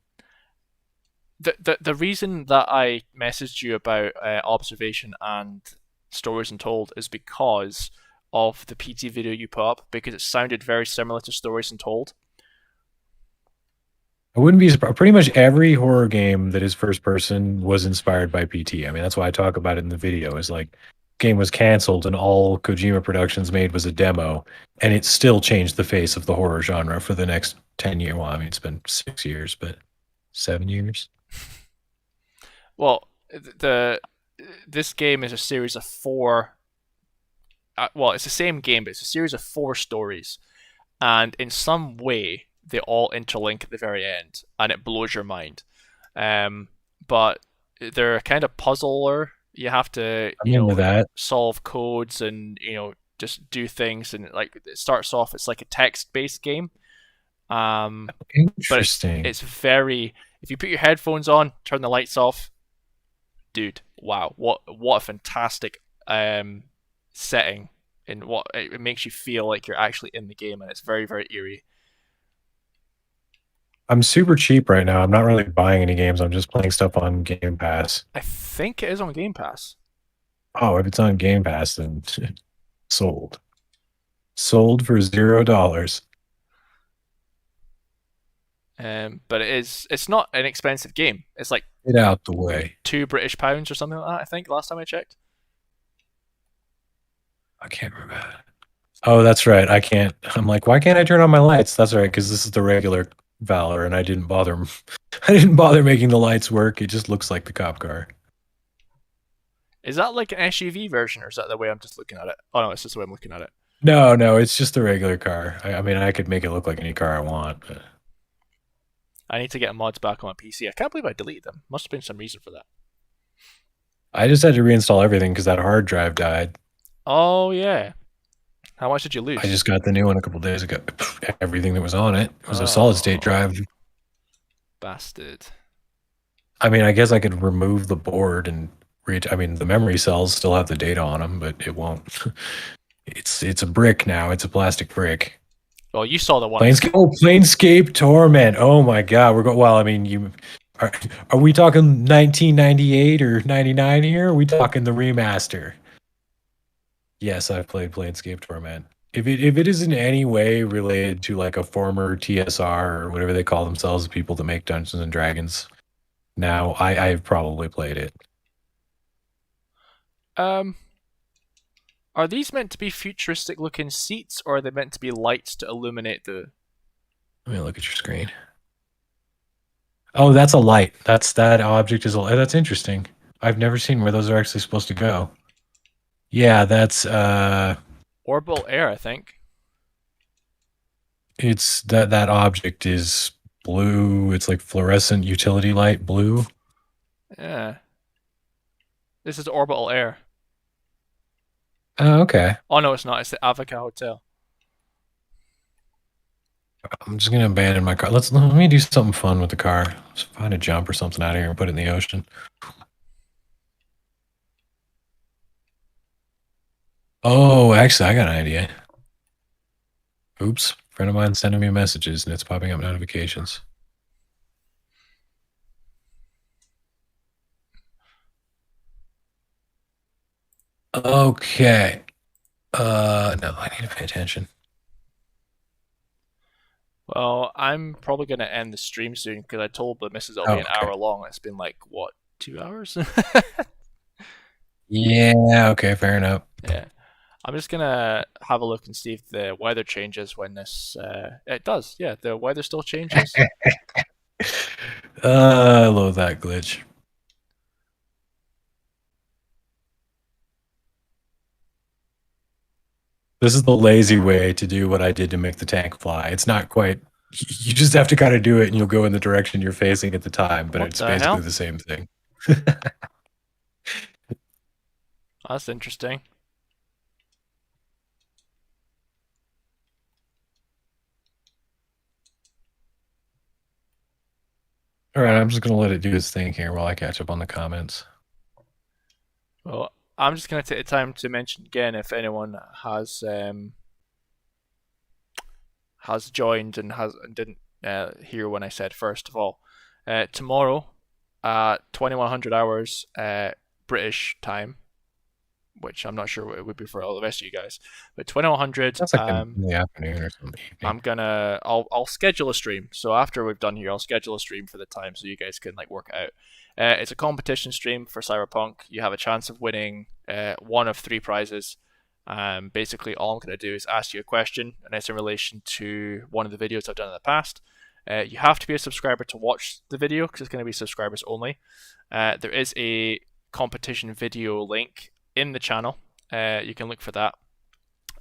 The reason that I messaged you about observation and stories untold is because of the PT video you put up, because it sounded very similar to stories untold. I wouldn't be surprised. Pretty much every horror game that is first person was inspired by PT. I mean, that's why I talk about it in the video. Is like, game was canceled and all Kojima Productions made was a demo, and it still changed the face of the horror genre for the next 10 years. Well, I mean, it's been 6 years, but 7 years. Well, the this game is a series of four. Well, it's the same game, but it's a series of four stories, and in some way they all interlink at the very end, and it blows your mind. But they're a kind of puzzler. You have to, I'm into that. solve codes and just do things, and like it starts off, it's like a text-based game. But Interesting. it's very. If you put your headphones on, turn the lights off, dude, wow, what a fantastic setting, and what it makes you feel like you're actually in the game, and it's very, very eerie. I'm super cheap right now. I'm not really buying any games. I'm just playing stuff on Game Pass. I think it is on Game Pass. Oh, if it's on Game Pass, then sold. Sold for $0. But it's not an expensive game. It's like Get out the way. £2 or something like that, I think, last time I checked. I can't remember. Oh, that's right. I can't. I'm like, why can't I turn on my lights? That's right, because this is the regular Valor, and I didn't bother. I didn't bother making the lights work. It just looks like the cop car. Is that like an SUV version, or is that the way I'm just looking at it? Oh no, it's just the way I'm looking at it. No, it's just the regular car. I mean, I could make it look like any car I want. But I need to get mods back on my PC. I can't believe I deleted them. Must have been some reason for that. I just had to reinstall everything because that hard drive died. Oh yeah. How much did you lose? I just got the new one a couple days ago. Everything that was on it was a solid state drive. Bastard. I mean, I guess I could remove the board and read. I mean, the memory cells still have the data on them, but it won't. It's a brick now. It's a plastic brick. Well, you saw the one. Planescape Torment. Oh my God, we're going. Well, I mean, are we talking 1998 or 99 here? Are we talking the remaster? Yes, I've played Planescape Torment. If it is in any way related to like a former TSR or whatever they call themselves, the people that make Dungeons and Dragons, now I've probably played it. Are these meant to be futuristic looking seats, or are they meant to be lights to illuminate the... Let me look at your screen. Oh, that's a light. That object is a light. That's interesting. I've never seen where those are actually supposed to go. Yeah, that's Orbital air, I think. It's that object is blue. It's like fluorescent utility light blue. Yeah. This is orbital air. Oh, okay. Oh no, it's not. It's the Avoca Hotel. I'm just gonna abandon my car. Let me do something fun with the car. Let's find a jump or something out of here and put it in the ocean. Oh, actually, I got an idea. Oops, friend of mine sending me messages and it's popping up notifications. Okay. No, I need to pay attention. Well, I'm probably going to end the stream soon because I told the missus it'll be an hour long. It's been like, what, 2 hours? Yeah, okay, fair enough. Yeah. I'm just going to have a look and see if the weather changes when this... it does, yeah. The weather still changes. I love that glitch. This is the lazy way to do what I did to make the tank fly. It's not quite... You just have to kind of do it and you'll go in the direction you're facing at the time, but it's basically the same thing. That's interesting. All right, I'm just going to let it do its thing here while I catch up on the comments. Well, I'm just gonna take the time to mention again if anyone has joined and didn't hear when I said. First of all, tomorrow at 2100 hours British time, which I'm not sure what it would be for all the rest of you guys, but 2100. That's like in the afternoon or something. I'll schedule a stream. So after we've done here, I'll schedule a stream for the time so you guys can like work it out. It's a competition stream for Cyberpunk. You have a chance of winning one of 3 prizes. Basically, all I'm going to do is ask you a question, and it's in relation to one of the videos I've done in the past. You have to be a subscriber to watch the video because it's going to be subscribers only. There is a competition video link in the channel. You can look for that.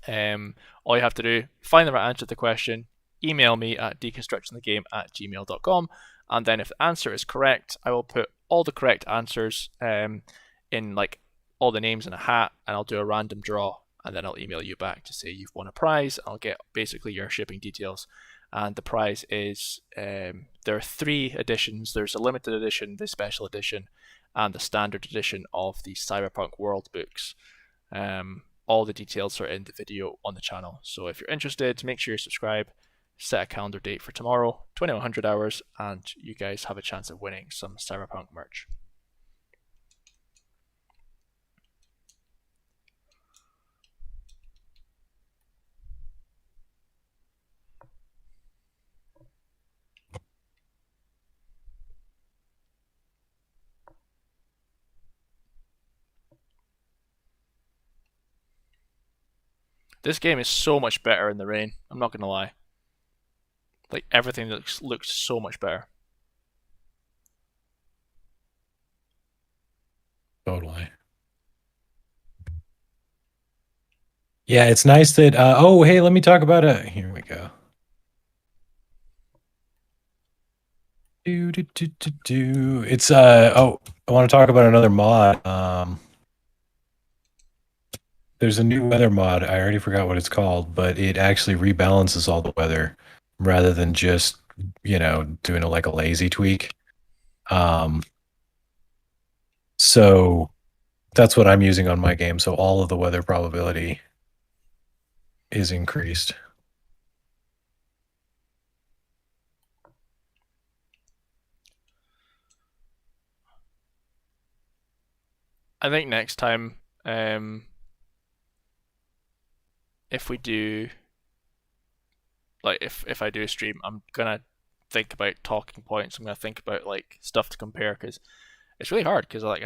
All you have to do, find the right answer to the question, email me at deconstructingthegame@gmail.com, and then if the answer is correct, I will put all the correct answers in like all the names in a hat, and I'll do a random draw, and then I'll email you back to say you've won a prize. I'll get basically your shipping details, and the prize is there are 3 editions. There's a limited edition, the special edition, and the standard edition of the Cyberpunk World books. All the details are in the video on the channel. So if you're interested, make sure you subscribe, set a calendar date for tomorrow, 2100 hours, and you guys have a chance of winning some Cyberpunk merch. This game is so much better in the rain. I'm not gonna lie. Like everything looks so much better. Totally. Yeah, it's nice that. Oh, hey, let me talk about it. Here we go. It's oh, I want to talk about another mod. There's a new weather mod. I already forgot what it's called, but it actually rebalances all the weather rather than just, doing like a lazy tweak. So that's what I'm using on my game. So all of the weather probability is increased. I think next time, if we do, like, if I do a stream, I'm gonna think about talking points. I'm gonna think about like stuff to compare because it's really hard because like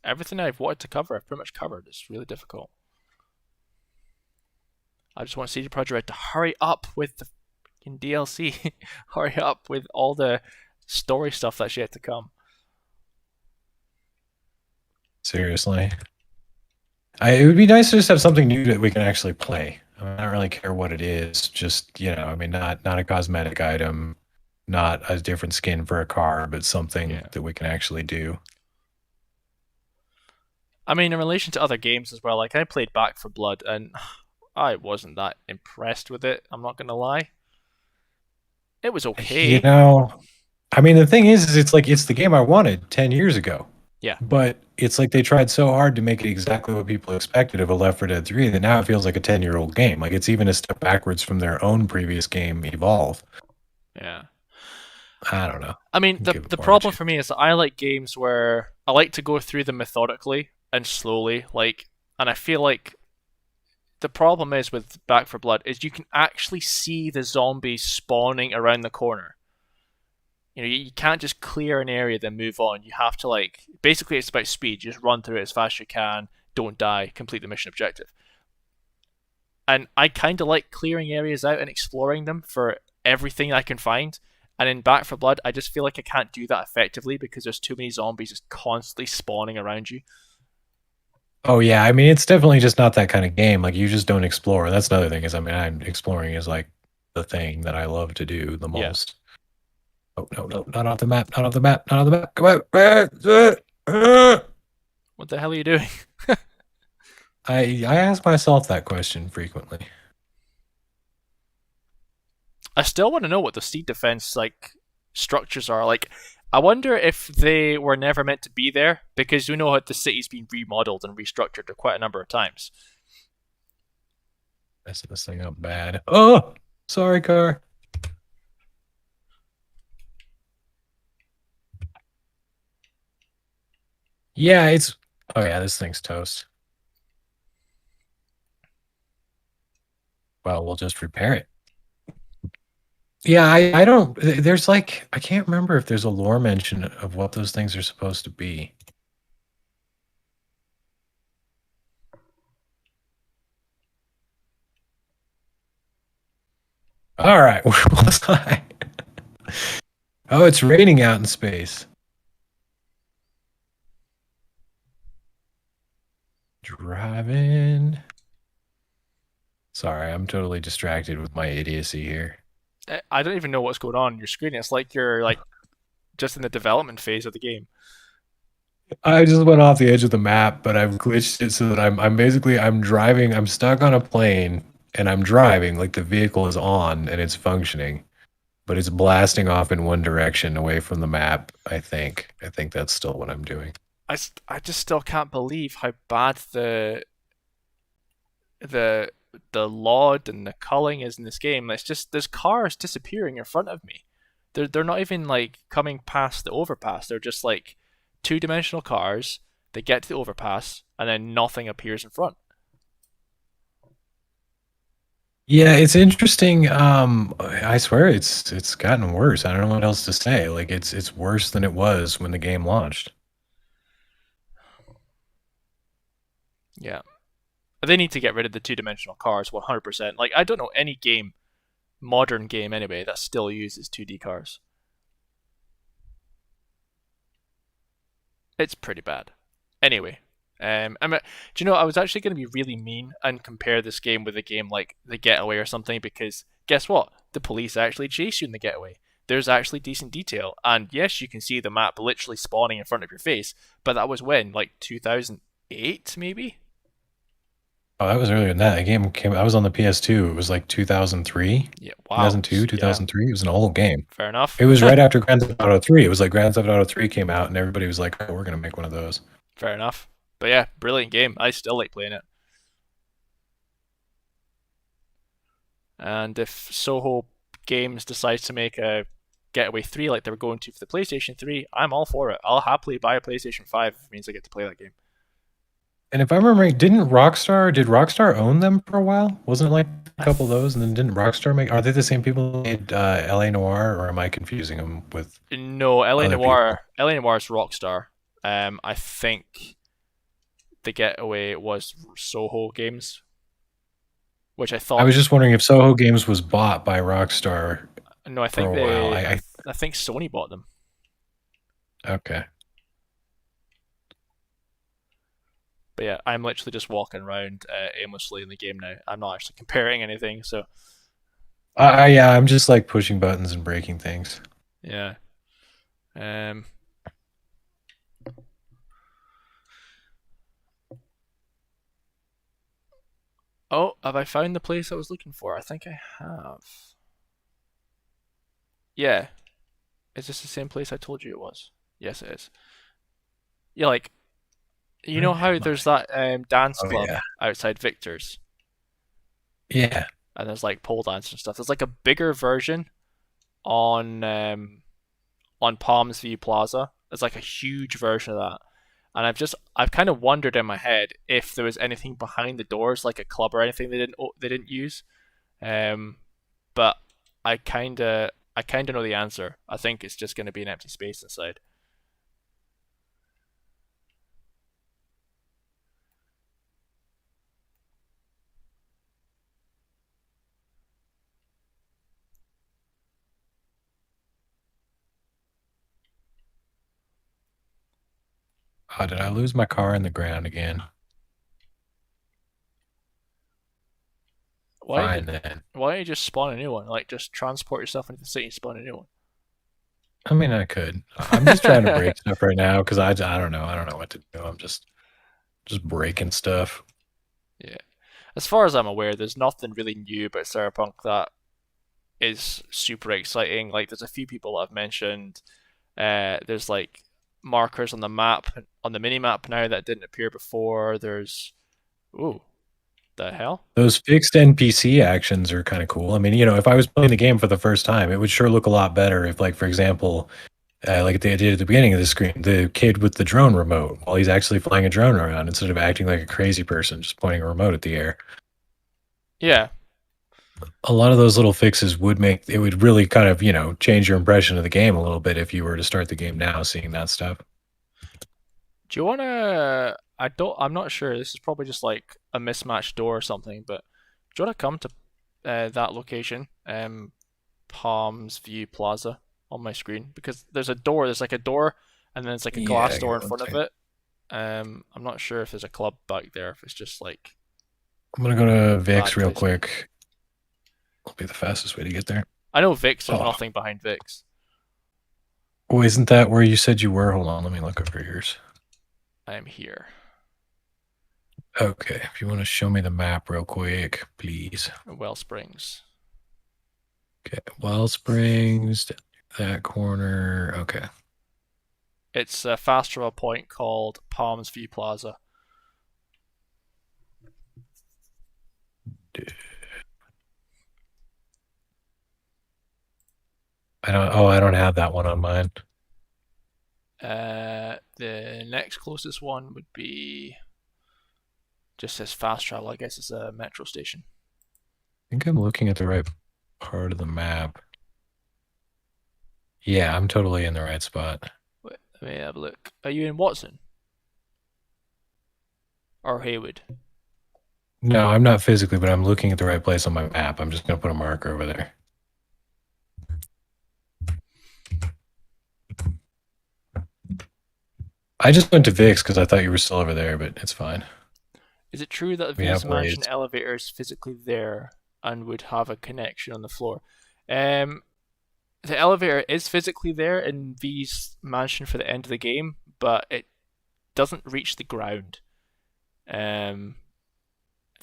everything I've wanted to cover, I've pretty much covered. It's really difficult. I just want CD Projekt Red to hurry up with the fucking DLC, hurry up with all the story stuff that's yet to come. Seriously. It would be nice to just have something new that we can actually play. I don't really care what it is. Just, not a cosmetic item, not a different skin for a car, but something that we can actually do. I mean, in relation to other games as well, like I played Back for Blood and I wasn't that impressed with it. I'm not gonna lie. It was okay. I mean, the thing is it's like it's the game I wanted 10 years ago. Yeah. But it's like they tried so hard to make it exactly what people expected of a Left 4 Dead 3 that now it feels like a 10-year-old game. Like it's even a step backwards from their own previous game, Evolve. Yeah. I don't know. I mean, the problem for me is that I like games where I like to go through them methodically and slowly, and I feel like the problem is with Back 4 Blood is you can actually see the zombies spawning around the corner. You can't just clear an area then move on. You have to basically it's about speed. You just run through it as fast as you can, don't die, complete the mission objective. And I kind of like clearing areas out and exploring them for everything I can find. And in Back 4 Blood, I just feel like I can't do that effectively because there's too many zombies just constantly spawning around you. Oh yeah, I mean it's definitely just not that kind of game. Like you just don't explore. That's another thing I'm exploring is like the thing that I love to do the most. Oh, no, not off the map, not off the map, not off the map. Come on. What the hell are you doing? I ask myself that question frequently. I still want to know what the seed defense structures are. I wonder if they were never meant to be there because you know how the city's been remodeled and restructured quite a number of times. Messing this thing up bad. Oh, sorry, car. Yeah, it's. Oh yeah, this thing's toast. Well, we'll just repair it. Yeah, I don't. There's like I can't remember if there's a lore mention of what those things are supposed to be. All right, where was I? Oh, it's raining out in space. Driving. Sorry, I'm totally distracted with my idiocy here. I don't even know what's going on your screen. It's like you're like just in the development phase of the game. I just went off the edge of the map, but I've glitched it so that I'm basically I'm driving, I'm stuck on a plane and I'm driving, like the vehicle is on and it's functioning, but it's blasting off in one direction away from the map, I think. I think that's still what I'm doing. I just still can't believe how bad the the LOD and the culling is in this game. It's just there's cars disappearing in front of me. They're not even like coming past the overpass. They're just like two-dimensional cars. They get to the overpass and then nothing appears in front. Yeah, it's interesting. I swear it's gotten worse. I don't know what else to say. Like it's worse than it was when the game launched. Yeah. They need to get rid of the two-dimensional cars 100%. Like I don't know any game, modern game anyway, that still uses 2D cars. It's pretty bad. Anyway, do you know I was actually going to be really mean and compare this game with a game like The Getaway or something because guess what? The police actually chase you in The Getaway. There's actually decent detail, and yes, you can see the map literally spawning in front of your face. But that was when, like 2008, maybe. Oh, that was earlier than that. The game came. I was on the PS2. It was like 2003, Yeah, wow. 2002, Yeah, 2003. It was an old game. fair enough. It was right after Grand Theft Auto 3. It was like Grand Theft Auto 3 came out, and everybody was like, "Oh, we're gonna make one of those." Fair enough. But yeah, brilliant game. I still like playing it. And if Soho Games decides to make a Getaway 3 like they were going to for the PlayStation 3, I'm all for it. I'll happily buy a PlayStation 5 if it means I get to play that game. And if I remember right, did Rockstar own them for a while? Wasn't it like a couple of those, and then didn't Rockstar make? Are they the same people who made LA Noire, or am I confusing them with No, LA other Noire. LA Noire is Rockstar. I think the Getaway was Soho Games, which I I thought. was just wondering if Soho Games was bought by Rockstar No, I for think a while. I think Sony bought them. Okay. But yeah, I'm literally just walking around aimlessly in the game now. I'm not actually comparing anything, so Yeah, I'm just like pushing buttons and breaking things. yeah. Oh, have I found the place I was looking for? I think I have. Yeah. Is this the same place I told you it was? Yes, it is. Yeah, like you know Where how am there's that dance Oh, club yeah. outside Victor's, Yeah. and there's like pole dance and stuff. There's like a bigger version on Palms View Plaza. There's like a huge version of that. And I've kind of wondered in my head if there was anything behind the doors, like a club or anything they didn't use. But I kinda know the answer. I think it's just gonna be an empty space inside. Oh, did I lose my car in the ground again? Why Fine did then. why don't you just spawn a new one? Like just transport yourself into the city and spawn a new one. I mean, I could. I'm just trying to break stuff right now because I don't know. I don't know what to do. I'm just breaking stuff. Yeah. As far as I'm aware, there's nothing really new about Cyberpunk that is super exciting. Like there's a few people that have mentioned There's like markers on the map, on the mini map now that didn't appear before. There's, ooh, the hell? Those fixed NPC actions are kind of cool. I mean, if I was playing the game for the first time, it would sure look a lot better if, like, for example, like they did at the beginning of the screen, the kid with the drone remote, while he's actually flying a drone around instead of acting like a crazy person just pointing a remote at the air. Yeah. A lot of those little fixes would really kind of, change your impression of the game a little bit if you were to start the game now seeing that stuff. Do you wanna? I'm not sure. This is probably just like a mismatched door or something. But do you wanna come to that location, Palms View Plaza, on my screen? Because there's a door. There's like a door, and then it's like a glass door in front of it. I'm not sure if there's a club back there. If it's just like I'm gonna go to Vix bad real placement. quick. Will be the fastest way to get there. I know Vix. There's Oh. nothing behind Vix. Oh, isn't that where you said you were? Hold on, let me look over yours. I am here. Okay, if you want to show me the map real quick, please. Wellsprings. Okay, Wellsprings, that corner. Okay. It's a fast travel point called Palms View Plaza. I don't have that one on mine. The next closest one would be just says fast travel. I guess it's a metro station. I think I'm looking at the right part of the map. Yeah, I'm totally in the right spot. Wait, let me have a look. Are you in Watson? Or Haywood? No, I'm not physically, but I'm looking at the right place on my map. I'm just going to put a marker over there. I just went to Vix because I thought you were still over there, but it's fine. Is it true that the We V's have Mansion ways. elevator is physically there and would have a connection on the floor? The elevator is physically there in V's Mansion for the end of the game, but it doesn't reach the ground. The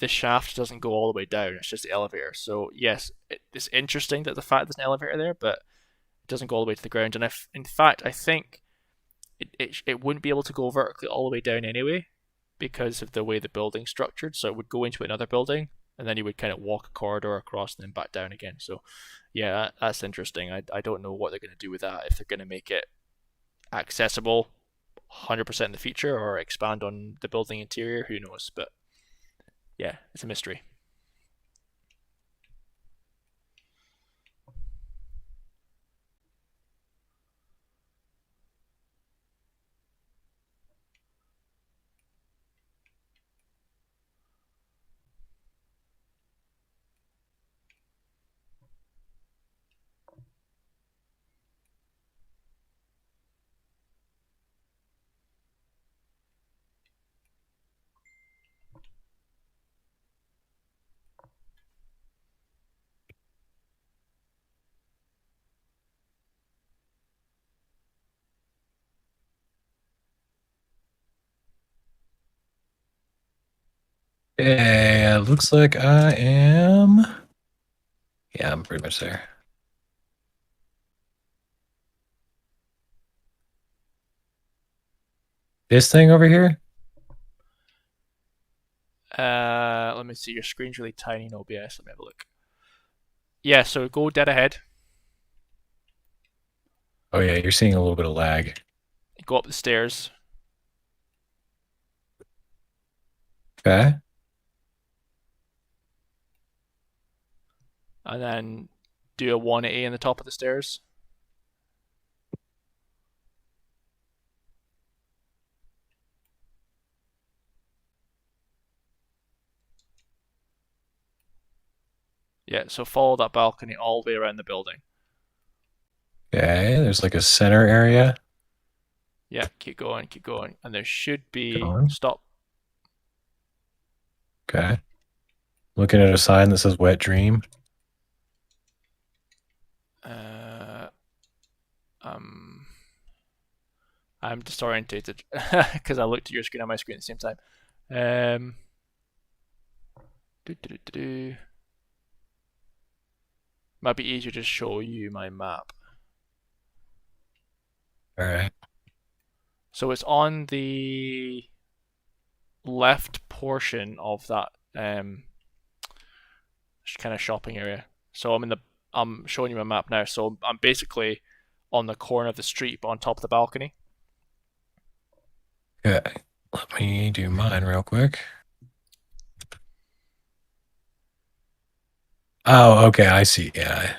shaft doesn't go all the way down. It's just the elevator. So yes, it's interesting that the fact there's an elevator there, but it doesn't go all the way to the ground. And if, in fact, I think it wouldn't be able to go vertically all the way down anyway because of the way the building's structured. So it would go into another building, and then you would kind of walk a corridor across and then back down again. So yeah, that's interesting. I don't know what they're going to do with that, if they're going to make it accessible 100% in the future or expand on the building interior. Who knows? But yeah, it's a mystery. Yeah, looks like I am. Yeah, I'm pretty much there. This thing over here? Let me see. Your screen's really tiny in OBS. Let me have a look. Yeah, so go dead ahead. Oh yeah, you're seeing a little bit of lag. Go up the stairs. Okay. And then do a 180 in the top of the stairs. Yeah, so follow that balcony all the way around the building. Okay, there's like a center area. Yeah, keep going, keep going. And there should be... Going. Stop. Okay. Looking at a sign that says Wet Dream. I'm disorientated because I looked at your screen and my screen at the same time. Might be easier to show you my map. All right. So it's on the left portion of that kind of shopping area. So I'm showing you my map now. So I'm basically on the corner of the street, but on top of the balcony. Okay. Let me do mine real quick. Oh, okay. I see. Yeah.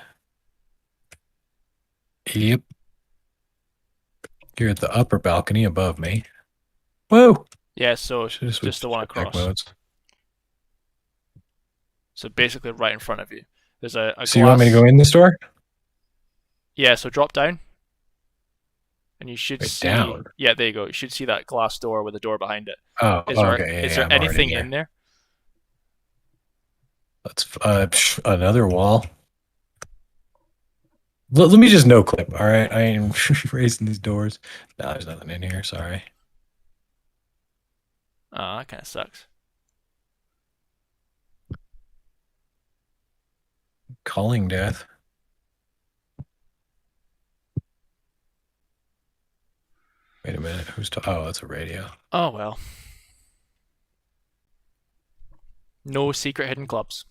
Yep. You're at the upper balcony above me. Whoa. Yeah, so Should have just switched the one jetpack across. modes. So basically right in front of you. There's a So you want me to glass. go in the store? Yeah, so drop down. And you should Wait, see. down. Yeah, there you go. You should see that glass door with a door behind it. Oh, Is there okay. Yeah, is yeah, there I'm already anything here. in there? Let's another wall. Let me just no clip. All right, I ain't raising these doors. No, there's nothing in here. Sorry. Oh, that kind of sucks. Calling death. Wait a minute. Who's oh, that's a radio. Oh well. No secret hidden clubs.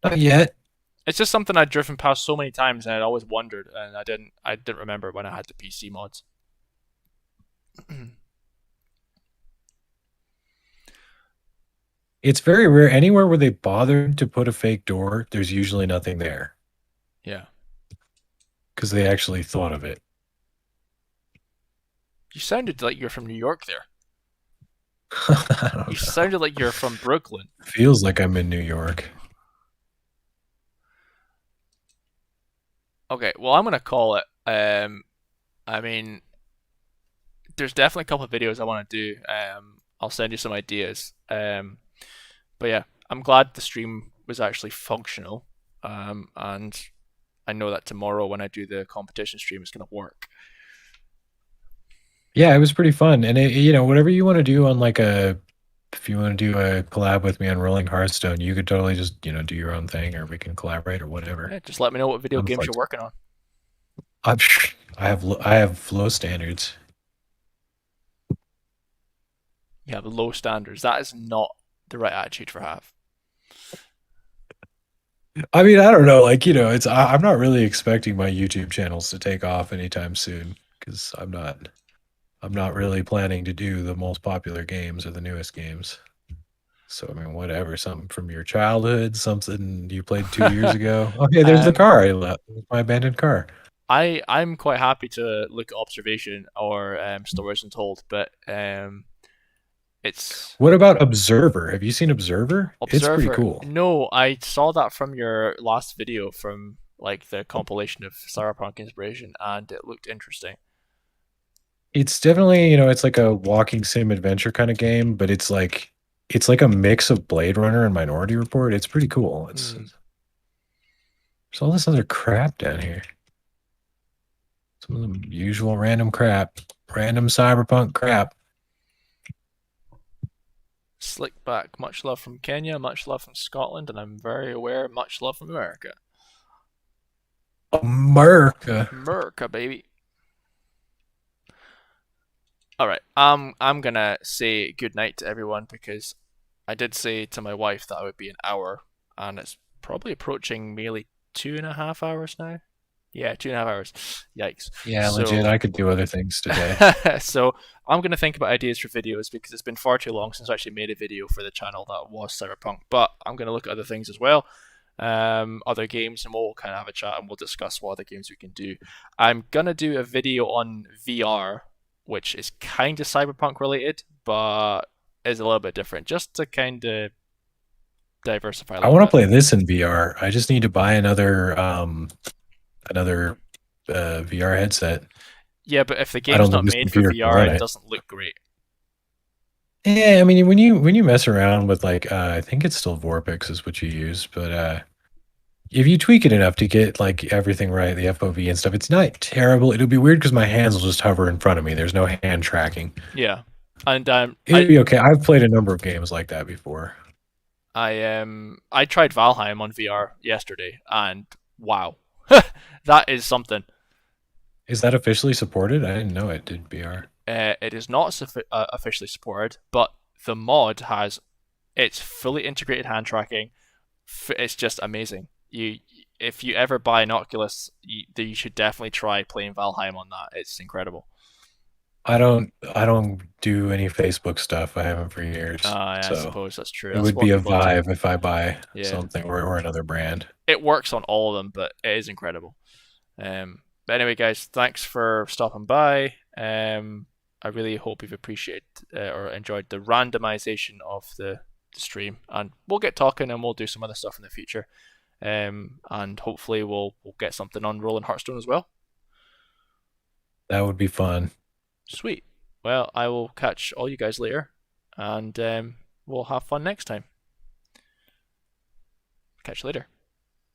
Not yet. It's just something I'd driven past so many times and I'd always wondered, and I didn't remember when I had the PC mods. It's very rare. Anywhere where they bothered to put a fake door, there's usually nothing there Yeah. because they actually thought of it. You sounded like you're from New York there. I don't You know. sounded like you're from Brooklyn. Feels like I'm in New York. Okay, well I'm gonna call it. I mean, there's definitely a couple of videos I want to do. I'll send you some ideas. But yeah, I'm glad the stream was actually functional. And I know that tomorrow when I do the competition stream, it's gonna work. Yeah, it was pretty fun. And whatever you want to do on if you want to do a collab with me on Rolling Hearthstone, you could totally just, do your own thing or we can collaborate or whatever. Yeah, just let me know what video I'm games you're flexible. working on. I have low standards. You have low standards. That is not the right attitude for have. I mean, I don't know, I'm not really expecting my YouTube channels to take off anytime soon because I'm not really planning to do the most popular games or the newest games. So I mean, whatever, something from your childhood, something you played 2 years ago. Okay, there's the car I left, my abandoned car. I'm quite happy to look at observation or stories untold, but it's What about Observer? Have you seen Observer? It's pretty Observer. cool. No, I saw that from your last video from like the compilation of Cyberpunk inspiration, and it looked interesting. It's definitely, it's like a walking sim adventure kind of game, but it's like a mix of Blade Runner and Minority Report. It's pretty cool. There's all this other crap down here. Some of the usual random crap, random cyberpunk crap. Slick back, much love from Kenya, much love from Scotland, and I'm very aware, much love from America. America, baby. All right, I'm gonna say good night to everyone because I did say to my wife that I would be an hour, and it's probably approaching nearly 2.5 hours now. Yeah, 2.5 hours. Yikes. Yeah, legit. I could do other things today. So I'm going to think about ideas for videos because it's been far too long since I actually made a video for the channel that was Cyberpunk. But I'm going to look at other things as well, other games, and we'll kind of have a chat and we'll discuss what other games we can do. I'm going to do a video on VR, which is kind of Cyberpunk related, but is a little bit different, just to kind of diversify. I want to play this in VR. I just need to buy another VR headset. Yeah, but if the game's not made for VR, it doesn't look great. Yeah, I mean, when you mess around with I think it's still Vorpix is what you use, but if you tweak it enough to get everything right, the FOV and stuff, it's not terrible. It'll be weird because my hands will just hover in front of me. There's no hand tracking. Yeah, and it'll be okay. I've played a number of games like that before. I tried Valheim on VR yesterday, and wow, that is something. Is that officially supported? I didn't know it did BR. It is not officially supported, but the mod has its fully integrated hand tracking. It's just amazing. If you ever buy an Oculus, you should definitely try playing Valheim on that. It's incredible. I don't do any Facebook stuff. I haven't for years. I So suppose that's true. it That's would what be a people are doing. vibe if I buy Yeah, something or another brand. it works on all of them, but it is incredible. But anyway, guys, thanks for stopping by. I really hope you've appreciated or enjoyed the randomization of the stream, and we'll get talking and we'll do some other stuff in the future. And hopefully we'll get something on Rolling Hearthstone as well. That would be fun. Sweet. Well, I will catch all you guys later, and we'll have fun next time. Catch you later.